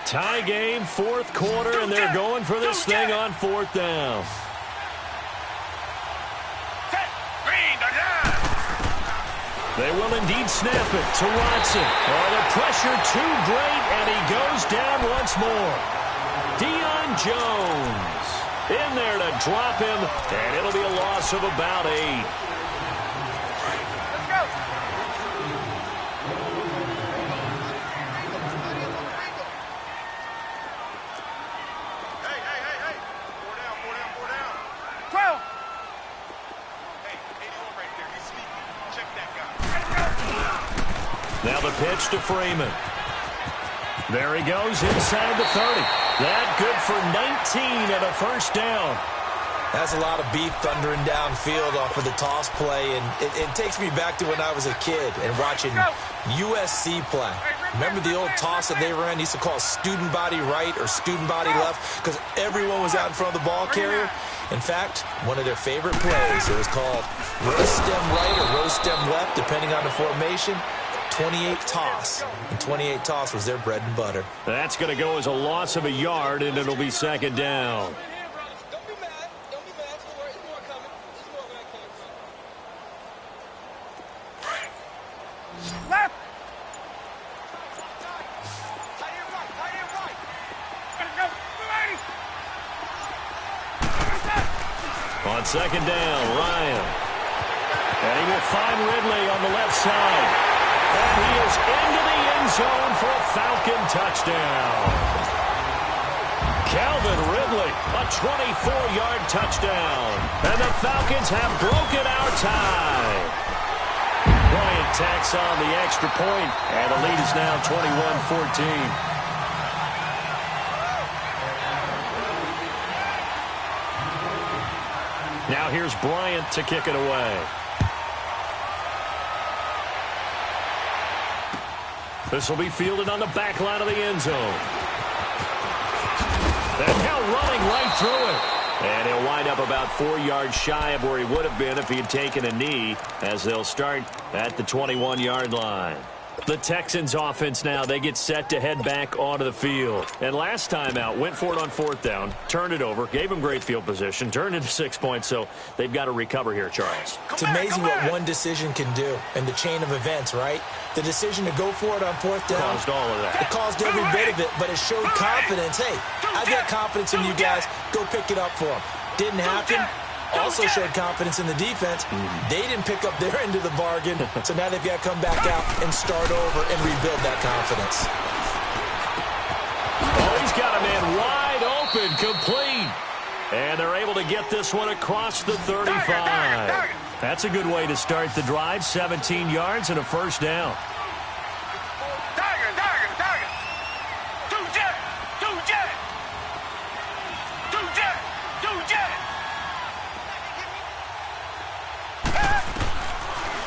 Tie game, fourth quarter, and they're going for this thing on fourth down. They will indeed snap it to Watson. Oh, the pressure too great, and he goes down once more. Deion Jones in there to drop him, and it'll be a loss of about 8. Let's go. Hey. 4 down. 12. Hey, 81 right there. He's sneaky. Check that guy. Now the pitch to Freeman. There he goes inside the 30. That good for 19 and a first down. That's a lot of beef thundering downfield off of the toss play, and it takes me back to when I was a kid and watching USC play. Remember the old toss that they ran? They used to call student body right or student body left because everyone was out in front of the ball carrier. In fact, one of their favorite plays, it was called row stem right or row stem left, depending on the formation. 28 toss, and 28 toss was their bread and butter. That's going to go as a loss of a yard, and it'll be second down. Left. On second down, Ryan. And he will find Ridley on the left side. And he is into the end zone for a Falcon touchdown. Calvin Ridley, a 24-yard touchdown. And the Falcons have broken our tie. Bryant tacks on the extra point, and the lead is now 21-14. Now here's Bryant to kick it away. This will be fielded on the back line of the end zone. And now running right through it. And he'll wind up about 4 yards shy of where he would have been if he had taken a knee, as they'll start at the 21-yard line. The Texans offense now, they get set to head back onto the field. And last time out, went for it on 4th down, turned it over, gave them great field position, turned into 6 points, so they've got to recover here, Charles. It's amazing what one decision can do in the chain of events, right? The decision to go for it on 4th down. Caused all of that. It caused every bit of it, but it showed confidence. Hey, I've got confidence in you guys. Go pick it up for them. Didn't happen. Also showed confidence in the defense. They didn't pick up their end of the bargain, so now they've got to come back out and start over and rebuild that confidence. Oh, he's got a man wide open, complete. And they're able to get this one across the 35. That's a good way to start the drive. 17 yards and a first down.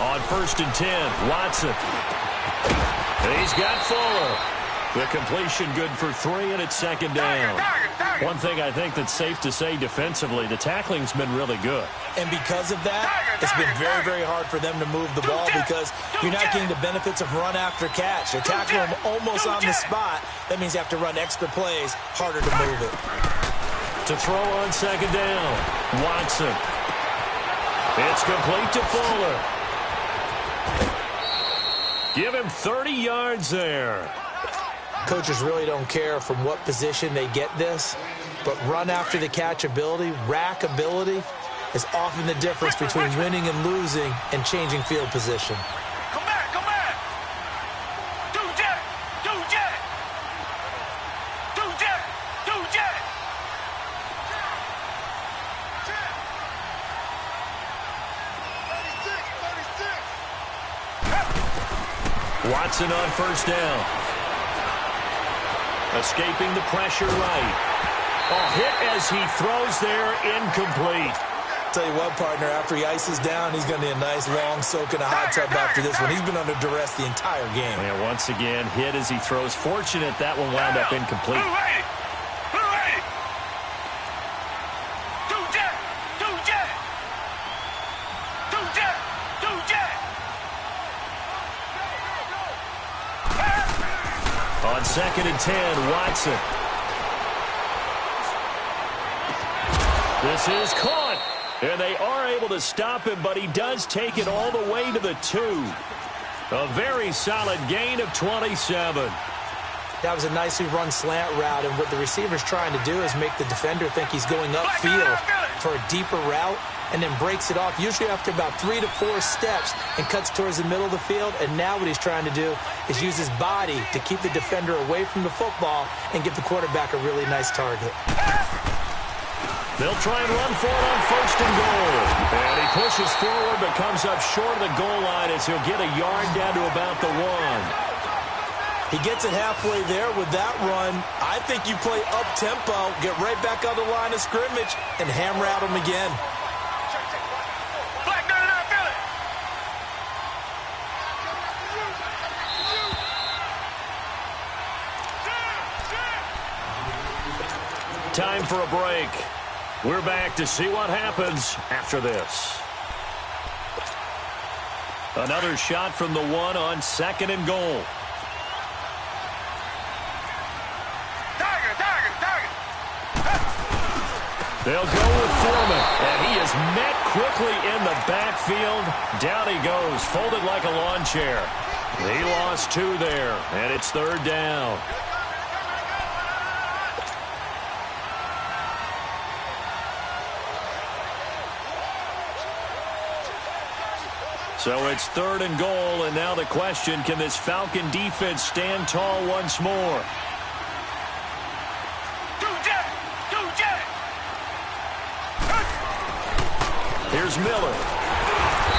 On 1st and 10, Watson. He's got Fuller. The completion good for 3, and it's 2nd down. One thing I think that's safe to say defensively, the tackling's been really good. And because of that, it's been very, very hard for them to move the ball because you're not getting the benefits of run after catch. They tackle them almost on the spot. That means you have to run extra plays, harder to move it. To throw on 2nd down, Watson. It's complete to Fuller. Give him 30 yards there. Coaches really don't care from what position they get this, but run after the catch ability, rack ability, is often the difference between winning and losing and changing field position. Come back, come back. Do jet, do jet. Do jet, do jet. Watson on 1st down. Escaping the pressure right. Oh, hit as he throws there, incomplete. Tell you what, partner, after he ices down, he's going to need a nice long soak in a hot tub after this one. He's been under duress the entire game. And once again, hit as he throws. Fortunate that one wound up incomplete. On 2nd and 10, Watson. This is caught. And they are able to stop him, but he does take it all the way to the 2. A very solid gain of 27. That was a nicely run slant route, and what the receiver's trying to do is make the defender think he's going upfield for a deeper route, and then breaks it off, usually after about 3 to 4 steps, and cuts towards the middle of the field. And now what he's trying to do is use his body to keep the defender away from the football and give the quarterback a really nice target. They'll try and run for it on 1st and goal. And he pushes forward but comes up short of the goal line as he'll get a yard down to about the 1. He gets it halfway there with that run. I think you play up-tempo, get right back on the line of scrimmage, and hammer at him again. Time for a break. We're back to see what happens after this. Another shot from the 1 on 2nd and goal. They'll go with Foreman, and he is met quickly in the backfield. Down he goes, folded like a lawn chair. He lost 2 there, and it's 3rd down. So it's 3rd and goal, and now the question, can this Falcon defense stand tall once more? Here's Miller.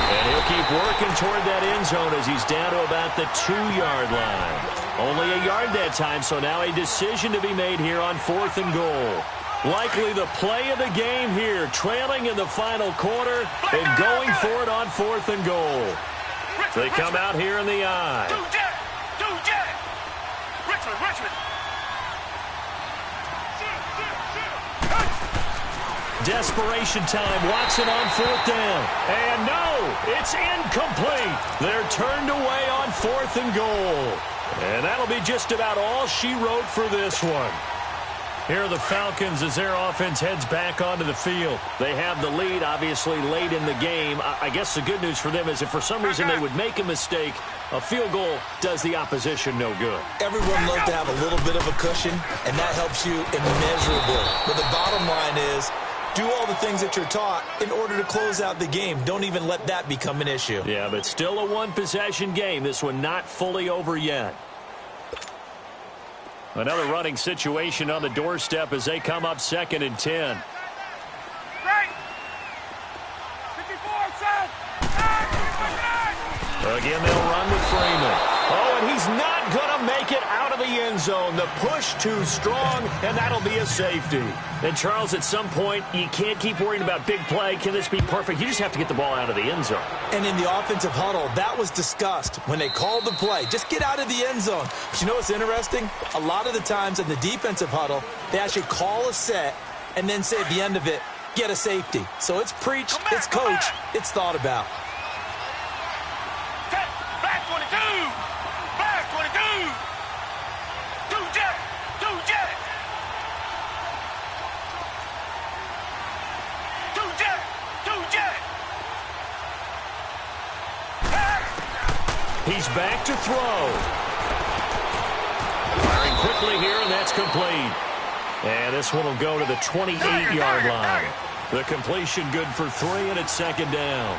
And he'll keep working toward that end zone as he's down to about the 2-yard line. Only a yard that time, so now a decision to be made here on 4th and goal. Likely the play of the game here, trailing in the final quarter and going for it on 4th and goal. They come out here in the eye. Richmond. Desperation time. Watson on 4th down. And no, it's incomplete. They're turned away on 4th and goal. And that'll be just about all she wrote for this one. Here are the Falcons as their offense heads back onto the field. They have the lead, obviously, late in the game. I guess the good news for them is if for some reason they would make a mistake, a field goal does the opposition no good. Everyone loves to have a little bit of a cushion, and that helps you immeasurably. But the bottom line is, do all the things that you're taught in order to close out the game. Don't even let that become an issue. Yeah, but still a one-possession game. This one not fully over yet. Another running situation on the doorstep as they come up 2nd and 10. Again, they'll run with Freeman. Oh, and he's not going to make it out of the end zone. The push too strong, and that'll be a safety. And, Charles, at some point, you can't keep worrying about big play. Can this be perfect? You just have to get the ball out of the end zone. And in the offensive huddle, that was discussed when they called the play. Just get out of the end zone. But you know what's interesting? A lot of the times in the defensive huddle, they actually call a set and then say at the end of it, get a safety. So it's preached, it's coached, it's thought about. He's back to throw. Firing quickly here, and that's complete. And this one will go to the 28-yard line. The completion good for 3, and it's 2nd down.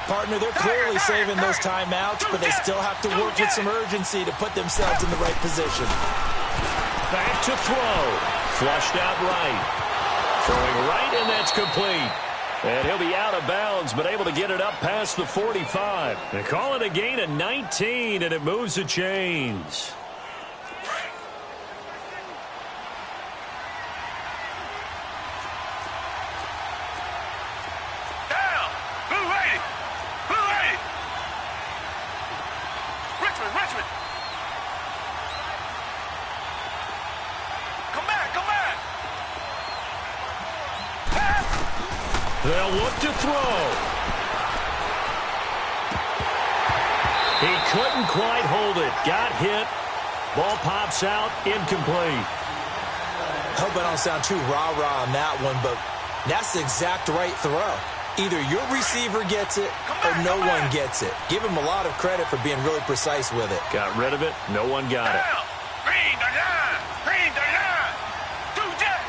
Partner, they're clearly saving those timeouts, but they still have to work with some urgency to put themselves in the right position. Back to throw. Flushed out right. Throwing right, and that's complete. And he'll be out of bounds, but able to get it up past the 45. They call it a gain of 19, and it moves the chains. Down! Blue lady! Blue lady! Richmond! Come back! They'll look to throw. He couldn't quite hold it. Got hit. Ball pops out. Incomplete. Hope I don't sound too rah-rah on that one, but that's the exact right throw. Either your receiver gets it or no one gets it. Give him a lot of credit for being really precise with it. Got rid of it. No one got it. Green the line! Green the line! Two jet!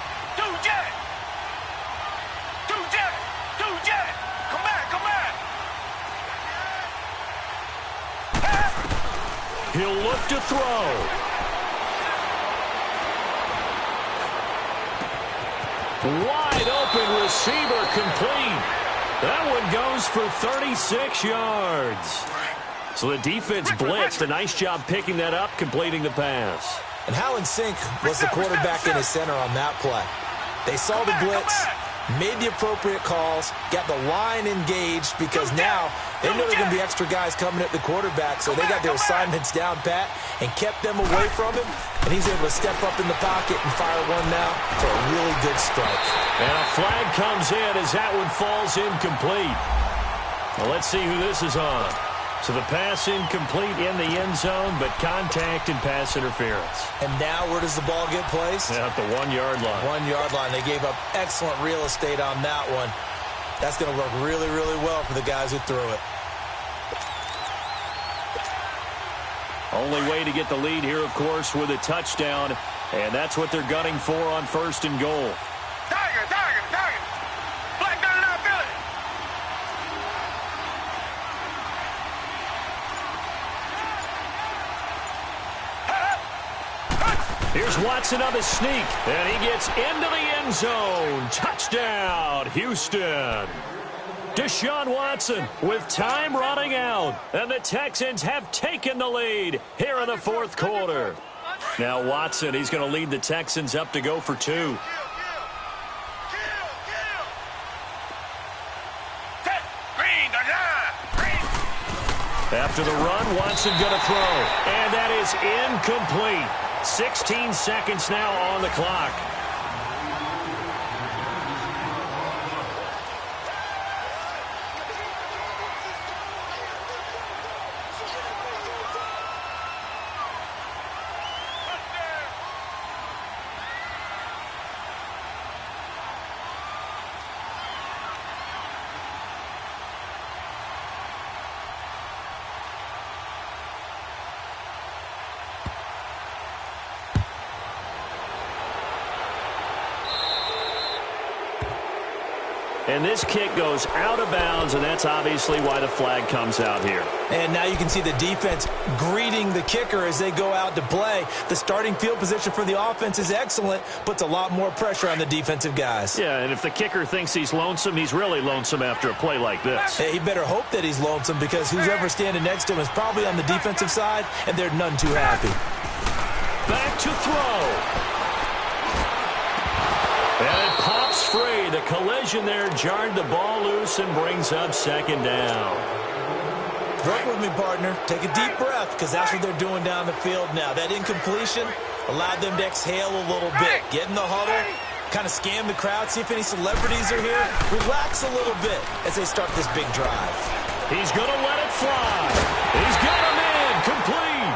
Come back! He'll look to throw. Wide open receiver complete. That one goes for 36 yards. So the defense blitzed. A nice job picking that up, completing the pass. And how in sync was the quarterback in his center on that play? They saw the blitz, made the appropriate calls, got the line engaged because now they know there are going to be extra guys coming at the quarterback, so they got their assignments down pat and kept them away from him, and he's able to step up in the pocket and fire one now for a really good strike. And a flag comes in as that one falls incomplete. Well, let's see who this is on. So the pass incomplete in the end zone, but contact and pass interference. And now where does the ball get placed? At the 1-yard line. 1-yard line. They gave up excellent real estate on that one. That's going to work really, really well for the guys who threw it. Only way to get the lead here, of course, with a touchdown. And that's what they're gunning for on 1st and goal. Tiger! Black gun in our Philly! Here's Watson on the sneak, and he gets into the end zone. Touchdown, Houston. Deshaun Watson with time running out, and the Texans have taken the lead here in the fourth quarter. Now Watson, he's going to lead the Texans up to go for 2. After the run, Watson going to throw, and that is incomplete. 16 seconds now on the clock. And this kick goes out of bounds, and that's obviously why the flag comes out here. And now you can see the defense greeting the kicker as they go out to play. The starting field position for the offense is excellent, puts a lot more pressure on the defensive guys. Yeah, and if the kicker thinks he's lonesome, he's really lonesome after a play like this. Hey, he better hope that he's lonesome, because who's ever standing next to him is probably on the defensive side, and they're none too happy. Back to throw. And it pops free. The collision there jarred the ball loose and brings up second down. Work with me, partner. Take a deep breath, because that's what they're doing down the field now. That incompletion allowed them to exhale a little bit. Get in the huddle, kind of scan the crowd, see if any celebrities are here. Relax a little bit as they start this big drive. He's going to let it fly. He's got him in. Complete.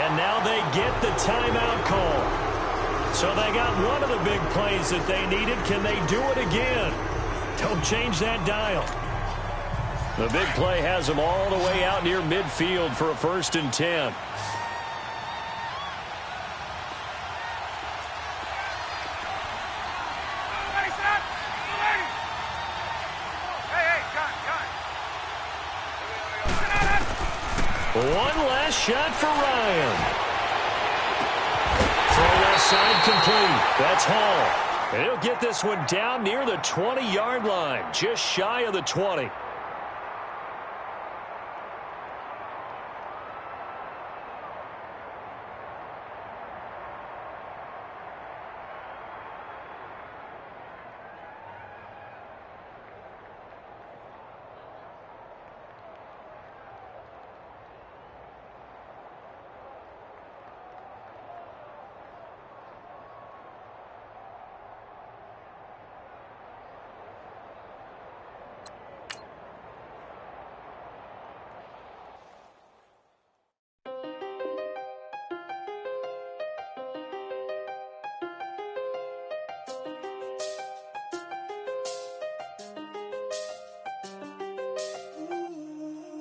And now they get the timeout call. So they got one of the big plays that they needed. Can they do it again? Don't change that dial. The big play has them all the way out near midfield for a 1st and 10. One last shot for Ryan. Throw left side complete. That's Hall. And he'll get this one down near the 20-yard line, just shy of the 20.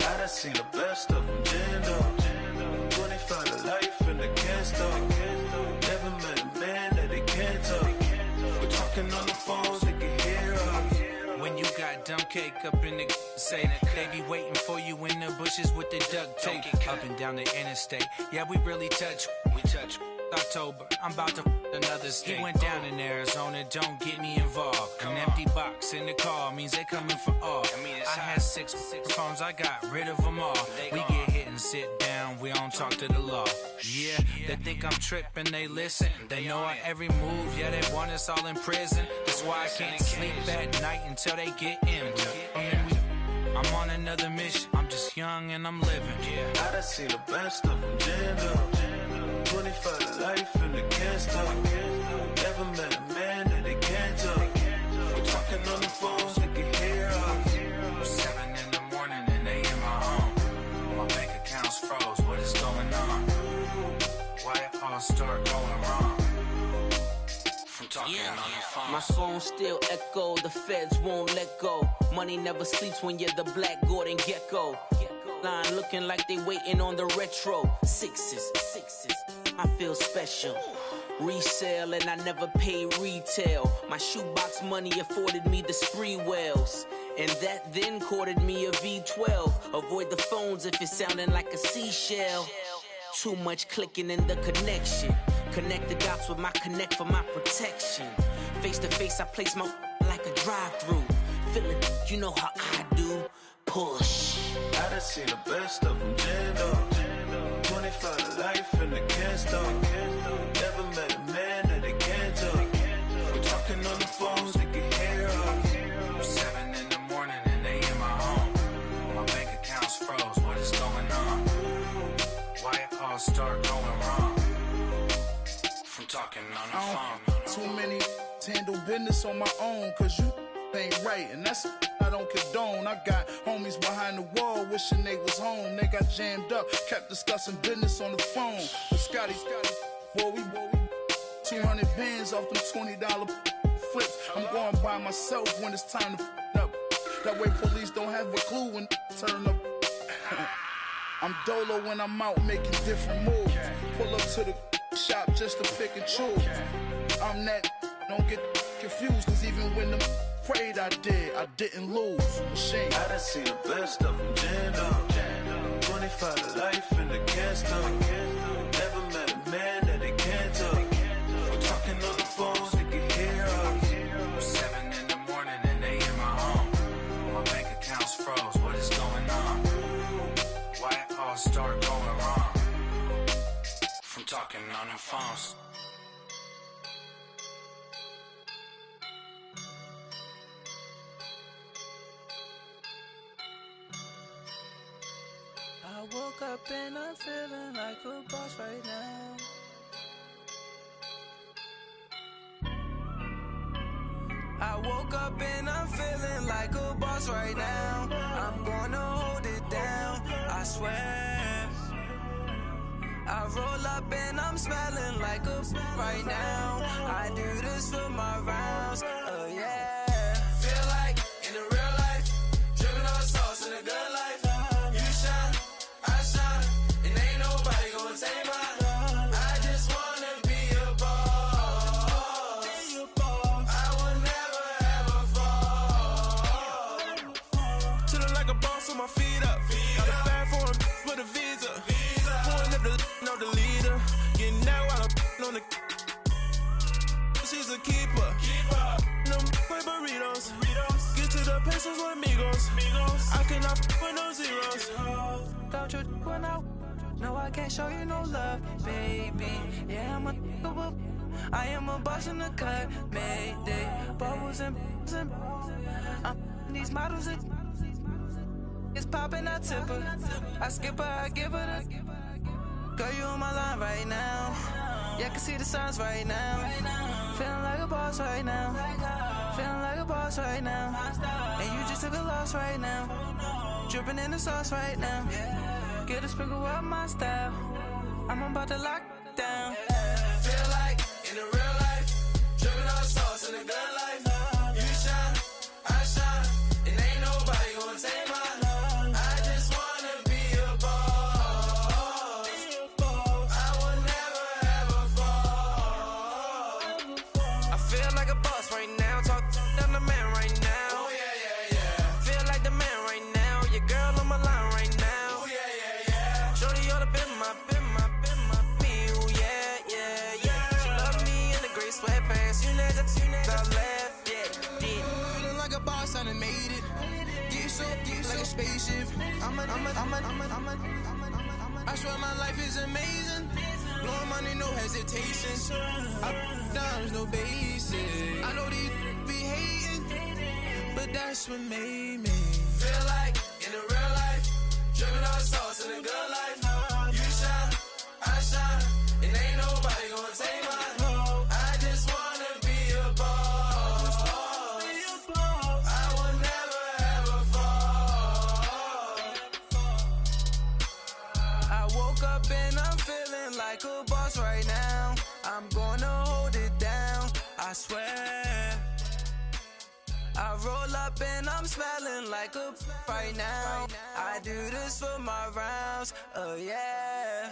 I seen the best of them, Jando. 25 to life and they can't stop. Never met a man that they can't talk. We're talking on the phones, they can hear us. When you got dumb cake up in the say, they be waiting for you in the bushes with the duct tape. Up and down the interstate, yeah, we really touch. We touch. October, I'm about to another state. He went down in Arizona, don't get me involved. An empty box in the car means they coming for all. I had six phones, I got rid of them all. We get hit and sit down, we don't talk to the law. Yeah, they think I'm tripping, they listen. They know our every move, yeah, they want us all in prison. That's why I can't sleep at night until they get in. I'm on another mission, I'm just young and I'm living. I done seen the best of them, Jando. 25 to life and they can't stop. Never met a man that they can't talk. We're talking on the phones, they can hear us. 7 in the morning and they in my home. My bank account's froze, what is going on? Why it all start going wrong? From talking on the phone. My phone still echo, the feds won't let go. Money never sleeps when you're the Black Gordon Gecko. Line looking like they waiting on the retro. Sixes, I feel special. Resale and I never pay retail. My shoebox money afforded me the spree wells. And that then courted me a V12. Avoid the phones if it's sounding like a seashell. Too much clicking in the connection. Connect the dots with my connect for my protection. Face to face, I place my like a drive-through. Feeling, you know how I do. Push. I done seen the best of them jammed up. 25 to life and they can't stop. Never met a man that they can't talk. We're talking on the phones, they can hear us. 7 in the morning and they in my home. My bank account's froze, what is going on? Why it all start going wrong? From talking on the phone. Too many to handle business on my own, cause you ain't right, and that's I don't condone. I got homies behind the wall wishing they was home. They got jammed up, kept discussing business on the phone. But Scotty, boy, we 200 bands off them $20 flips. I'm going by myself when it's time to up. That way police don't have a clue when turn up. I'm dolo when I'm out making different moves. Pull up to the shop just to pick and choose. I'm that, don't get confused, cause even when the prayed I didn't lose. Machine. I done seen the best of them jammed up. 25 to life and they can't stop. Never met a man that they can't talk. We're talking on the phones, they can hear us. 7 in the morning and they in my home. My bank account's froze, what is going on? Why it all start going wrong? From talking on the phones. I woke up and I'm feeling like a boss right now. I woke up and I'm feeling like a boss right now. I'm gonna hold it down, I swear. I roll up and I'm smelling like a right now. I do this for my rounds, oh yeah. Feel like in the real life, dripping on sauce in a good life. Take mine. I just wanna be a boss. I will never ever fall. Chillin' like a boss with my feet up. Got a bag for him with a visa. Pulling up the know the leader. Getting out while I'm on the. She's a keeper. Them play burritos. Get to the pesos with amigos. I cannot with no zeros. Don't you run out. No, I can't show you no love, baby. Yeah, I am a boss in the cut, mayday. Bubbles and these models it's popping, I tip her. I skip her, I give her the. Girl, you on my line right now. Yeah, I can see the signs right now. Feeling like a boss right now. Feeling like a boss right now. And you just took a loss right now. Dripping in the sauce right now. Get a sprinkle up my style. I'm about to lock down. Feel like in the real life, dripping on sauce in the good life. You shine, I shine, and ain't nobody gonna take mine. I just wanna be a boss. I will never ever fall. I feel like a boss right now. Talk to the man right now. Oh yeah. Feel like the man right now. Your girl on my line right now. Shorty ought to been my, me, ooh, yeah. She love me in the gray sweatpants, you never left, yeah. Feeling like a boss, I done made it. Get so like a spaceship. I swear my life is amazing. Blowing money, no hesitation. Dimes, no basic. I know these be hating, but that's what made me feel like in the real life. Dripping on sauce in a good life. You shine, I shine, and ain't nobody gonna take mine. I just wanna be a boss. I will never ever fall. I woke up and I'm feeling like a boss right now. I'm gonna hold it down, I swear. I roll up and I'm smelling like a right now. I do this for my rounds, oh yeah.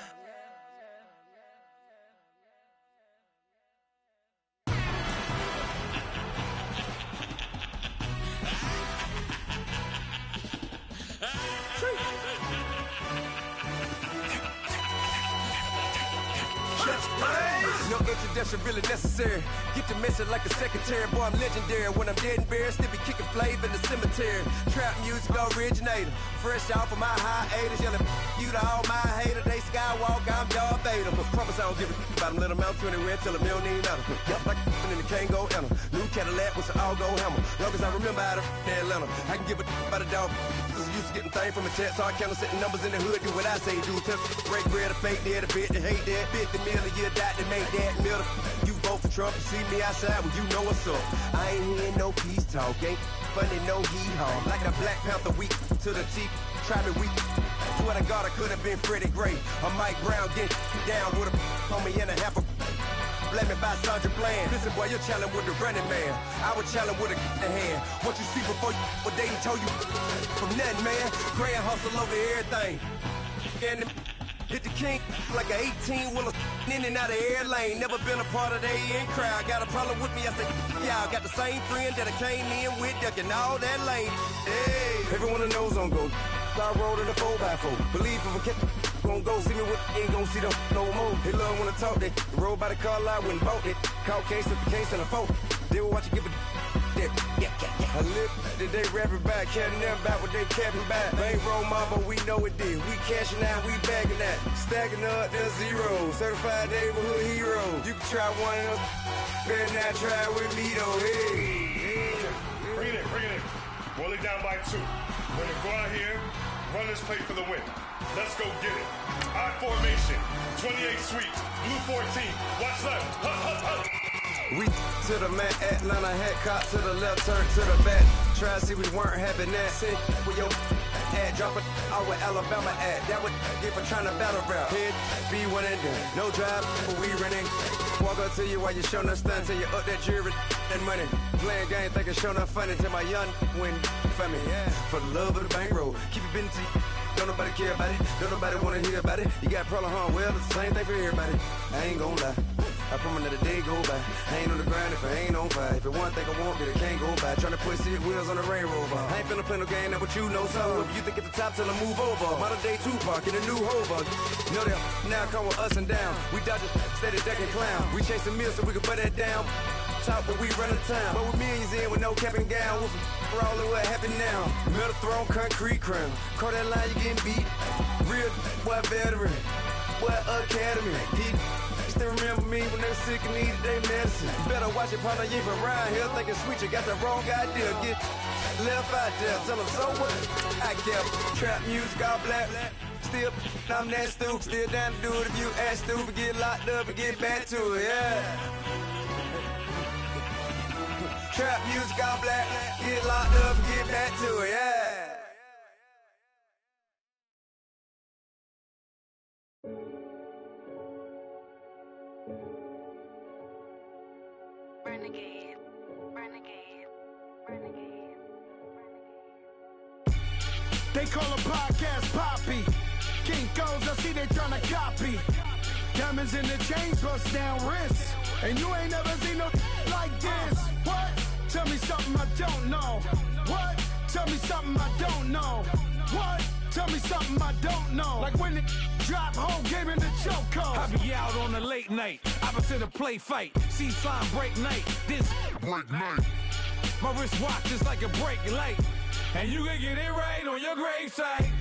No introduction really necessary. Get the message like a secretary. Boy, I'm legendary. When I'm dead and buried, still be kicking flavor in the cemetery. Trap music originator. Fresh off of my hiatus. Yelling you to all my haters. They skywalk, I'm Darth Vader. Promise I don't give a about them. Let them out 20 red till a million need out. Yep, like in the Kango Anna. New Cadillac with an all-go hammer. Long as I remember out of Atlanta. I can give a about a dog. Cause I'm used to getting things from a text. So I count setting numbers in the hood. Do what I say do. Tell break bread, a fake dead, a bit to hate that. 50 million a year, die to make that middle. You vote for Trump, you see me outside, well, you know what's up. I ain't hearing no peace talk, ain't funny, no hee-haw. Like the Black Panther weak to the teeth, try me weak. Swear to God, I could have been Freddie Gray. Or Mike Brown getting down with a on me and a half a blame me by Sandra Bland. Listen, boy, you're challenging with the running man. I was challenging with a hand. What you see before you, what they told you from nothing, man. Grand hustle over everything. And hit the king like an 18-wheeler in and out of air lane. Never been a part of the in crowd. Got a problem with me, I said, y'all got the same friend that I came in with, ducking all that lane. Hey, everyone knows on go. I rolled in a 4x4. Believe if I kept gon' go, see me with ain't gon' see them no more. They love when I talk, they roll by the car lot, went and bought it. Call case at the case and a phone. They will watch you give a yeah. I live that they rapping back, carrying them back what they capping back. Ain't roll mom, but we know it did. We cashing out, we bagging that. Stacking up the zero. Certified neighborhood hero. You can try one of those, better not try with me though. Hey. Bring it in. Roll it down by 2. We're gonna go out here, run this play for the win. Let's go get it. Odd formation, 28 sweep, blue 14. Watch left. Hut. We to the man, Atlanta hat cop to the left, turn to the back. Try to see we weren't having that. Sit with your ad, drop it out with Alabama ad. That would get for trying to battle rap. Head, be one and done. No drive, but we running. Walk up to you while you showing us stun till you up that jewelry and money. Playing game, thinking showing up funny till my young win for me. Yeah. For the love of the bankroll, keep it busy. Don't nobody care about it. Don't nobody wanna hear about it. You got problem, huh? Well, it's the same thing for everybody. I ain't gon' lie. I promise that a day go by. I ain't on the grind if I ain't on fire. If it one thing I want, then it can't go by. Tryna put 6 wheels on the railroad. I ain't finna play no game, that what you know. So if you think at the top till I move over. Modern day Tupac in a new Hova. Know that now come with us and down. We dodge it, steady decking clown. We chasing meals so we can put that down. Top, but we run the town. But with millions in with no cap and gown. We're all in what happened now. Metal throne, concrete crown. Call that line, you getting beat. Real, what veteran. What academy. Still remember me when they were sick and needed their medicine. Better watch it, partner, you ain't from around here thinking sweet, you got the wrong idea. Get left out there, tell them so what? I kept trap music all black. Still, I'm that stupid. Still down to do it if you act stupid. Get locked up and get back to it, yeah. Trap music all black. Get locked up and get back to it, yeah. They call a podcast Poppy. Kinkos, I see they tryna copy. Diamonds in the chains, bust down wrists. And you ain't never seen no like this. What? Tell me something I don't know. What? Tell me something I don't know. What? Tell me something I don't know. Like when it drop whole game in the chokehold. I be out on a late night, opposite a play fight. See sign break night, this break night. My wristwatch is like a break light. And you can get it right on your gravesite.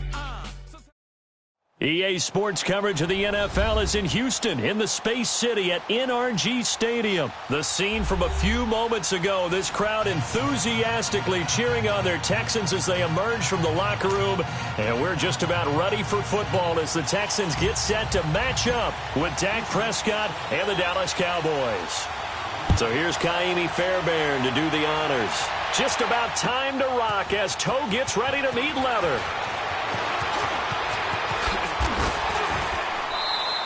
EA Sports coverage of the NFL is in Houston, in the Space City at NRG Stadium. The scene from a few moments ago, this crowd enthusiastically cheering on their Texans as they emerge from the locker room. And we're just about ready for football as the Texans get set to match up with Dak Prescott and the Dallas Cowboys. So here's Kaimi Fairbairn to do the honors. Just about time to rock as Toe gets ready to meet leather.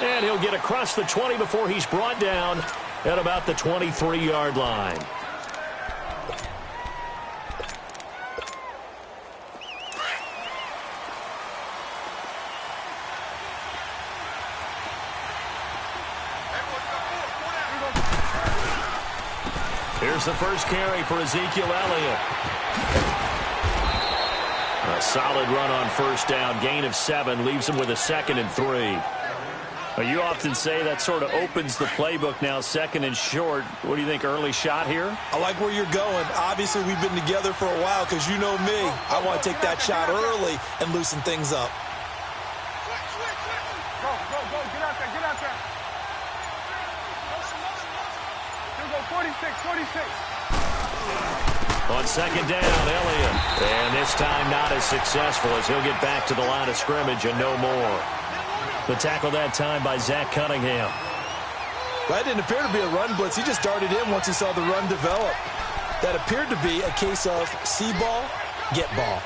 And he'll get across the 20 before he's brought down at about the 23-yard line. Here's the first carry for Ezekiel Elliott. A solid run on first down. Gain of 7 leaves him with a 2nd and 3. Well, you often say that sort of opens the playbook now, 2nd and short. What do you think, early shot here? I like where you're going. Obviously, we've been together for a while because you know me. I want to take that shot early and loosen things up. Go, get out there, get out there. Here we go, 46. On 2nd down, Elliott. And this time not as successful as he'll get back to the line of scrimmage and no more. The tackle that time by Zach Cunningham. Well, that didn't appear to be a run blitz. He just darted in once he saw the run develop. That appeared to be a case of see ball, get ball.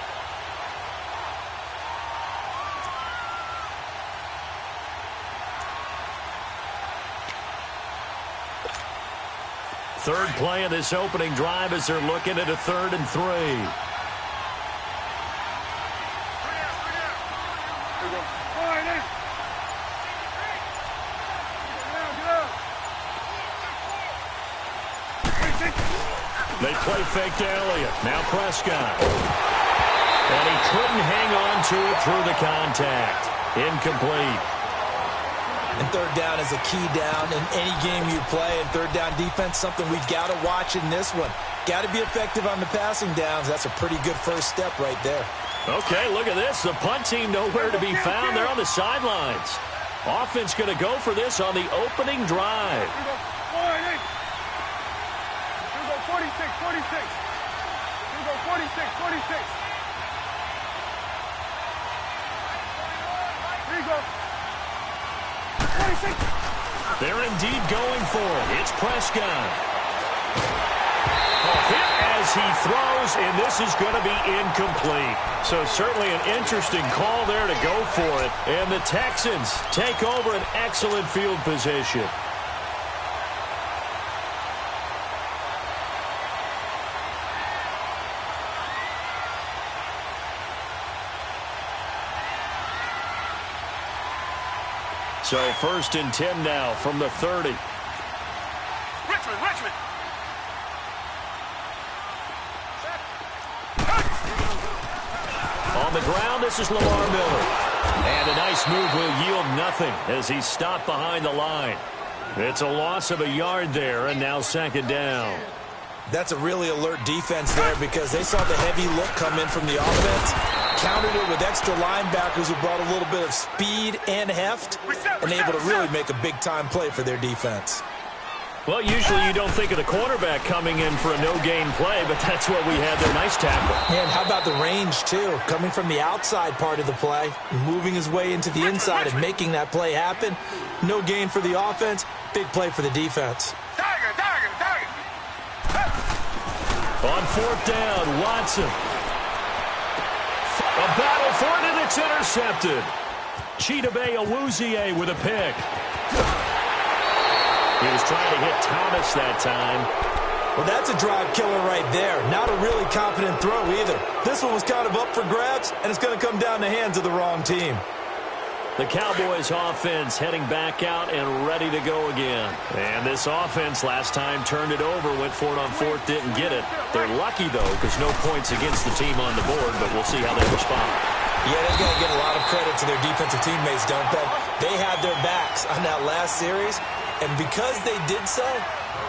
Third play of this opening drive as they're looking at a 3rd and 3. They play fake to Elliott. Now Prescott. And he couldn't hang on to it through the contact. Incomplete. And 3rd down is a key down in any game you play. And 3rd down defense, something we've got to watch in this one. Got to be effective on the passing downs. That's a pretty good first step right there. Okay, look at this. The punt team nowhere to be found. They're on the sidelines. Offense going to go for this on the opening drive. 46. Here we go, 46. Here you go. 46. They're indeed going for it. It's Prescott. A hit as he throws, and this is going to be incomplete. So certainly an interesting call there to go for it. And the Texans take over an excellent field position. So 1st and 10 now from the 30. Richmond. On the ground, this is Lamar Miller. And a nice move will yield nothing as he's stopped behind the line. It's a loss of a yard there, and now 2nd down. That's a really alert defense there because they saw the heavy look come in from the offense, countered it with extra linebackers who brought a little bit of speed and heft, and able to really make a big-time play for their defense. Well, usually you don't think of the quarterback coming in for a no-gain play, but that's what we had there. Nice tackle. And how about the range, too? Coming from the outside part of the play, moving his way into the inside and making that play happen. No gain for the offense, big play for the defense. Tiger. On 4th down, Watson. A battle for it, and it's intercepted. Chidobe Awuzie with a pick. He was trying to hit Thomas that time. Well, that's a drive killer right there. Not a really confident throw either. This one was kind of up for grabs, and it's going to come down the hands of the wrong team. The Cowboys offense heading back out and ready to go again. And this offense last time turned it over, went for it on 4th, didn't get it. They're lucky, though, because no points against the team on the board, but we'll see how they respond. Yeah, they've got to get a lot of credit to their defensive teammates, don't they? They had their backs on that last series, and because they did so,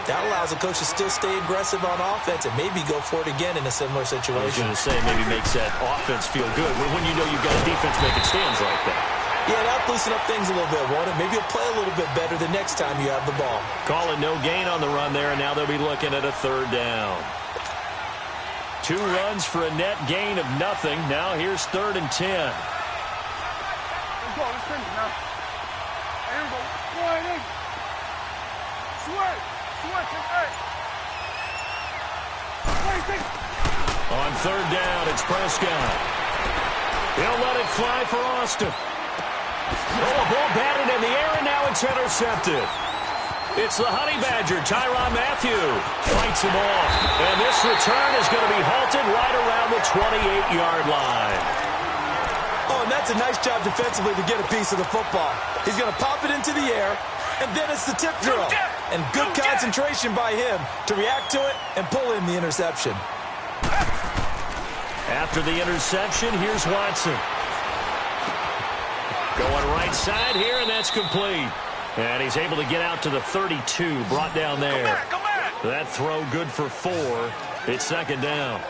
that allows the coach to still stay aggressive on offense and maybe go for it again in a similar situation. I was going to say, maybe makes that offense feel good when you know you've got a defense making stands like that. Yeah, that'll loosen up things a little bit, won't it? Maybe you'll play a little bit better the next time you have the ball. Call it no gain on the run there, and now they'll be looking at a 3rd down. 2 runs for a net gain of nothing. Now here's 3rd and 10. Let's go. Let's finish now. Here we go. One in. Sweat. On 3rd down, it's Prescott. He'll let it fly for Austin. Oh, a ball batted in the air, and now it's intercepted. It's the Honey Badger, Tyrann Mathieu, fights him off. And this return is going to be halted right around the 28-yard line. Oh, and that's a nice job defensively to get a piece of the football. He's going to pop it into the air, and then it's the tip drill. And good concentration by him to react to it and pull in the interception. After the interception, here's Watson. Going right side here, and that's complete. And he's able to get out to the 32, brought down there. That throw good for 4. It's second down.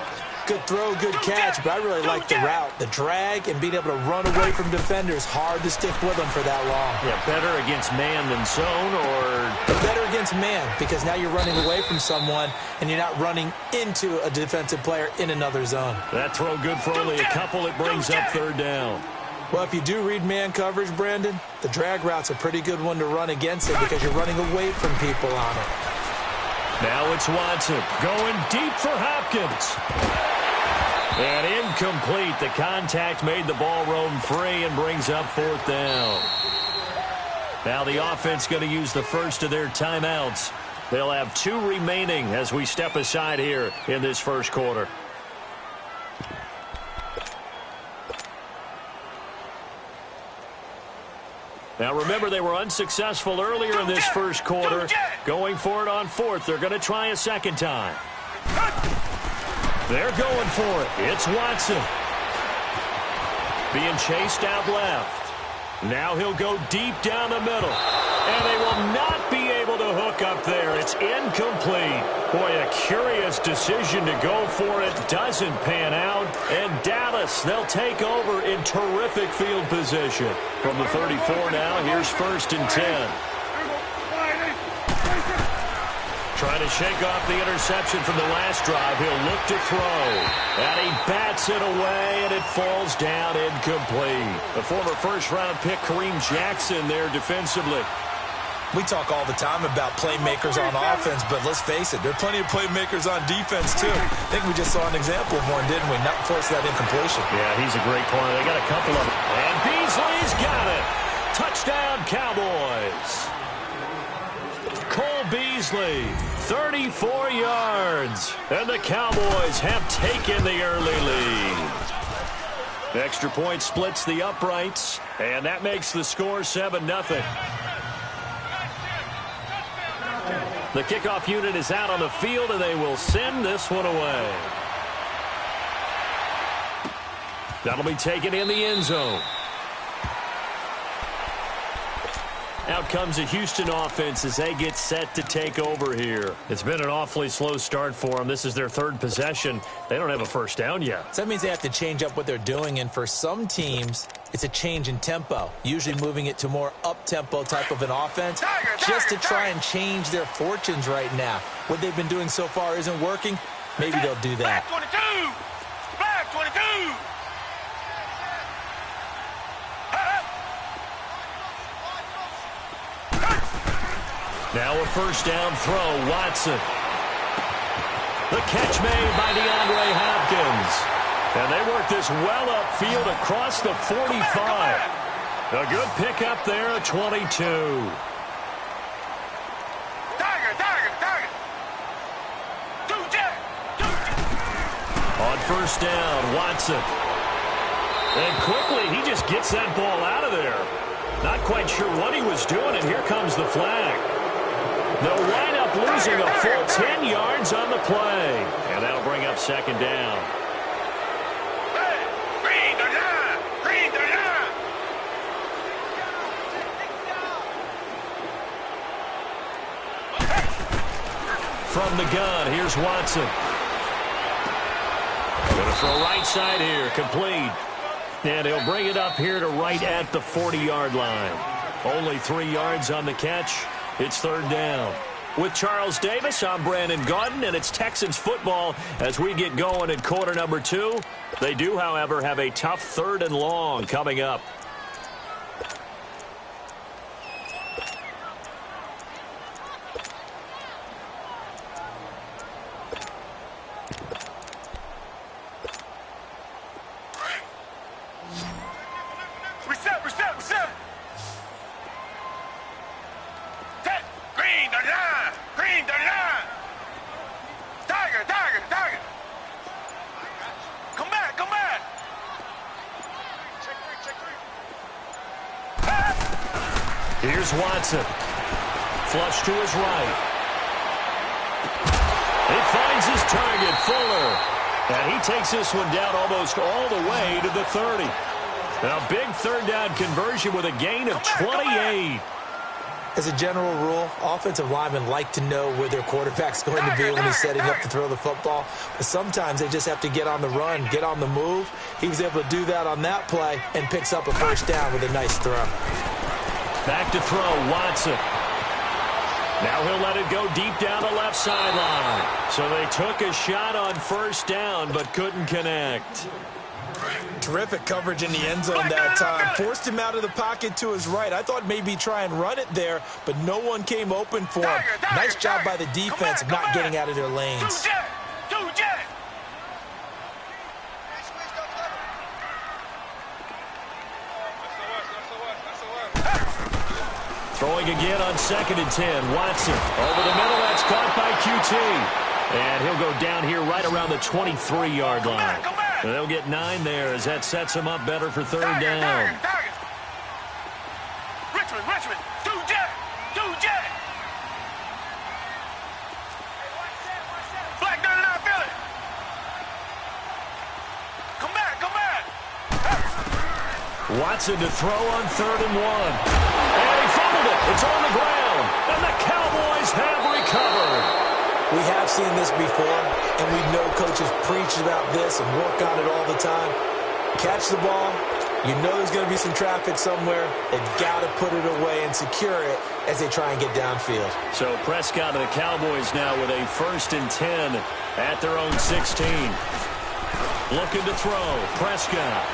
Good throw, good catch, but I really like the route. The drag and being able to run away from defenders. Hard to stick with them for that long. Yeah, better against man than zone, or? Better against man, because now you're running away from someone and you're not running into a defensive player in another zone. That throw good for only a couple. It brings up third down. Well, if you do read man coverage, Brandon, the drag route's a pretty good one to run against it because you're running away from people on it. Now it's Watson going deep for Hopkins. And incomplete. The contact made the ball roam free and brings up fourth down. Now the offense going to use the first of their timeouts. They'll have 2 remaining as we step aside here in this first quarter. Now remember, they were unsuccessful earlier in this first quarter. Going for it on fourth. They're going to try a second time. They're going for it. It's Watson. Being chased out left. Now he'll go deep down the middle. And they will not be able to hook up there. It's incomplete. Boy, a curious decision to go for it. Doesn't pan out. And Dallas, they'll take over in terrific field position. From the 34 now, here's 1st and 10. Trying to shake off the interception from the last drive. He'll look to throw. And he bats it away, and it falls down incomplete. The former first-round pick, Kareem Jackson, there defensively. We talk all the time about playmakers on offense, but let's face it, there are plenty of playmakers on defense, too. I think we just saw an example of one, didn't we? Not force that incompletion. Yeah, he's a great corner. They got a couple of them. And Beasley's got it. Touchdown, Cowboys. Cole Beasley, 34 yards. And the Cowboys have taken the early lead. The extra point splits the uprights, and that makes the score 7-0. The kickoff unit is out on the field, and they will send this one away. That'll be taken in the end zone. Out comes the Houston offense as they get set to take over here. It's been an awfully slow start for them. This is their 3rd possession. They don't have a first down yet. So that means they have to change up what they're doing, and for some teams, it's a change in tempo, usually moving it to more up-tempo type of an offense, just to try and change their fortunes right now. What they've been doing so far isn't working. Maybe they'll do that. Black 22! Now a first down throw, Watson. The catch made by DeAndre Hopkins. And they work this well upfield across the 45. A good pickup there at 22. On first down, Watson. And quickly, he just gets that ball out of there. Not quite sure what he was doing, and here comes the flag. They'll wind up losing a full 10 yards on the play. And that'll bring up second down. From the gun, here's Watson. Going to throw right side here, complete. And he'll bring it up here to right at the 40-yard line. Only 3 yards on the catch. It's third down. With Charles Davis, I'm Brandon Gaudin, and it's Texans football as we get going in quarter number 2. They do, however, have a tough 3rd and long coming up. Reset. Green, the line. Tiger. Come back. Check three. Here's Watson. Flush to his right. He finds his target, Fuller. And he takes this one down almost all the way to the 30. A big third down conversion with a gain of 28. As a general rule, offensive linemen like to know where their quarterback's going to be when he's setting up to throw the football. But sometimes they just have to get on the run, get on the move. He was able to do that on that play and picks up a first down with a nice throw. Back to throw, Watson. Now he'll let it go deep down the left sideline. So they took a shot on first down but couldn't connect. Terrific coverage in the end zone that time. Forced him out of the pocket to his right. I thought maybe try and run it there, but no one came open for him. Nice job by the defense of not getting out of their lanes. Throwing again on 2nd and 10. Watson over the middle. That's caught by QT. And he'll go down here right around the 23-yard line. They'll get 9 there as that sets him up better for third down. Richmond, do jet. Black 99 Philly. Come back. Watson to throw on 3rd and 1. And he fumbled it. It's on the ground. And the Cowboys have recovered. We have seen this before, and we know coaches preach about this and work on it all the time. Catch the ball. You know there's going to be some traffic somewhere. They've got to put it away and secure it as they try and get downfield. So Prescott and the Cowboys now with a 1st and 10 at their own 16. Looking to throw. Prescott.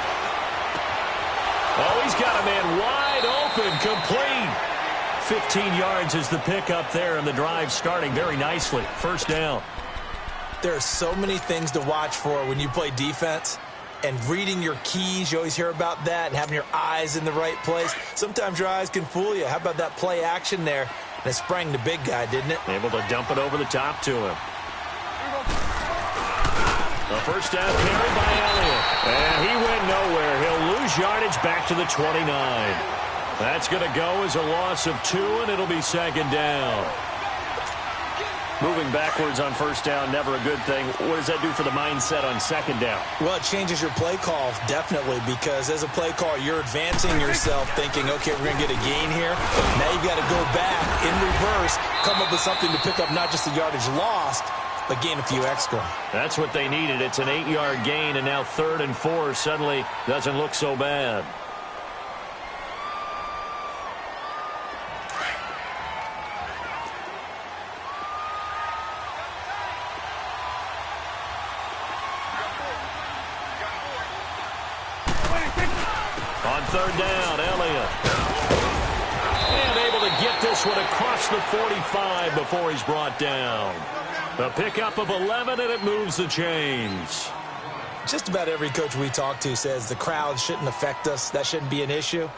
Oh, he's got a man wide open, complete. 15 yards is the pickup there, and the drive starting very nicely. First down. There are so many things to watch for when you play defense. And reading your keys, you always hear about that, and having your eyes in the right place. Sometimes your eyes can fool you. How about that play action there? And it sprang the big guy, didn't it? Able to dump it over the top to him. The first down carry by Elliott. And he went nowhere. He'll lose yardage back to the 29. That's going to go as a loss of 2, and it'll be 2nd down. Moving backwards on first down, never a good thing. What does that do for the mindset on 2nd down? Well, it changes your play call, definitely, because as a play caller, you're advancing yourself thinking, okay, we're going to get a gain here. Now you've got to go back in reverse, come up with something to pick up not just the yardage lost, but gain a few extra. That's what they needed. It's an 8-yard gain, and now 3rd and 4 suddenly doesn't look so bad. On 3rd down, Elliott. And able to get this one across the 45 before he's brought down. A pickup of 11, and it moves the chains. Just about every coach we talk to says the crowd shouldn't affect us. That shouldn't be an issue.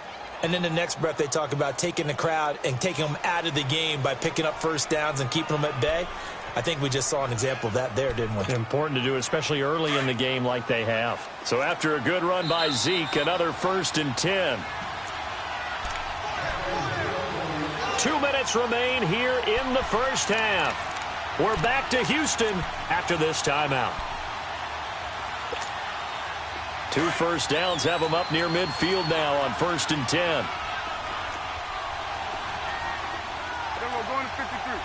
And then the next breath they talk about taking the crowd and taking them out of the game by picking up first downs and keeping them at bay. I think we just saw an example of that there, didn't we? Important to do, especially early in the game like they have. So after a good run by Zeke, another 1st and 10. 2 minutes remain here in the first half. We're back to Houston after this timeout. 2 first downs have them up near midfield now on 1st and 10. Then we're going to 53.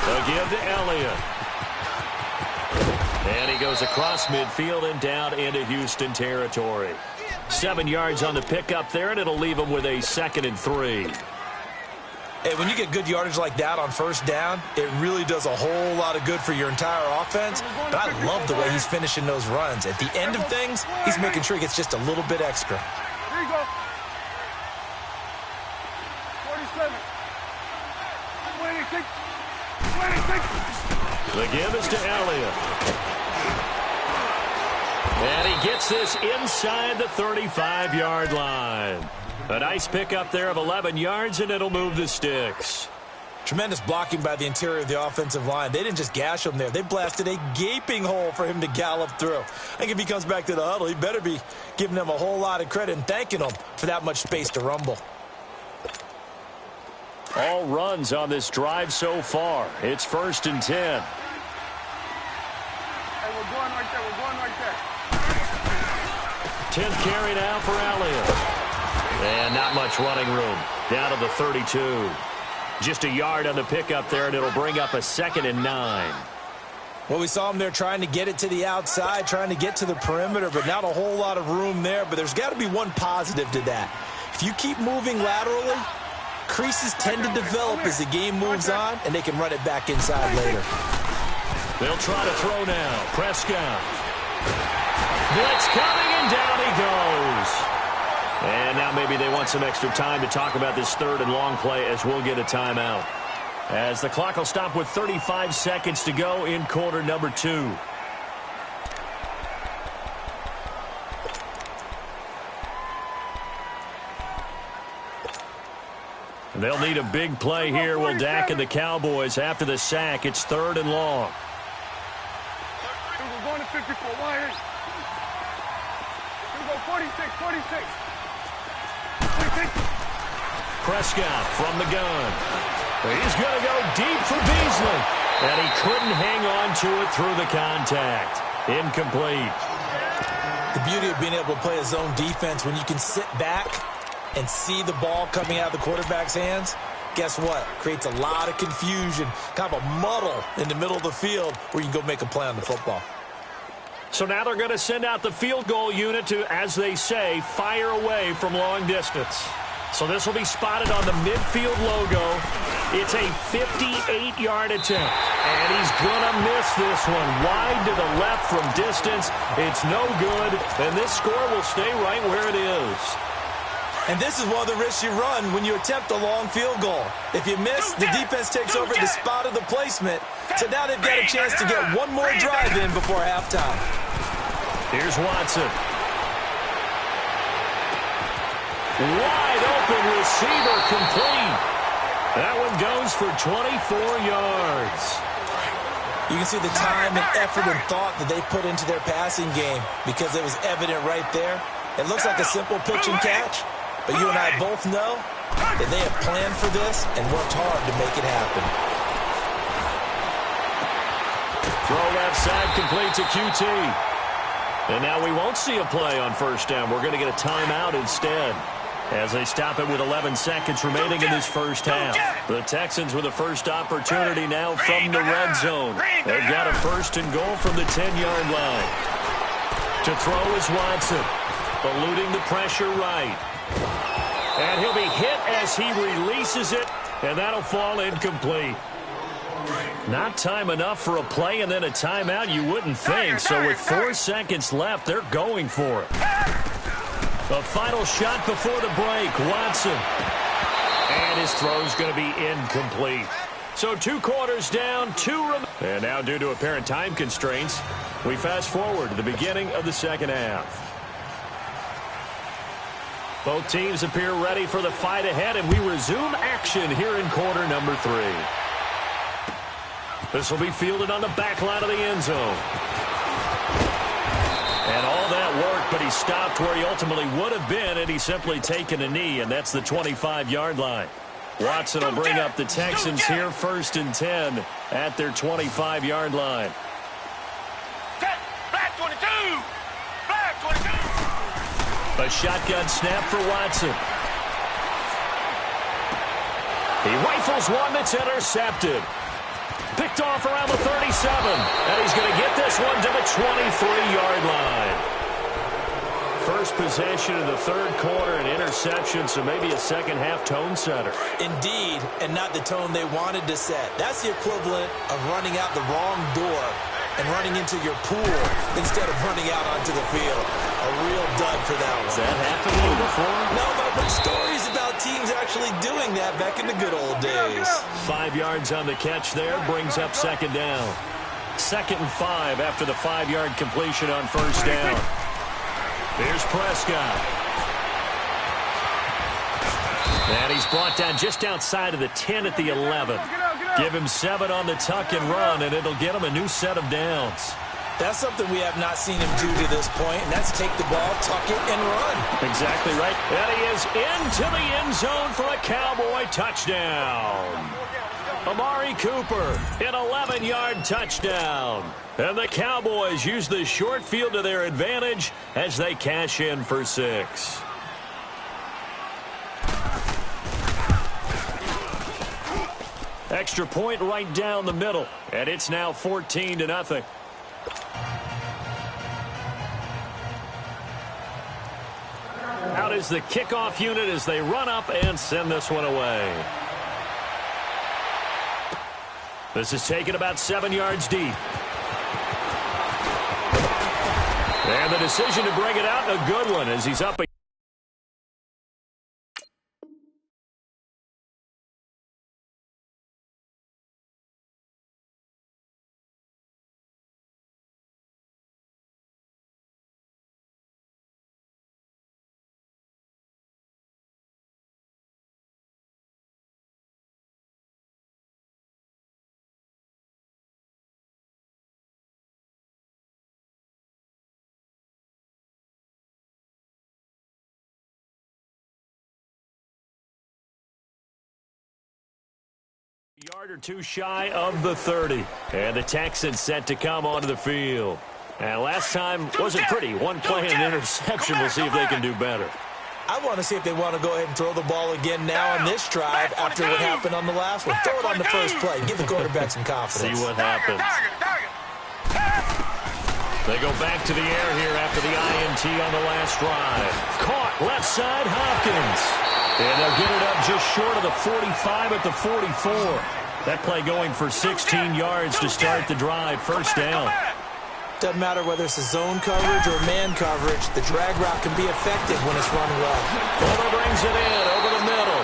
Again to Elliott. And he goes across midfield and down into Houston territory. 7 yards on the pickup there, and it'll leave him with a 2nd and 3. Hey, when you get good yardage like that on first down, it really does a whole lot of good for your entire offense. But I love the way he's finishing those runs. At the end of things, he's making sure he gets just a little bit extra. Here you go. 47. 26. 26. The give is to Elliott. And he gets this inside the 35-yard line. A nice pickup there of 11 yards, and it'll move the sticks. Tremendous blocking by the interior of the offensive line. They didn't just gash him there. They blasted a gaping hole for him to gallop through. I think if he comes back to the huddle, he better be giving them a whole lot of credit and thanking them for that much space to rumble. All runs on this drive so far. It's 1st and 10. Hey, we're going right there. We're going right there. 10th carry now for Elliott. And not much running room. Down to the 32. Just a yard on the pickup there, and it'll bring up a 2nd and 9. Well, we saw him there trying to get it to the outside, trying to get to the perimeter, but not a whole lot of room there. But there's got to be one positive to that. If you keep moving laterally, creases tend to develop as the game moves on, and they can run it back inside later. They'll try to throw now. Prescott. Blitz coming, and down he goes. And now maybe they want some extra time to talk about this 3rd and long play as we'll get a timeout. As the clock will stop with 35 seconds to go in quarter number 2. They'll need a big play here. Will Dak and the Cowboys after the sack. It's 3rd and long. We're going to 54 wires. We go 46, 46. Prescott from the gun. He's going to go deep for Beasley. And he couldn't hang on to it through the contact. Incomplete. The beauty of being able to play a zone defense when you can sit back and see the ball coming out of the quarterback's hands, guess what? Creates a lot of confusion, kind of a muddle in the middle of the field where you can go make a play on the football. So now they're going to send out the field goal unit to, as they say, fire away from long distance. So this will be spotted on the midfield logo. It's a 58-yard attempt. And he's going to miss this one. Wide to the left from distance. It's no good. And this score will stay right where it is. And this is one of the risks you run when you attempt a long field goal. If you miss, the defense takes over the spot of the placement. So now they've got a chance to get one more drive in before halftime. Here's Watson. Wide open receiver, complete. That one goes for 24 yards. You can see the time and effort and thought that they put into their passing game because it was evident right there. It looks like a simple pitch and catch, but you and I both know that they have planned for this and worked hard to make it happen. Throw left side, complete to QT. And now we won't see a play on first down. We're going to get a timeout instead as they stop it with 11 seconds remaining in this first half. The Texans with a first opportunity now from the red zone. They've got a 1st and goal from the 10-yard line. To throw is Watson, eluding the pressure right. And he'll be hit as he releases it, and that'll fall incomplete. Not time enough for a play and then a timeout, you wouldn't think. So with 4 seconds left, they're going for it. The final shot before the break, Watson. And his throw's going to be incomplete. So 2 quarters down, 2 remaining. And now due to apparent time constraints, we fast forward to the beginning of the second half. Both teams appear ready for the fight ahead, and we resume action here in quarter number 3. This will be fielded on the back line of the end zone. And all that work, but he stopped where he ultimately would have been, and he's simply taken a knee, and that's the 25-yard line. Watson will bring up the Texans here 1st and 10 at their 25-yard line. Black 22! Black 22! A shotgun snap for Watson. He rifles one that's intercepted. Picked off around the 37. And he's going to get this one to the 23-yard line. First possession of the 3rd quarter, an interception, so maybe a second-half tone setter. Indeed, and not the tone they wanted to set. That's the equivalent of running out the wrong door and running into your pool instead of running out onto the field. A real dud for that one. Has that happened to you before? No, but I've heard stories about teams actually doing that back in the good old days. 5 yards on the catch there, brings up 2nd down. 2nd and 5 after the 5-yard completion on first down. Here's Prescott. And he's brought down just outside of the 10 at the 11. Give him 7 on the tuck and run, and it'll get him a new set of downs. That's something we have not seen him do to this point, and that's take the ball, tuck it, and run. Exactly right. And he is into the end zone for a Cowboy touchdown. Amari Cooper, an 11-yard touchdown. And the Cowboys use the short field to their advantage as they cash in for 6. Extra point right down the middle, and it's now 14-0. Out is the kickoff unit as they run up and send this one away. This is taken about 7 yards deep. And the decision to bring it out, a good one as he's up. Yard or two shy of the 30. And the Texans set to come onto the field. And last time wasn't pretty. One play and an interception. We'll see if they can do better. I want to see if they want to go ahead and throw the ball again now on this drive after what happened on the last one. Throw it on the first play. Give the quarterback some confidence. See what happens. They go back to the air here after the INT on the last drive. Caught left side, Hopkins. And they'll get it up just short of the 45 at the 44. That play going for 16 yards to start the drive. First down. Doesn't matter whether it's a zone coverage or man coverage. The drag route can be effective when it's run well. Fuller brings it in over the middle.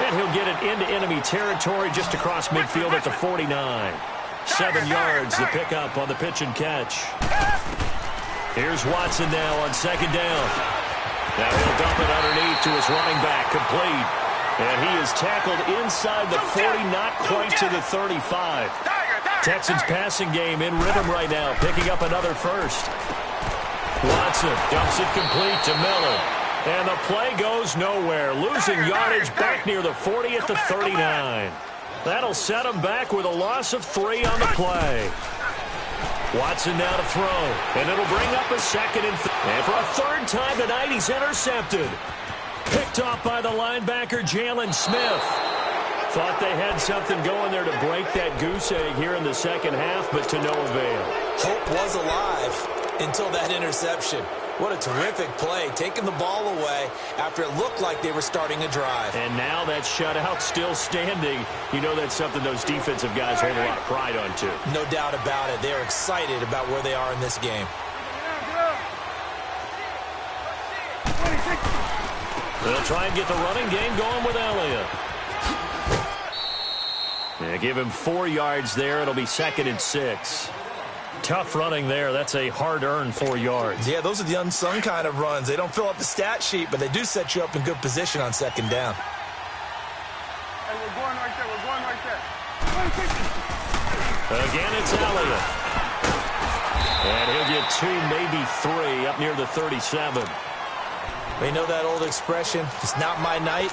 And he'll get it into enemy territory just across midfield at the 49. 7 yards the pickup on the pitch and catch. Here's Watson now on second down. Now he'll dump it underneath to his running back, complete. And he is tackled inside the 40, not quite to the 35. Texans passing game in rhythm right now, picking up another first. Watson dumps it complete to Miller. And the play goes nowhere, losing yardage back near the 40 at the 39. That'll set him back with a loss of 3 on the play. Watson now to throw, and it'll bring up a second and for a third time tonight, he's intercepted. Picked off by the linebacker, Jalen Smith. Thought they had something going there to break that goose egg here in the second half, but to no avail. Hope was alive until that interception. What a terrific play, taking the ball away after it looked like they were starting a drive. And now that shutout still standing. You know that's something those defensive guys hold a lot of pride on, too. No doubt about it. They're excited about where they are in this game. They'll try and get the running game going with Elliott. Yeah, give him 4 yards there. It'll be 2nd and 6. Tough running there. That's a hard-earned 4 yards. Yeah, those are the unsung kind of runs. They don't fill up the stat sheet, but they do set you up in good position on second down. Hey, we're going right there. We're going right there. Again, it's Elliott. And he'll get 2, maybe 3 up near the 37. We know that old expression, it's not my night.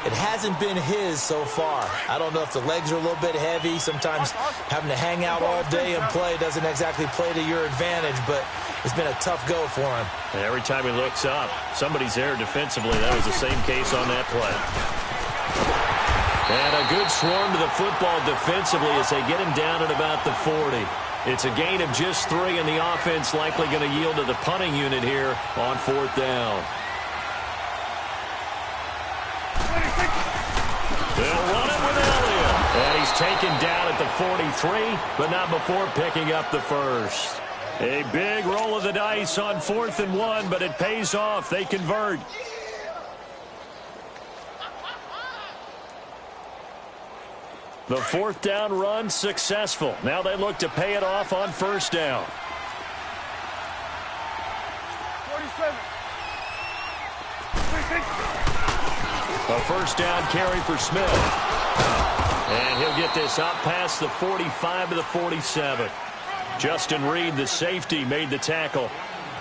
It hasn't been his so far. I don't know if the legs are a little bit heavy. Sometimes having to hang out all day and play doesn't exactly play to your advantage, but it's been a tough go for him. And every time he looks up, somebody's there defensively. That was the same case on that play. And a good swarm to the football defensively as they get him down at about the 40. It's a gain of just 3, and the offense likely going to yield to the punting unit here on 4th down. They'll run it with Elliott. And he's taken down at the 43, but not before picking up the first. A big roll of the dice on 4th and 1, but it pays off. They convert. The 4th down run successful. Now they look to pay it off on 1st down. 47. A 1st down carry for Smith. And he'll get this up past the 45 to the 47. Justin Reed, the safety, made the tackle.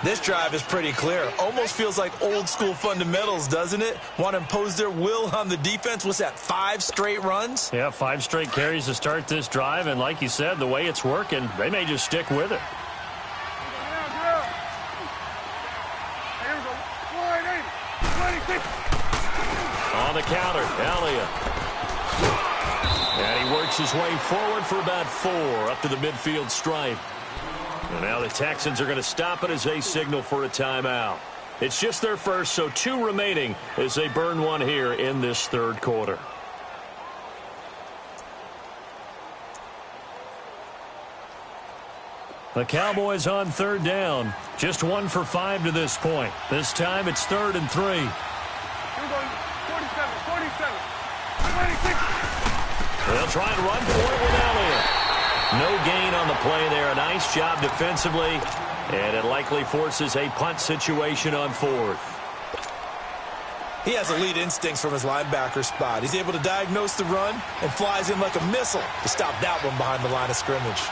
This drive is pretty clear. Almost feels like old school fundamentals, doesn't it? Want to impose their will on the defense. What's that, 5 straight runs? Yeah, 5 straight carries to start this drive. And like you said, the way it's working, they may just stick with it. On the counter, Elliott. And he works his way forward for about 4 up to the midfield stripe. And now the Texans are going to stop it as they signal for a timeout. It's just their first, so 2 remaining as they burn one here in this third quarter. The Cowboys on third down. Just 1 for 5 to this point. This time it's 3rd and 3. They'll try and run for it with Elliott. No gain on the play there. A nice job defensively. And it likely forces a punt situation on 4th. He has elite instincts from his linebacker spot. He's able to diagnose the run and flies in like a missile to stop that one behind the line of scrimmage.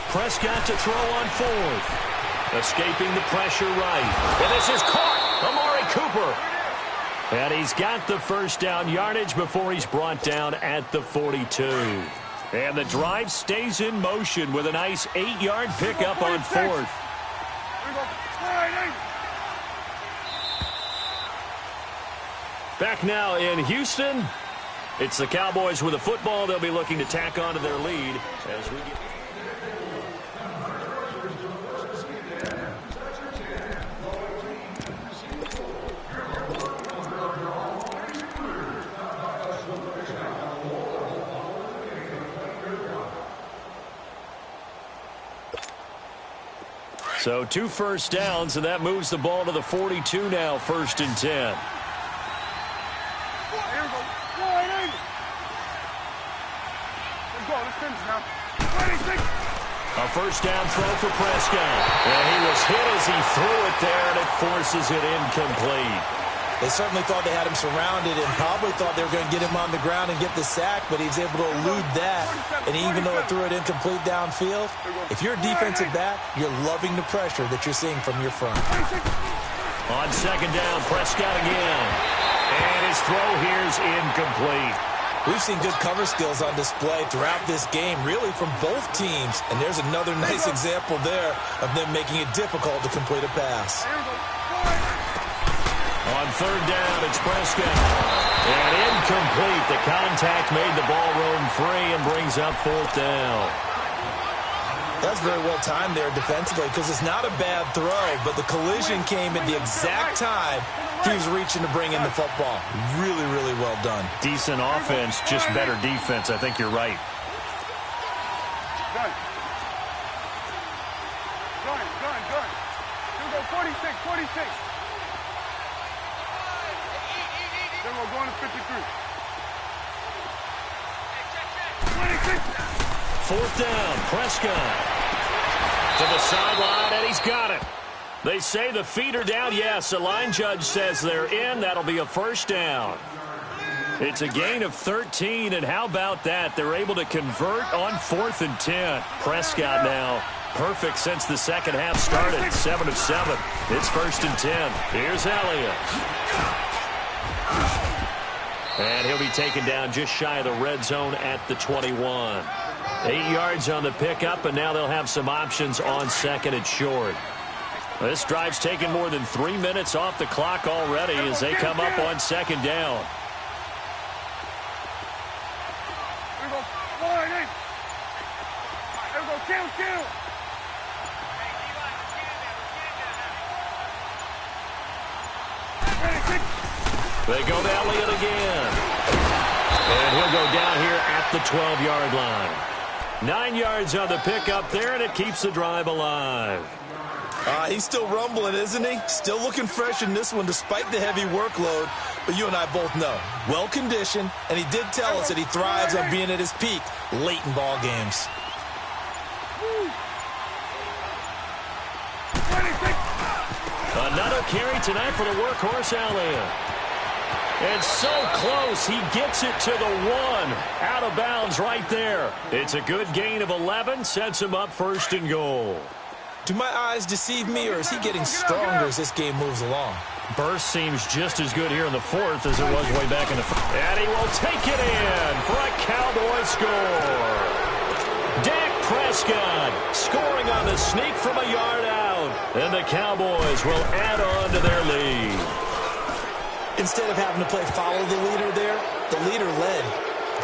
Prescott to throw on 4th. Escaping the pressure right. And this is caught. Amari Cooper. And he's got the first down yardage before he's brought down at the 42. And the drive stays in motion with a nice 8-yard pickup on 4th. Back now in Houston. It's the Cowboys with a football. They'll be looking to tack on to their lead as we get... So 2 first downs, and that moves the ball to the 42 now, 1st and 10. A first down throw for Prescott. And he was hit as he threw it there, and it forces it incomplete. They certainly thought they had him surrounded and probably thought they were going to get him on the ground and get the sack, but he was able to elude that. And even though it threw it incomplete downfield, if you're a defensive back, you're loving the pressure that you're seeing from your front. On 2nd down, Prescott again. And his throw here's incomplete. We've seen good cover skills on display throughout this game, really from both teams. And there's another nice example there of them making it difficult to complete a pass. On 3rd down, it's Prescott. And incomplete. The contact made the ball roam free and brings up 4th down. That's very well timed there defensively because it's not a bad throw, but the collision came at the exact time he was reaching to bring in the football. Really, really well done. Decent offense, just better defense. I think you're right. Gun. 46. Then we're going to 53. 4th down, Prescott to the sideline, and he's got it. They say the feet are down. Yes, the line judge says they're in. That'll be a first down. It's a gain of 13, and how about that? They're able to convert on 4th and 10. Prescott now perfect since the second half started. 7 of 7. It's 1st and 10. Here's Elliott. And he'll be taken down just shy of the red zone at the 21. 8 yards on the pickup, and now they'll have some options on 2nd and short. This drive's taken more than 3 minutes off the clock already as they come up on 2nd down. Kill. They go to Elliott again. And he'll go down here at the 12-yard line. 9 yards on the pickup there, and it keeps the drive alive. He's still rumbling, isn't he? Still looking fresh in this one despite the heavy workload. But you and I both know, well-conditioned, and he did tell us that he thrives on being at his peak late in ball games. 26. Another carry tonight for the workhorse Elliott. And so close, he gets it to the 1. Out of bounds right there. It's a good gain of 11, sets him up first and goal. Do my eyes deceive me, or is he getting stronger as this game moves along? Burst seems just as good here in the 4th as it was way back in the 1st. And he will take it in for a Cowboy score. Dak Prescott scoring on the sneak from a yard out. And the Cowboys will add on to their lead. Instead of having to play follow the leader there, the leader led.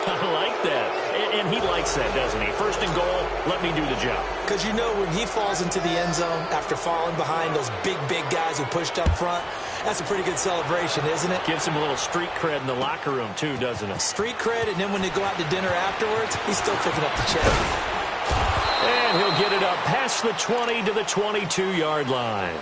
I like that. And he likes that, doesn't he? First and goal, let me do the job. Because you know when he falls into the end zone after falling behind those big guys who pushed up front, that's a pretty good celebration, isn't it? Gives him a little street cred in the locker room, too, doesn't it? Street cred, and then when they go out to dinner afterwards, he's still picking up the check. And he'll get it up past the 20 to the 22-yard line.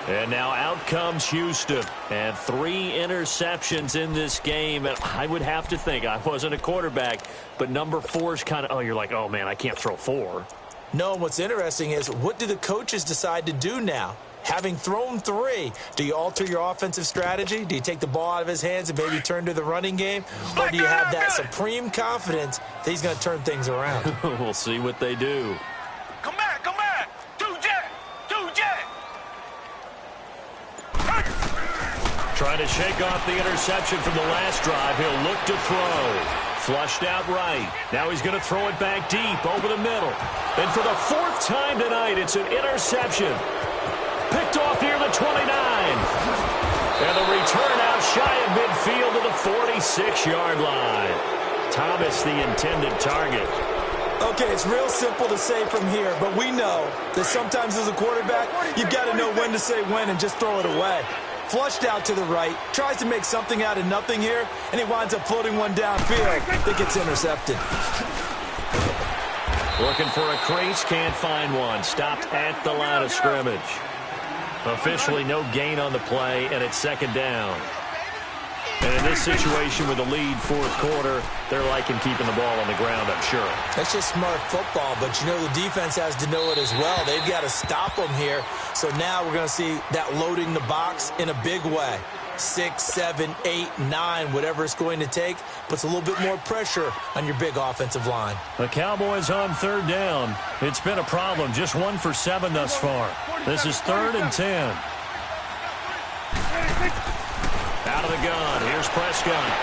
And now out comes Houston. And 3 interceptions in this game. And I would have to think, I wasn't a quarterback, but number 4's kind of, you're like, oh, man, I can't throw 4. No, and what's interesting is, what do the coaches decide to do now? Having thrown 3, do you alter your offensive strategy? Do you take the ball out of his hands and maybe turn to the running game? Or do you have that supreme confidence that he's going to turn things around? We'll see what they do. Come back, come back. 2 jet. Trying to shake off the interception from the last drive. He'll look to throw. Flushed out right. Now he's going to throw it back deep over the middle. And for the 4th time tonight, it's an interception. Picked off near the 29. And the return out shy of midfield to the 46-yard line. Thomas, the intended target. Okay, it's real simple to say from here, but we know that sometimes as a quarterback, you've got to know when to say when and just throw it away. Flushed out to the right, tries to make something out of nothing here, and he winds up floating one downfield that gets intercepted. Looking for a crease, can't find one. Stopped at the line of scrimmage. Officially no gain on the play, and it's 2nd down. And in this situation with the lead 4th quarter, they're liking keeping the ball on the ground, I'm sure. That's just smart football, but you know the defense has to know it as well. They've got to stop them here. So now we're going to see that loading the box in a big way. 6, 7, 8, 9, whatever it's going to take, puts a little bit more pressure on your big offensive line. The Cowboys on 3rd down. It's been a problem. Just 1 for 7 thus far. This is 3rd and 10. Out of the gun. Here's Prescott.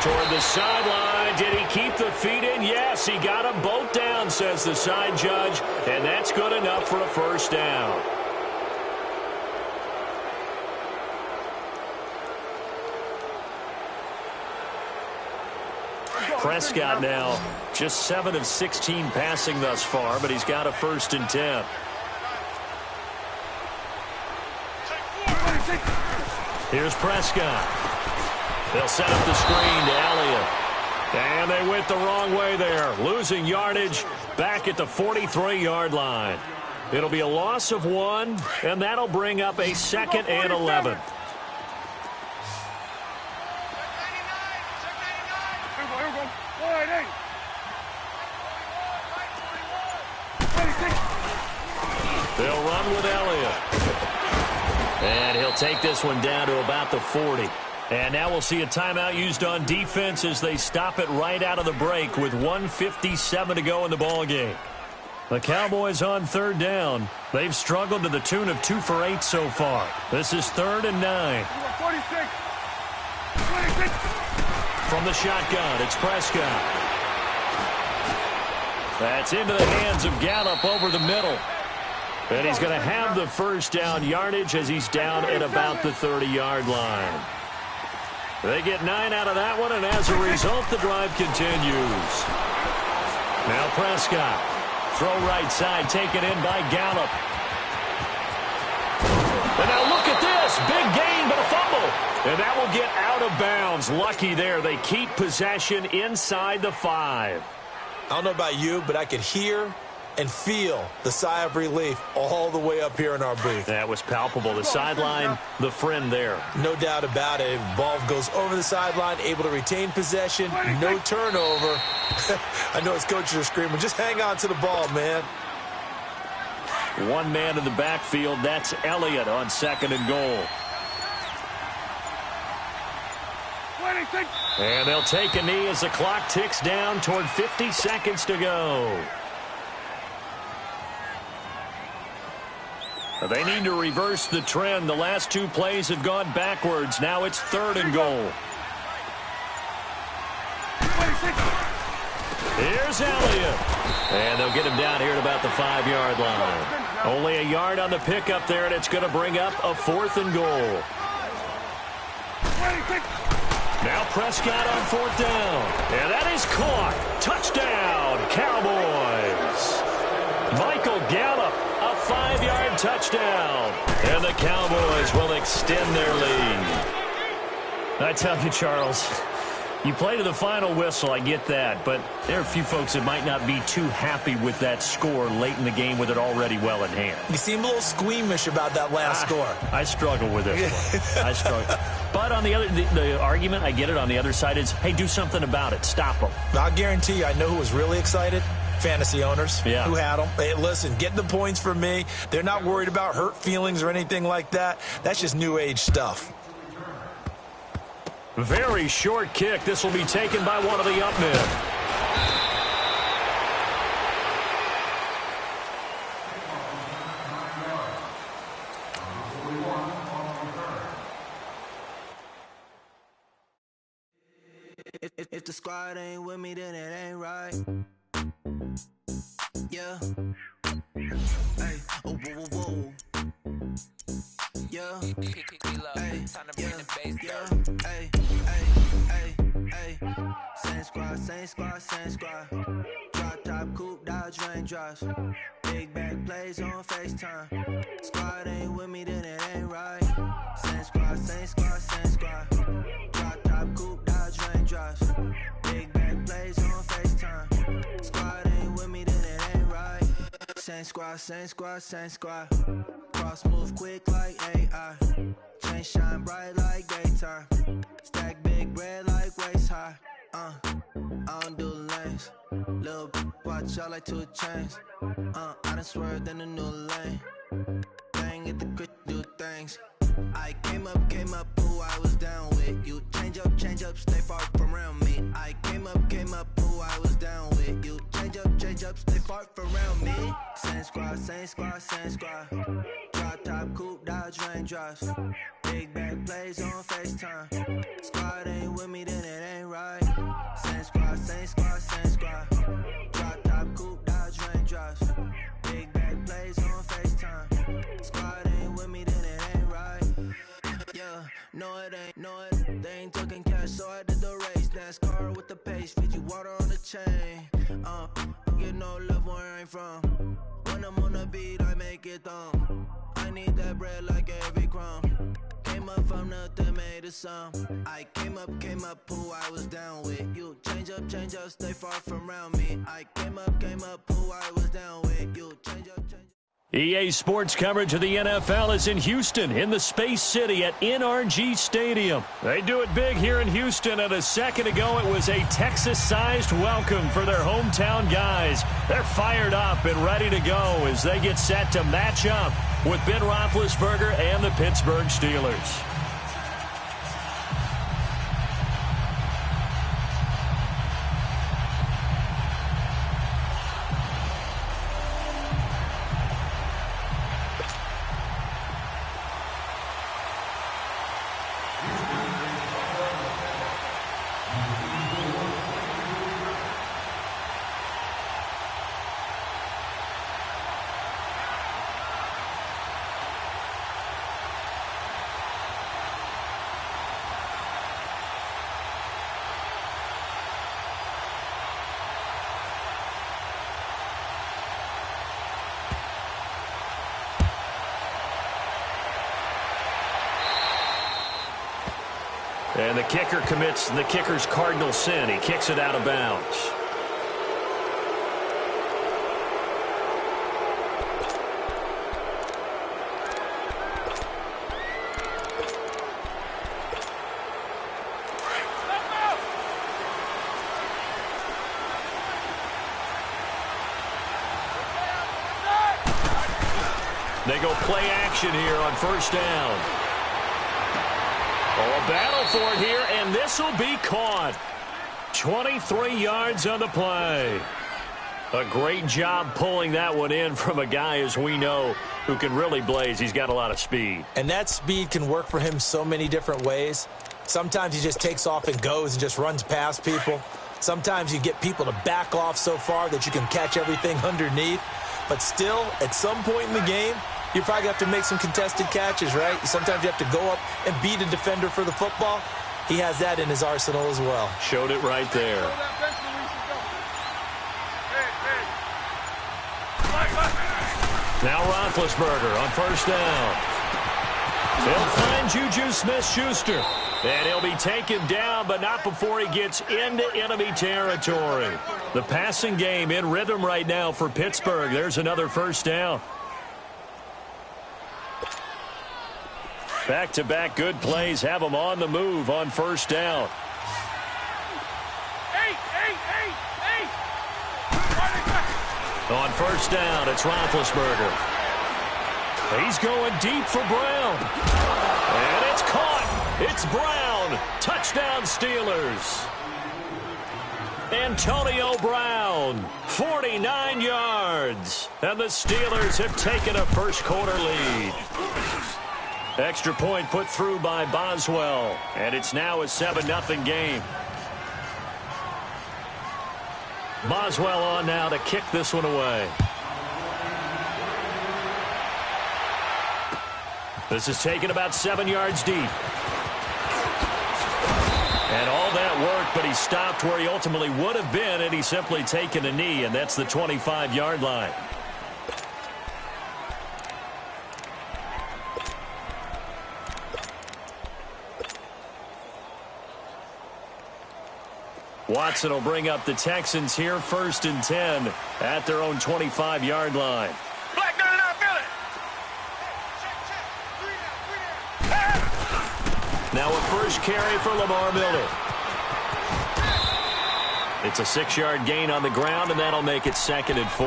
Toward the sideline. Did he keep the feet in? Yes, he got them both down, says the side judge. And that's good enough for a 1st down. Prescott now just 7 of 16 passing thus far, but he's got a 1st and 10. Here's Prescott. They'll set up the screen to Elliott. And they went the wrong way there. Losing yardage back at the 43-yard line. It'll be a loss of 1, and that'll bring up a 2nd and 11. They'll run with Elliott. And he'll take this one down to about the 40. And now we'll see a timeout used on defense as they stop it right out of the break with 1:57 to go in the ballgame. The Cowboys on 3rd down. They've struggled to the tune of 2 for 8 so far. This is 3rd and 9. 46. From the shotgun, it's Prescott. That's into the hands of Gallup over the middle. And he's going to have the 1st down yardage as he's down at about the 30-yard line. They get 9 out of that one, and as a result, the drive continues. Now Prescott. Throw right side, taken in by Gallup. And now look at this. Big gain, but a fumble. And that will get out of bounds. Lucky there. They keep possession inside the 5. I don't know about you, but I could hear and feel the sigh of relief all the way up here in our booth. That was palpable. The sideline, the friend there. No doubt about it. Ball goes over the sideline, able to retain possession, no turnover. I know his coaches are screaming, just hang on to the ball, man. One man in the backfield. That's Elliott on 2nd and goal. And they'll take a knee as the clock ticks down toward 50 seconds to go. They need to reverse the trend. The last 2 plays have gone backwards. Now it's 3rd and goal. Here's Elliott. And they'll get him down here at about the 5-yard line. Only a yard on the pickup there, and it's going to bring up a 4th and goal. Now Prescott on 4th down. And that is caught. Touchdown, Cowboys. Michael Gallup, a 5-yard touchdown. And the Cowboys will extend their lead. I tell you, Charles, you play to the final whistle, I get that, but there are a few folks that might not be too happy with that score late in the game with it already well in hand. You seem a little squeamish about that last score. I struggle with this one. I struggle. But on the other, the argument, I get it, on the other side is, hey, do something about it. Stop them. I'll guarantee you, I know who was really excited. Fantasy owners who had them. Hey, listen, get the points for me. They're not worried about hurt feelings or anything like that. That's just new age stuff. Very short kick. This will be taken by one of the up men. If the squad ain't with me, then it ain't right. Yeah. Hey. Oh, whoa, whoa, whoa. Yeah. Hey. Yeah. Hey. Hey. Hey. Same squad, same squad, same squad. Drop top, coupe, Dodge Raindrops. Big back plays on FaceTime. Squad ain't with me, then it ain't right. Same squad, same squad, same squad. Drop top, coupe, Dodge Raindrops. Big back plays on FaceTime. Squad ain't with me, then it ain't right. Same squad, same squad, same squad. Cross move quick like AI. Chain shine bright like daytime. Stack big bread like waist high. I don't do lanes. Little watch out like 2 chains. I done swerved in a new lane. Bang at the crit, do things. I came up, who I was down with. You change up, stay far from around me. I came up, who I was down with. You change up, stay far from around me. Same squad, same squad, same squad. Drop top, coupe, Dodge Raindrops. Big back plays on FaceTime. Squad ain't with me, then it ain't right. Same squad, same squad, same squad. Drop top, coupe, Dodge Raindrops. Big back plays on FaceTime. Squad ain't with me, then it ain't right. Yeah, no it ain't, no it. They ain't talking cash, so I did the race. NASCAR with the pace, feed you water on the chain. Get no love where I ain't from. When I'm on the beat, I make it thumb. I need that bread like every crumb. Came up from nothing, made a sum. I came up, who I was down with. You change up, stay far from around me. I came up, who I was down with. You change up, EA Sports coverage of the NFL is in Houston, in the Space City at NRG Stadium. They do it big here in Houston, and a second ago it was a Texas-sized welcome for their hometown guys. They're fired up and ready to go as they get set to match up with Ben Roethlisberger and the Pittsburgh Steelers. And the kicker commits the kicker's cardinal sin. He kicks it out of bounds. They go play action here on first down. Oh, a battle for it here, and this will be caught. 23 yards on the play. A great job pulling that one in from a guy, as we know, who can really blaze. He's got a lot of speed. And that speed can work for him so many different ways. Sometimes he just takes off and goes and just runs past people. Sometimes you get people to back off so far that you can catch everything underneath. But still, at some point in the game, you probably have to make some contested catches, right? Sometimes you have to go up and beat a defender for the football. He has that in his arsenal as well. Showed it right there. Now Roethlisberger on first down. He'll find Juju Smith-Schuster. And he'll be taken down, but not before he gets into enemy territory. The passing game in rhythm right now for Pittsburgh. There's another first down. Back-to-back good plays have them on the move on first down. On first down, it's Roethlisberger. He's going deep for Brown. And it's caught. It's Brown. Touchdown, Steelers. Antonio Brown, 49 yards. And the Steelers have taken a first-quarter lead. Extra point put through by Boswell. And it's now a 7-0 game. Boswell on now to kick this one away. This is taken about 7 yards deep. And all that worked, but he stopped where he ultimately would have been, and he's simply taken a knee, and that's the 25-yard line. Watson will bring up the Texans here, 1st and 10 at their own 25-yard line. Black 99, feel it. Now a first carry for Lamar Miller. It's a 6-yard gain on the ground, and that'll make it 2nd and 4.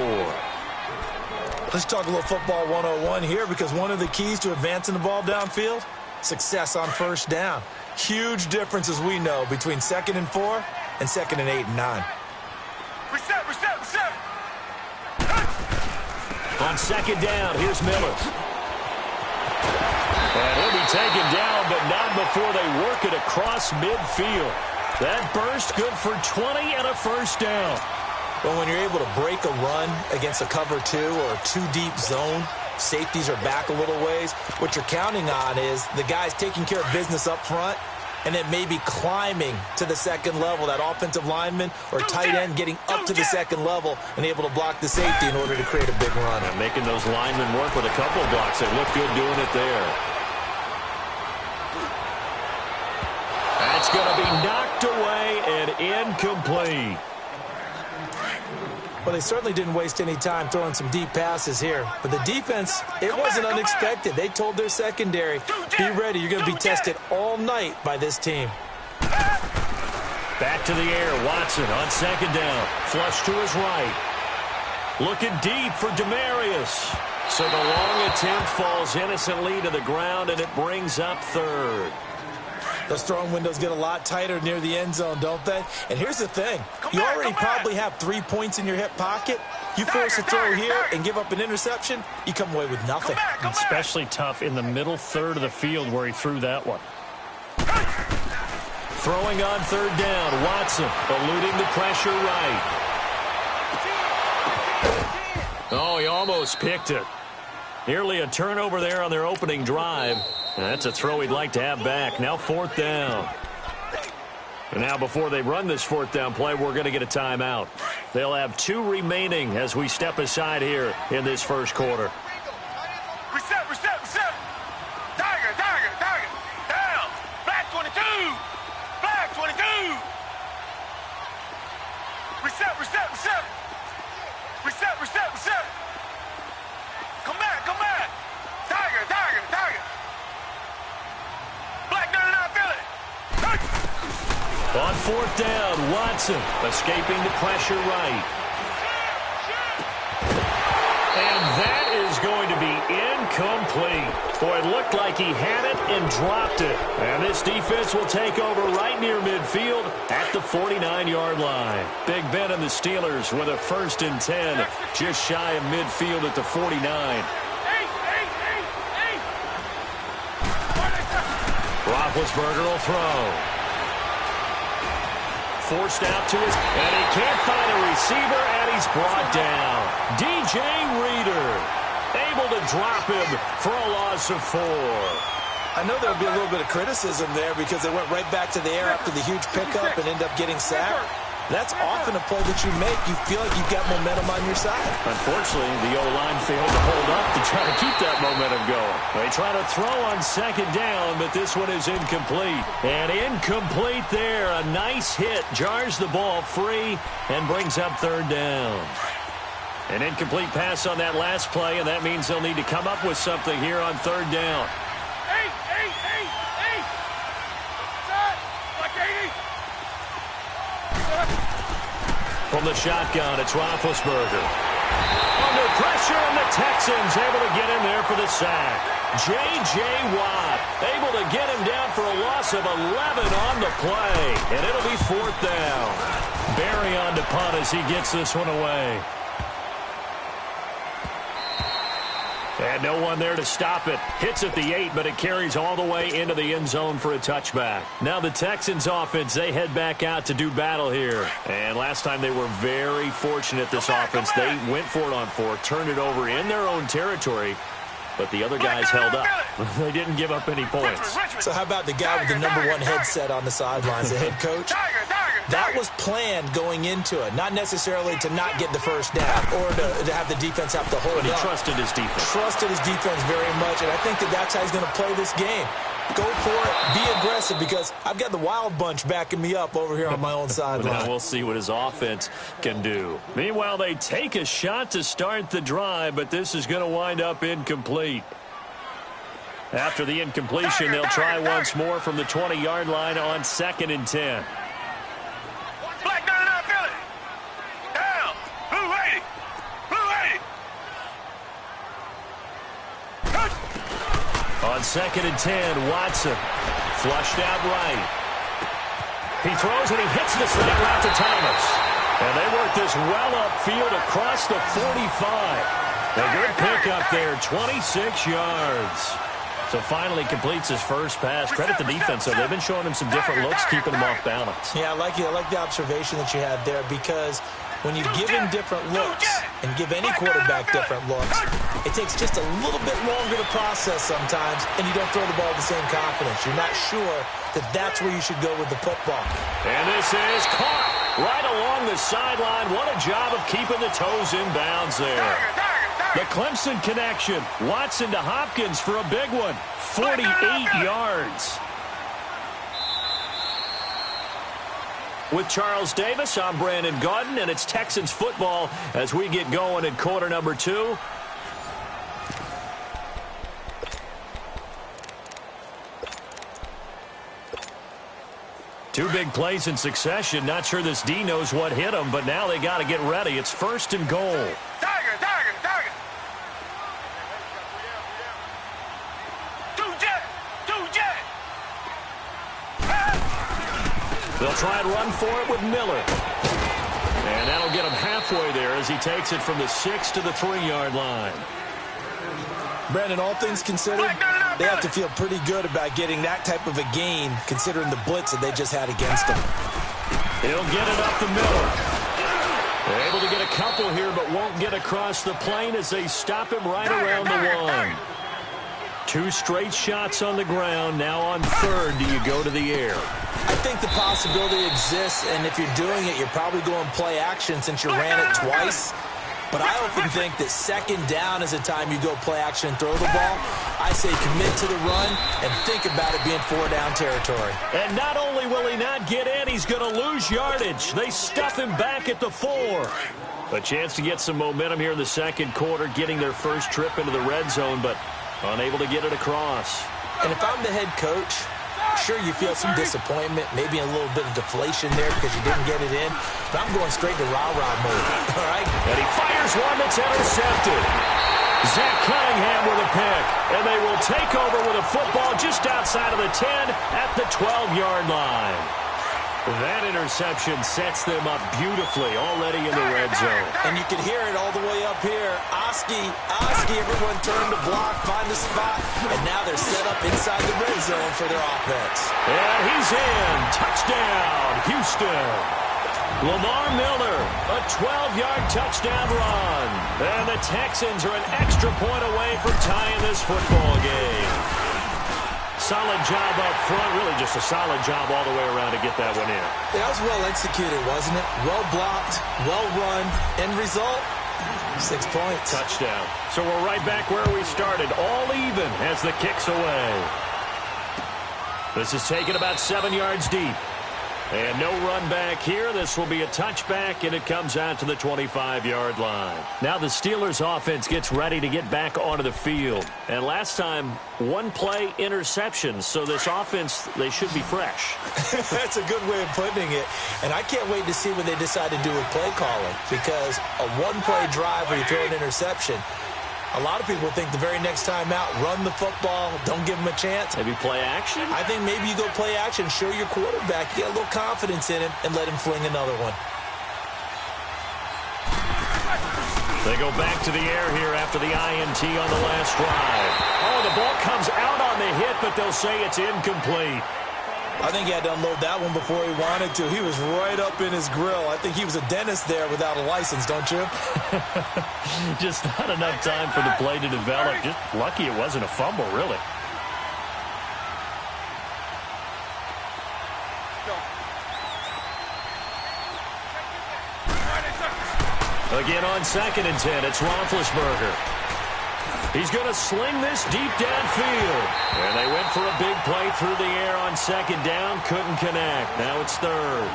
Let's talk a little football 101 here, because one of the keys to advancing the ball downfield, success on first down. Huge difference, as we know, between 2nd and 4 and 2nd and 8 and 9. Reset. On 2nd down, here's Miller. And he'll be taken down, but not before they work it across midfield. That burst good for 20 and a first down. Well, when you're able to break a run against a cover 2 or a 2-deep zone, safeties are back a little ways. What you're counting on is the guys taking care of business up front, and then maybe climbing to the 2nd level, that offensive lineman or tight end getting up to the 2nd level and able to block the safety in order to create a big run. And making those linemen work with a couple of blocks. They look good doing it there. That's going to be knocked away and incomplete. Well, they certainly didn't waste any time throwing some deep passes here. But the defense, it wasn't unexpected. They told their secondary, be ready. You're going to be tested all night by this team. Back to the air. Watson on 2nd down. Flush to his right. Looking deep for Demaryius. So the long attempt falls innocently to the ground, and it brings up 3rd. Those throwing windows get a lot tighter near the end zone, don't they? And here's the thing. You already probably have 3 points in your hip pocket. You force a throw here and give up an interception, you come away with nothing. Especially tough in the middle 3rd of the field where he threw that one. Throwing on 3rd down. Watson eluding the pressure right. Oh, he almost picked it. Nearly a turnover there on their opening drive. And that's a throw he'd like to have back. Now 4th down. And now before they run this 4th down play, we're going to get a timeout. They'll have 2 remaining as we step aside here in this first quarter. Reset. Tiger. Down. Black 22. Black 22. Reset. Come back. Tiger. Black 99, feel it. On 4th down, Watson escaping the pressure right. And that is going to be like he had it and dropped it. And this defense will take over right near midfield at the 49-yard line. Big Ben and the Steelers with a 1st and 10, just shy of midfield at the 49. Roethlisberger will throw. Forced out to his, and he can't find a receiver, and he's brought down. DJ Reader able to drop him for a loss of 4. I know there'll be a little bit of criticism there because they went right back to the air after the huge pickup and end up getting sacked. That's often a play that you make. You feel like you've got momentum on your side. Unfortunately, the O-line failed to hold up to try to keep that momentum going. They try to throw on 2nd down, but this one is incomplete. And incomplete there. A nice hit. Jars the ball free and brings up 3rd down. An incomplete pass on that last play, and that means they'll need to come up with something here on 3rd down. From the shotgun, it's Roethlisberger. Under pressure, and the Texans able to get him there for the sack. J.J. Watt able to get him down for a loss of 11 on the play. And it'll be 4th down. Barry on to punt as he gets this one away. And no one there to stop it. Hits at the 8, but it carries all the way into the end zone for a touchback. Now the Texans offense, they head back out to do battle here. And last time they were very fortunate, this offense. They went for it on 4, turned it over in their own territory, but the other guys held up. They didn't give up any points. So how about the guy with the #1 headset on the sidelines, the head coach? That was planned going into it, not necessarily to not get the 1st down or to have the defense have to hold it. But he up. trusted his defense. Trusted his defense very much, and I think that's how he's going to play this game. Go for it, be aggressive, because I've got the Wild Bunch backing me up over here on my own sideline. Now we'll see what his offense can do. Meanwhile, they take a shot to start the drive, but this is going to wind up incomplete. After the incompletion, they'll try once more from the 20-yard line on 2nd and 10. Black 99 Philly. Down. Blue 80. Blue 80. On 2nd and 10, Watson flushed out right. He throws and he hits the slant route to Thomas. And they work this well upfield across the 45. A good pickup there, 26 yards. So finally completes his first pass. Credit the defense, though. They've been showing him some different looks, keeping him off balance. Yeah, I like the observation that you had there, because when you give him different looks and give any quarterback different looks, it takes just a little bit longer to process sometimes, and you don't throw the ball with the same confidence. You're not sure that that's where you should go with the football. And this is caught right along the sideline. What a job of keeping the toes in bounds there. The Clemson connection. Watson to Hopkins for a big one. 48 yards. With Charles Davis, I'm Brandon Gaudin, and it's Texans football as we get going in quarter number 2. Two big plays in succession. Not sure this D knows what hit him, but now they got to get ready. It's 1st and goal. They'll try and run for it with Miller. And that'll get him halfway there as he takes it from the 6 to the 3-yard line. Brandon, all things considered, they have to feel pretty good about getting that type of a gain, considering the blitz that they just had against them. He'll get it up to Miller. They're able to get a couple here, but won't get across the plane as they stop him right around the 1. 2 straight shots on the ground. Now on 3rd, do you go to the air? I think the possibility exists, and if you're doing it, you're probably going play action since you ran it twice. But I often think that 2nd down is the time you go play action and throw the ball. I say commit to the run and think about it being 4-down territory. And not only will he not get in, he's going to lose yardage. They stuff him back at the 4. A chance to get some momentum here in the 2nd quarter, getting their first trip into the red zone, but unable to get it across. And if I'm the head coach, sure, you feel some disappointment, maybe a little bit of deflation there because you didn't get it in, but I'm going straight to rah-rah mode, all right? And he fires one that's intercepted. Zach Cunningham with a pick. And they will take over with a football just outside of the 10 at the 12-yard line. That interception sets them up beautifully already in the red zone. And you can hear it all the way up here. Oski, everyone turned to block, find the spot, and now they're set up inside the red zone for their offense. And he's in. Touchdown, Houston. Lamar Miller, a 12-yard touchdown run. And the Texans are an extra point away from tying this football game. Solid job up front, really just a solid job all the way around to get that one in. That was well executed, wasn't it? Well blocked, well run. End result, 6 points. Touchdown. So we're right back where we started, all even as the kick's away. This is taken about 7 yards deep. And no run back here. This will be a touchback, and it comes out to the 25-yard line. Now the Steelers' offense gets ready to get back onto the field. And last time, one-play interceptions. So this offense, they should be fresh. That's a good way of putting it. And I can't wait to see what they decide to do with play calling. Because a one-play drive where you throw an interception, a lot of people think the very next time out, run the football, don't give them a chance. Maybe play action? I think maybe you go play action, show your quarterback, get a little confidence in him, and let him fling another one. They go back to the air here after the INT on the last drive. Oh, the ball comes out on the hit, but they'll say it's incomplete. I think he had to unload that one before he wanted to. He was right up in his grill. I think he was a dentist there without a license, don't you? Just not enough time for the play to develop. Just lucky it wasn't a fumble, really. Again on 2nd and 10, it's Roethlisberger. He's going to sling this deep downfield. And they went for a big play through the air on 2nd down. Couldn't connect. Now it's 3rd.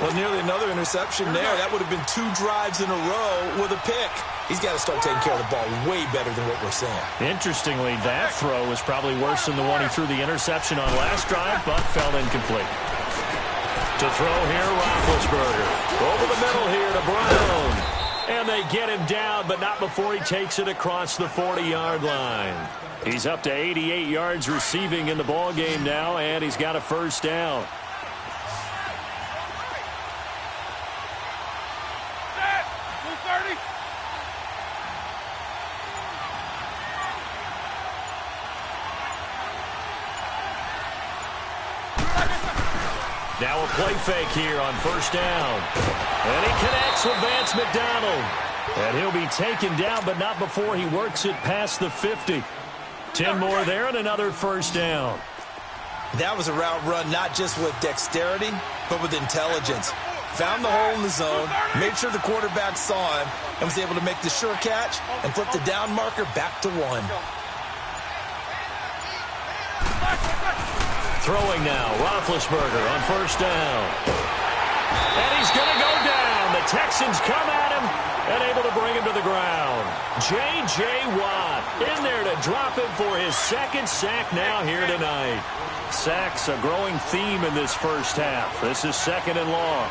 Well, nearly another interception there. That would have been 2 drives in a row with a pick. He's got to start taking care of the ball way better than what we're seeing. Interestingly, that throw was probably worse than the one he threw the interception on last drive, but fell incomplete. To throw here, Roethlisberger. Over the middle here to Brown. And they get him down, but not before he takes it across the 40-yard line. He's up to 88 yards receiving in the ballgame now, and he's got a first down. Now a play fake here on 1st down. And he connects with Vance McDonald. And he'll be taken down, but not before he works it past the 50. 10 more there and another first down. That was a route run not just with dexterity, but with intelligence. Found the hole in the zone, made sure the quarterback saw him, and was able to make the sure catch and flip the down marker back to 1. Throwing now, Roethlisberger on 1st down. And he's going to go down. The Texans come at him and able to bring him to the ground. J.J. Watt in there to drop him for his 2nd sack now here tonight. Sacks a growing theme in this first half. This is 2nd and long.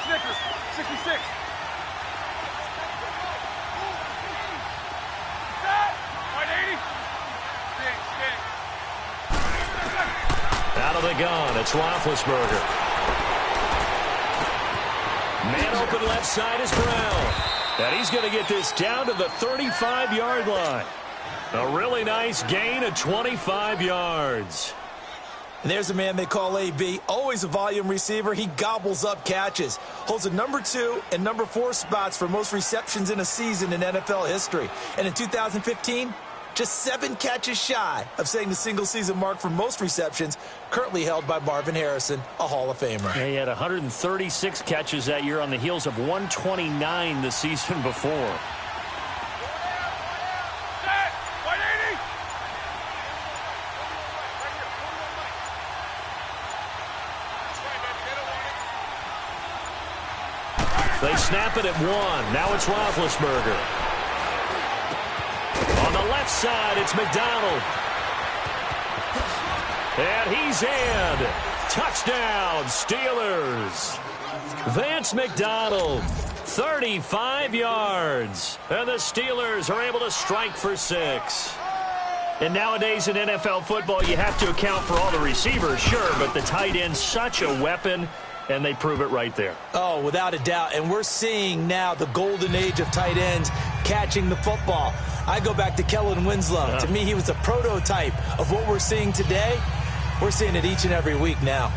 Snickers, 66. Out of the gun, it's Roethlisberger. Man open left side is Brown. And he's going to get this down to the 35-yard line. A really nice gain of 25 yards. And there's a man they call AB, always a volume receiver. He gobbles up catches. Holds the number 2 and number 4 spots for most receptions in a season in NFL history. And in 2015, just 7 catches shy of setting the single-season mark for most receptions, currently held by Marvin Harrison, a Hall of Famer. Yeah, he had 136 catches that year on the heels of 129 the season before. They snap it at 1. Now it's Roethlisberger. On the left side, it's McDonald. And he's in. Touchdown, Steelers. Vance McDonald, 35 yards. And the Steelers are able to strike for 6. And nowadays in NFL football, you have to account for all the receivers, sure, but the tight end's such a weapon, and they prove it right there. Oh, without a doubt. And we're seeing now the golden age of tight ends catching the football. I go back to Kellen Winslow. To me, he was a prototype of what we're seeing today. We're seeing it each and every week now.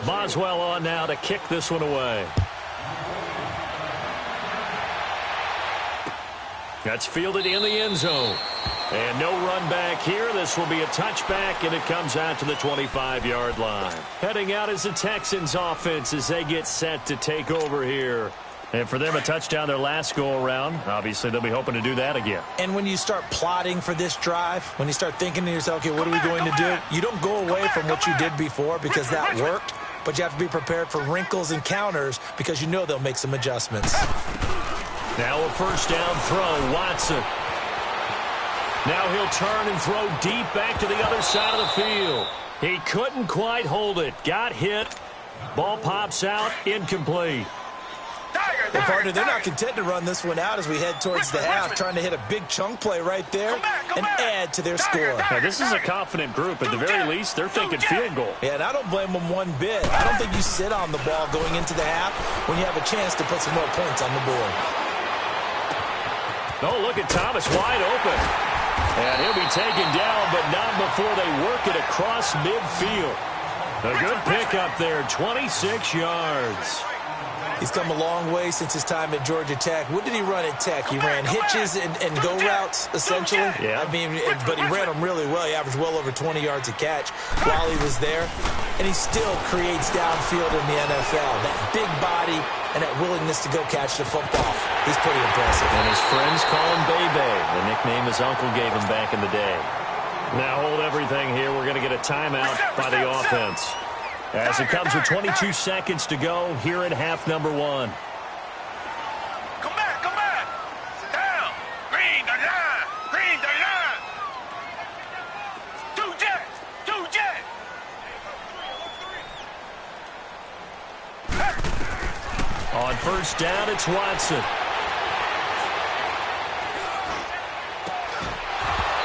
Boswell on now to kick this one away. That's fielded in the end zone. And no run back here. This will be a touchback, and it comes out to the 25-yard line. Heading out is the Texans offense as they get set to take over here. And for them, a touchdown their last go-around. Obviously, they'll be hoping to do that again. And when you start plotting for this drive, when you start thinking to yourself, okay, what are we going to do? You don't go away from what you did before because that worked. But you have to be prepared for wrinkles and counters because you know they'll make some adjustments. Now a first down throw, Watson. Now he'll turn and throw deep back to the other side of the field. He couldn't quite hold it. Got hit. Ball pops out, incomplete. Well, partner, they're not content to run this one out as we head towards the half, trying to hit a big chunk play right there and add to their score. Now, this is a confident group. At the very least, they're thinking field goal. Yeah, and I don't blame them one bit. I don't think you sit on the ball going into the half when you have a chance to put some more points on the board. Oh, look at Thomas wide open. And he'll be taken down, but not before they work it across midfield. A good pickup there, 26 yards. He's come a long way since his time at Georgia Tech. What did he run at Tech? He ran hitches and go routes, essentially. Yeah. I mean, but he ran them really well. He averaged well over 20 yards a catch while he was there. And he still creates downfield in the NFL. That big body and that willingness to go catch the football. He's pretty impressive. And his friends call him Bebe, the nickname his uncle gave him back in the day. Now hold everything here. We're going to get a timeout by the offense. As it comes with 22 seconds to go here in half number 1. Come back, come back. Down. Green the line. Green the line. Two jet. Two jet. On first down, it's Watson.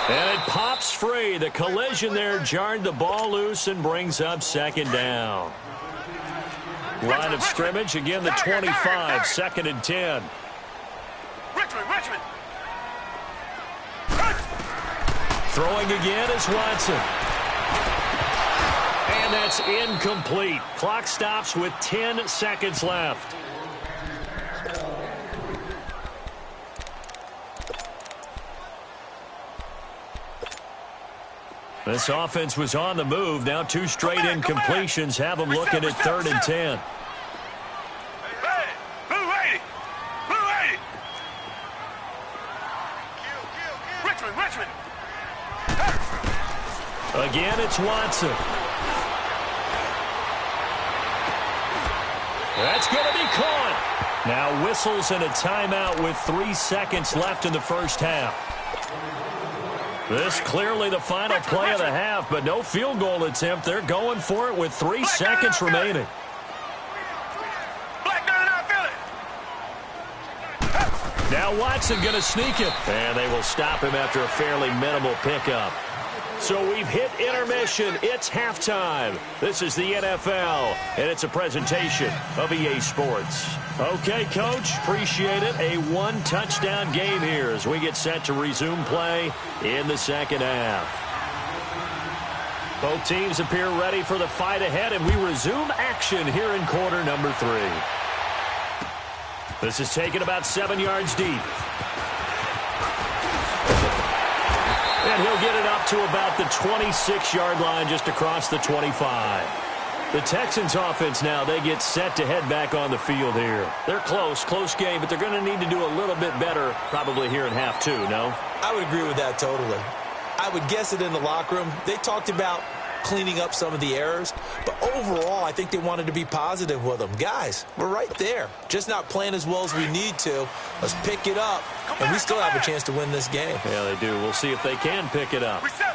And it pops free. The collision there jarred the ball loose and brings up second down. Line of scrimmage, again the 25, 2nd and 10. Richmond. Throwing again is Watson. And that's incomplete. Clock stops with 10 seconds left. This offense was on the move. Now 2 straight incompletions have them looking at 3rd and 10. Hey, blue 80. Blue 80. Richmond. Again, it's Watson. That's going to be caught. Now whistles and a timeout with 3 seconds left in the first half. This clearly the final play of the half, but no field goal attempt. They're going for it with 3 seconds remaining. Now Watson going to sneak it, and they will stop him after a fairly minimal pickup. So we've hit intermission. It's halftime. This is the NFL, and it's a presentation of EA Sports. Okay, Coach, appreciate it. A 1-touchdown game here as we get set to resume play in the second half. Both teams appear ready for the fight ahead, and we resume action here in quarter number 3. This is taken about 7 yards deep. And he'll get it up to about the 26-yard line just across the 25. The Texans offense now, they get set to head back on the field here. They're close game, but they're going to need to do a little bit better probably here in half 2, no? I would agree with that totally. I would guess it in the locker room. They talked about cleaning up some of the errors, but overall, I think they wanted to be positive with them. Guys, we're right there. Just not playing as well as we need to. Let's pick it up, and we still have a chance to win this game. Yeah, they do. We'll see if they can pick it up. Reset.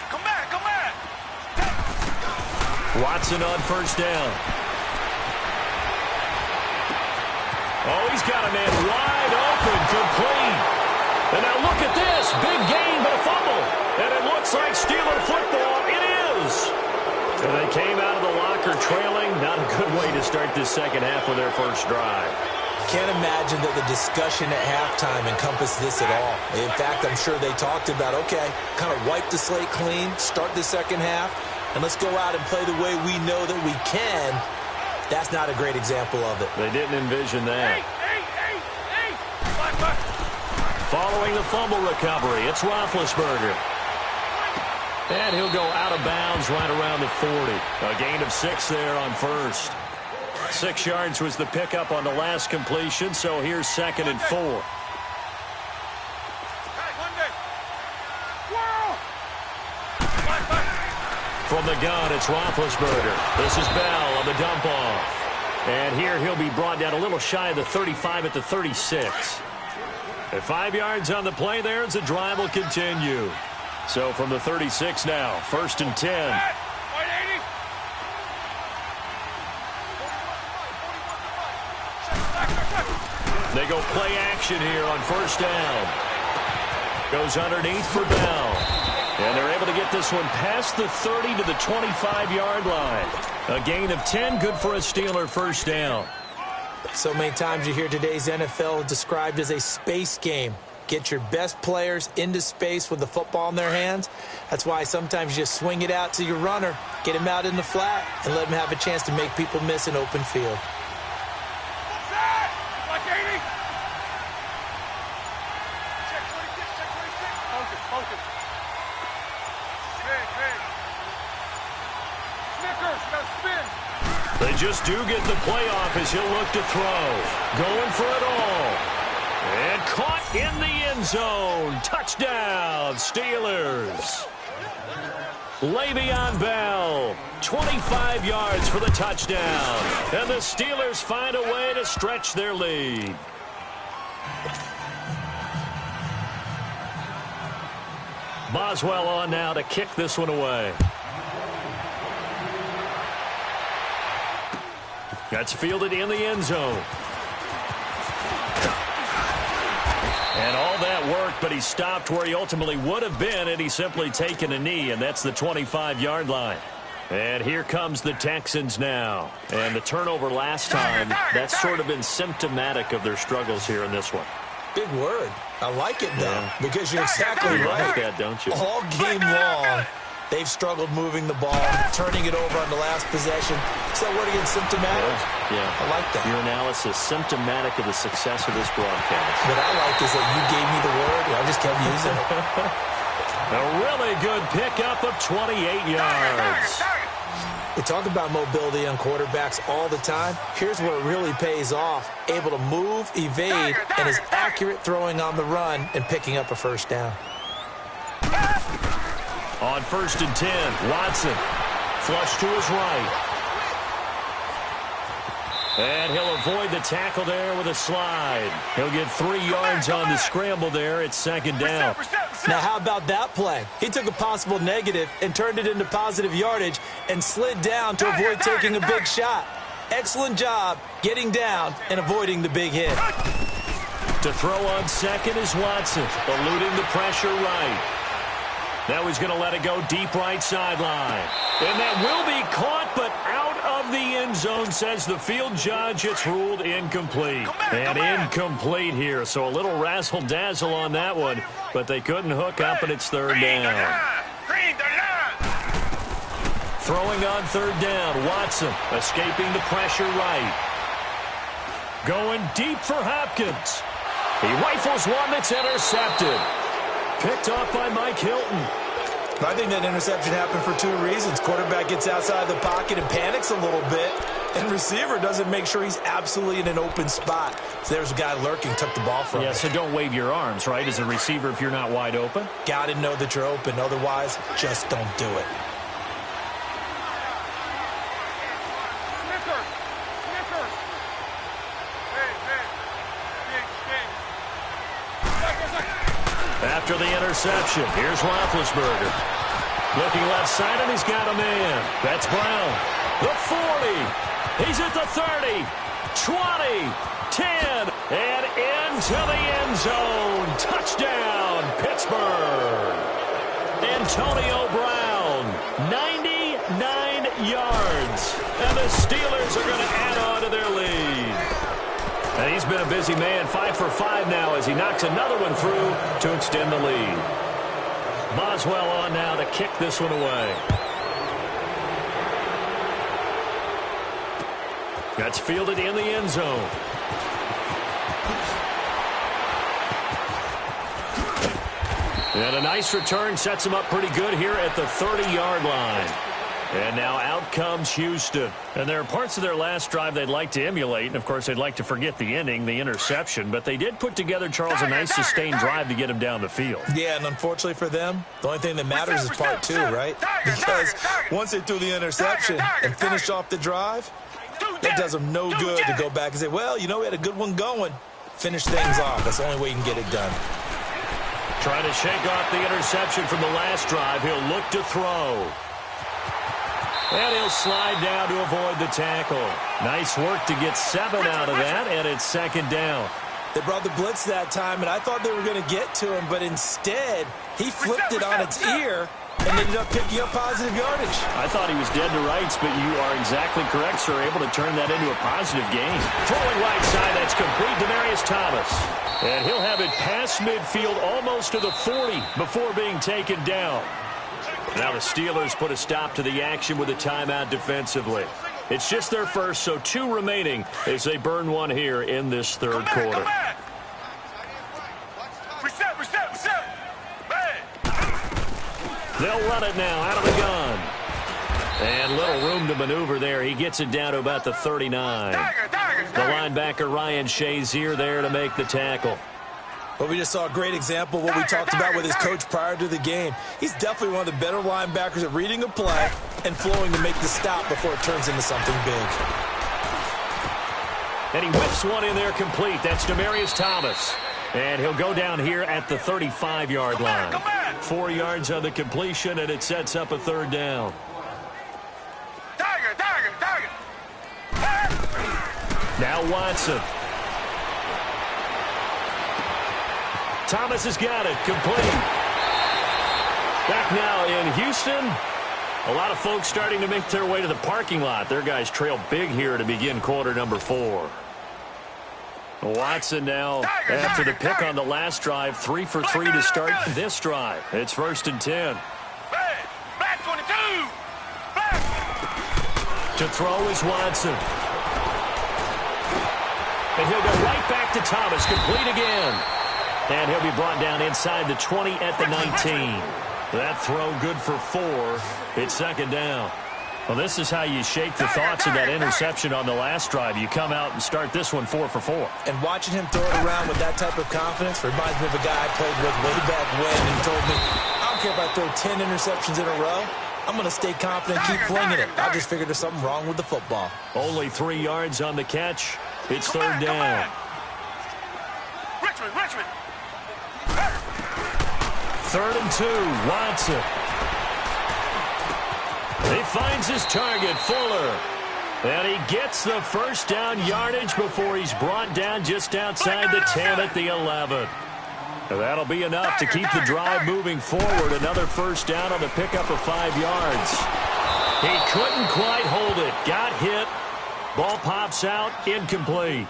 Come back. Watson on first down. Oh, he's got a man wide open, complete. And now look at this. Big gain, but a fumble. And it looks like Steeler football. It is. And they came out of the locker trailing. Not a good way to start this second half with their first drive. Can't imagine that the discussion at halftime encompassed this at all. In fact, I'm sure they talked about, okay, kind of wipe the slate clean, start the second half, and let's go out and play the way we know that we can. That's not a great example of it. They didn't envision that. Following the fumble recovery, it's Roethlisberger. And he'll go out of bounds right around the 40. A gain of 6 there on first. 6 yards was the pickup on the last completion, so here's 2nd and 4. From the gun, it's Roethlisberger. This is Bell on the dump off. And here he'll be brought down a little shy of the 35 at the 36. At 5 yards on the play there, as the drive will continue. So from the 36 now, 1st and 10. They go play action here on first down. Goes underneath for Bell. And they're able to get this one past the 30 to the 25-yard line. A gain of 10, good for a Steeler first down. So many times you hear today's NFL described as a space game. Get your best players into space with the football in their hands. That's why sometimes you just swing it out to your runner, get him out in the flat, and let him have a chance to make people miss an open field. They just do get the playoff as he'll look to throw. Going for it all. And caught in the end zone. Touchdown, Steelers. Le'Veon Bell, 25 yards for the touchdown. And the Steelers find a way to stretch their lead. Boswell on now to kick this one away. That's fielded in the end zone. And all that worked, but he stopped where he ultimately would have been had he simply taken a knee, and that's the 25-yard line. And here comes the Texans now. And the turnover last time, that's sort of been symptomatic of their struggles here in this one. Big word. I like it, though, because you're exactly right. You like that, don't you? All game long, they've struggled moving the ball, turning it over on the last possession. Is that word again, symptomatic? Yeah. I like that. Your analysis, symptomatic of the success of this broadcast. What I like is that you gave me the word, and I just kept using it. A really good pickup of 28 yards. We talk about mobility on quarterbacks all the time. Here's where it really pays off. Able to move, evade, and is accurate throwing on the run and picking up a first down. On 1st and 10, Watson. Flush to his right. And he'll avoid the tackle there with a slide. He'll get 3 yards on the scramble there. It's 2nd down. Now, how about that play? He took a possible negative and turned it into positive yardage and slid down to avoid taking a big shot. Excellent job getting down and avoiding the big hit. To throw on second is Watson, eluding the pressure right. Now he's going to let it go deep right sideline. And that will be caught, but out of the end zone, says the field judge. It's ruled incomplete. And incomplete here, so a little razzle-dazzle on that one, but they couldn't hook up, and it's 3rd down. Throwing on 3rd down, Watson escaping the pressure right. Going deep for Hopkins. He rifles one that's intercepted. Picked off by Mike Hilton. I think that interception happened for 2 reasons. Quarterback gets outside the pocket and panics a little bit, and receiver doesn't make sure he's absolutely in an open spot. So there's a guy lurking, took the ball from him. Yeah, so don't wave your arms, right, as a receiver if you're not wide open? Got to know that you're open. Otherwise, just don't do it. After the interception, here's Roethlisberger. Looking left side, and he's got a man. That's Brown. The 40. He's at the 30. 20. 10. And into the end zone. Touchdown, Pittsburgh. Antonio Brown, 99 yards. And the Steelers are going to add on to their lead. And he's been a busy man, 5 for 5 now as he knocks another one through to extend the lead. Boswell on now to kick this one away. That's fielded in the end zone. And a nice return sets him up pretty good here at the 30-yard line. And now out comes Houston. And there are parts of their last drive they'd like to emulate. And, of course, they'd like to forget the ending, the interception. But they did put together, Charles, a nice sustained drive to get him down the field. Yeah, and unfortunately for them, the only thing that matters is part 2, right? Because once they threw the interception and finished off the drive, that does them no good to go back and say, well, you know, we had a good one going. Finish things off. That's the only way you can get it done. Trying to shake off the interception from the last drive. He'll look to throw. And he'll slide down to avoid the tackle. Nice work to get 7 out of that, and it's second down. They brought the blitz that time, and I thought they were going to get to him, but instead, he flipped it on its ear and ended up picking up positive yardage. I thought he was dead to rights, but you are exactly correct, sir. Able to turn that into a positive gain. Throwing right side, that's complete. Demaryius Thomas. And he'll have it past midfield almost to the 40 before being taken down. Now the Steelers put a stop to the action with a timeout defensively. It's just their first, so 2 remaining as they burn one here in this third quarter. Reset. They'll run it now out of the gun. And little room to maneuver there. He gets it down to about the 39. The linebacker Ryan Shazier there to make the tackle. But we just saw a great example of what we talked about with his coach prior to the game. He's definitely one of the better linebackers at reading a play and flowing to make the stop before it turns into something big. And he whips one in there complete. That's Demaryius Thomas. And he'll go down here at the 35-yard line. 4 yards on the completion, and it sets up a third down. Now Watson. Thomas has got it. Complete. Back now in Houston. A lot of folks starting to make their way to the parking lot. Their guys trail big here to begin quarter number 4. Watson now, after the pick on the last drive, 3 for 3 to start this drive. It's 1st and 10. Back 22. To throw is Watson. And he'll go right back to Thomas. Complete again. And he'll be brought down inside the 20 at the 19. That throw good for 4. It's second down. Well, this is how you shake the thoughts of that interception on the last drive. You come out and start this one 4 for 4. And watching him throw it around with that type of confidence reminds me of a guy I played with way back when and told me, I don't care if I throw 10 interceptions in a row. I'm going to stay confident, keep flinging it. I just figured there's something wrong with the football. Only 3 yards on the catch. It's third down. Richmond. 3rd and 2. Watson. He finds his target, Fuller. And he gets the first down yardage before he's brought down just outside the 10 at the 11. That'll be enough to keep the drive moving forward. Another first down on the pickup of 5 yards. He couldn't quite hold it. Got hit. Ball pops out. Incomplete.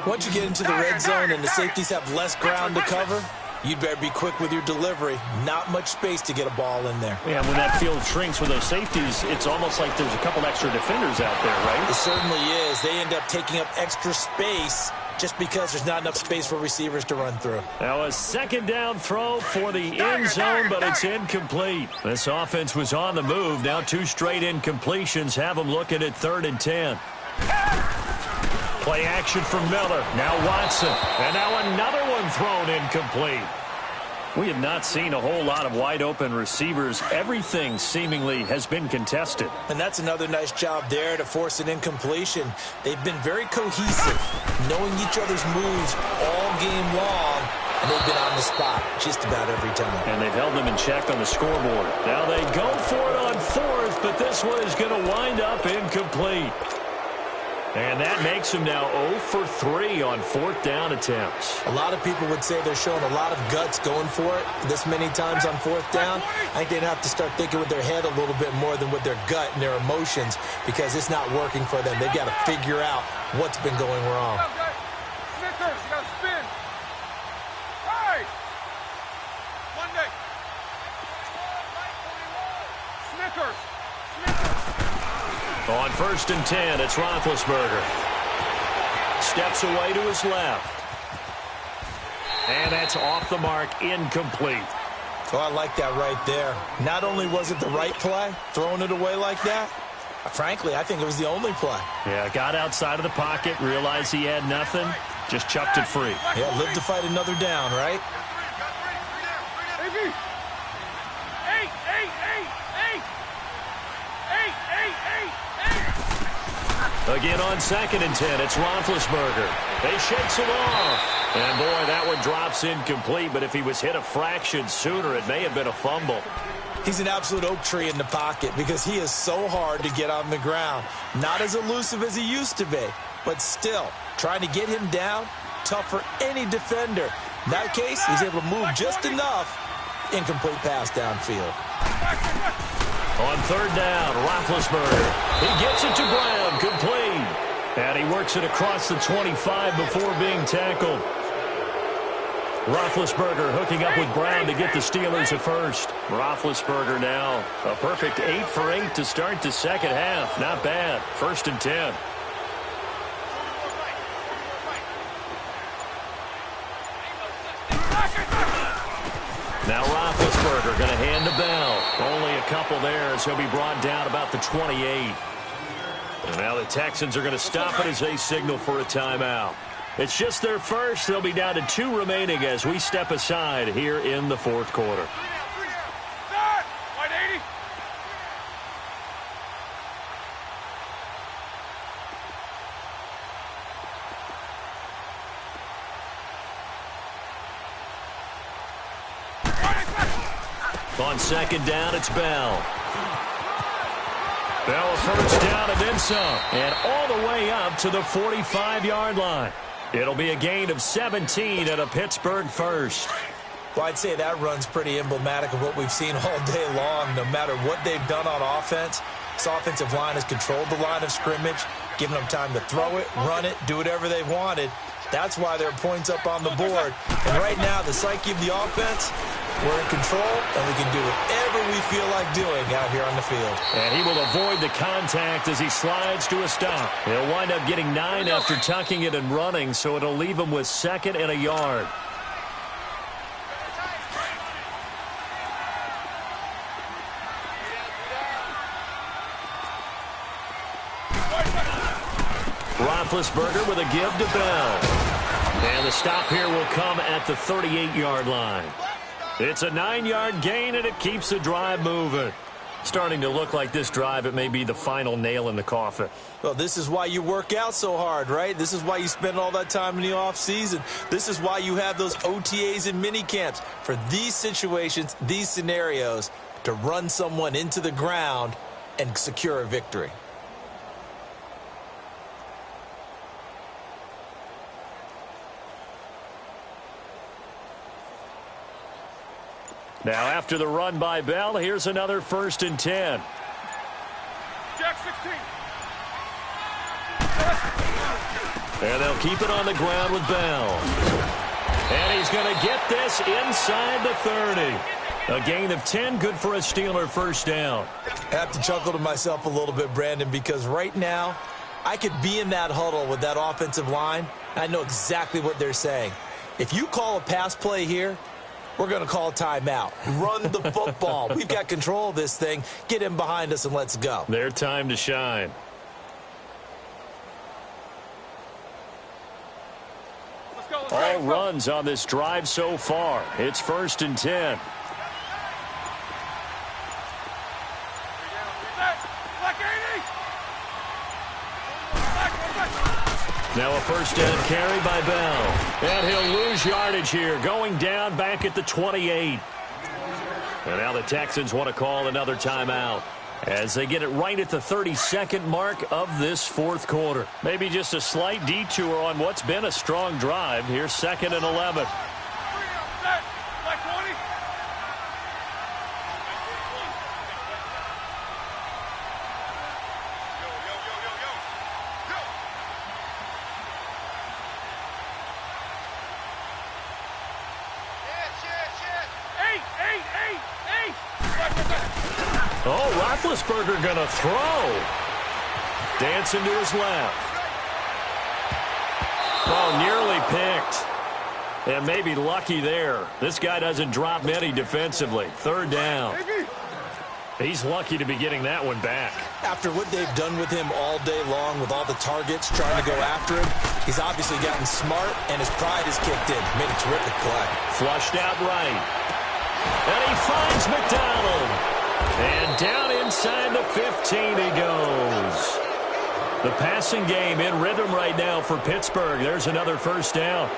Once you get into the red zone and the safeties have less ground to cover, you'd better be quick with your delivery. Not much space to get a ball in there. Yeah, when that field shrinks with those safeties, it's almost like there's a couple extra defenders out there, right? It certainly is. They end up taking up extra space just because there's not enough space for receivers to run through. Now a second down throw for the end zone, but it's incomplete. This offense was on the move. Now 2 straight incompletions have them looking at 3rd and 10. Play action from Miller. Now Watson. And now another one thrown incomplete. We have not seen a whole lot of wide-open receivers. Everything seemingly has been contested. And that's another nice job there to force an incompletion. They've been very cohesive, knowing each other's moves all game long, and they've been on the spot just about every time. And they've held them in check on the scoreboard. Now they go for it on fourth, but this one is going to wind up incomplete. And that makes him now 0 for 3 on fourth down attempts. A lot of people would say they're showing a lot of guts going for it this many times on fourth down. I think they'd have to start thinking with their head a little bit more than with their gut and their emotions, because it's not working for them. They've got to figure out what's been going wrong. Snickers, you got to spin. Hey! Monday. Snickers. On 1st and 10, it's Roethlisberger. Steps away to his left. And that's off the mark, incomplete. Oh, I like that right there. Not only was it the right play, throwing it away like that, frankly, I think it was the only play. Yeah, got outside of the pocket, realized he had nothing, just chucked it free. Yeah, live to fight another down, right? Again on 2nd and 10, it's Roethlisberger. They shakes him off. And boy, that one drops incomplete, but if he was hit a fraction sooner, it may have been a fumble. He's an absolute oak tree in the pocket because he is so hard to get on the ground. Not as elusive as he used to be, but still, trying to get him down, tough for any defender. In that case, he's able to move just enough. Incomplete pass downfield. On 3rd down, Roethlisberger. He gets it to Brown, complete. And he works it across the 25 before being tackled. Roethlisberger hooking up with Brown to get the Steelers a first. Roethlisberger now a perfect 8 for 8 to start the second half. Not bad. 1st and 10. Now Roethlisberger going to hand to Bell. Only a couple there as he'll be brought down about the 28. And now the Texans are going to stop it as they signal for a timeout. It's just their first. They'll be down to 2 remaining as we step aside here in the 4th quarter. On 2nd down, it's Bell. Bell a first down and then some. And all the way up to the 45-yard line. It'll be a gain of 17 at a Pittsburgh first. Well, I'd say that run's pretty emblematic of what we've seen all day long. No matter what they've done on offense, this offensive line has controlled the line of scrimmage, given them time to throw it, run it, do whatever they wanted. That's why there are points up on the board. And right now, the psyche of the offense, we're in control, and we can do whatever we feel like doing out here on the field. And he will avoid the contact as he slides to a stop. He'll wind up getting 9 after tucking it and running, so it'll leave him with 2nd and a yard. Roethlisberger with a give to Bell. And the stop here will come at the 38-yard line. It's a 9-yard gain, and it keeps the drive moving. Starting to look like this drive, it may be the final nail in the coffin. Well, this is why you work out so hard, right? This is why you spend all that time in the offseason. This is why you have those OTAs and mini camps. For these situations, these scenarios, to run someone into the ground and secure a victory. Now, after the run by Bell, here's another 1st and 10. Jack 16. And they'll keep it on the ground with Bell. And he's going to get this inside the 30. A gain of 10, good for a Steeler first down. I have to chuckle to myself a little bit, Brandon, because right now, I could be in that huddle with that offensive line. I know exactly what they're saying. If you call a pass play here, we're going to call a timeout. Run the football. We've got control of this thing. Get him behind us and let's go. Their time to shine. All runs on this drive so far. It's 1st and 10. Now a first down carry by Bell. And he'll lose yardage here, going down back at the 28. And now the Texans want to call another timeout as they get it right at the 32nd mark of this fourth quarter. Maybe just a slight detour on what's been a strong drive. Here's 2nd and 11. Oh, Roethlisberger going to throw. Dancing to his left. Oh, nearly picked. And maybe lucky there. This guy doesn't drop many defensively. 3rd down. He's lucky to be getting that one back. After what they've done with him all day long with all the targets trying to go after him, he's obviously gotten smart, and his pride is kicked in. Made a terrific play. Flushed out right. And he finds McDonald. And down inside the 15 he goes. The passing game in rhythm right now for Pittsburgh. There's another first down.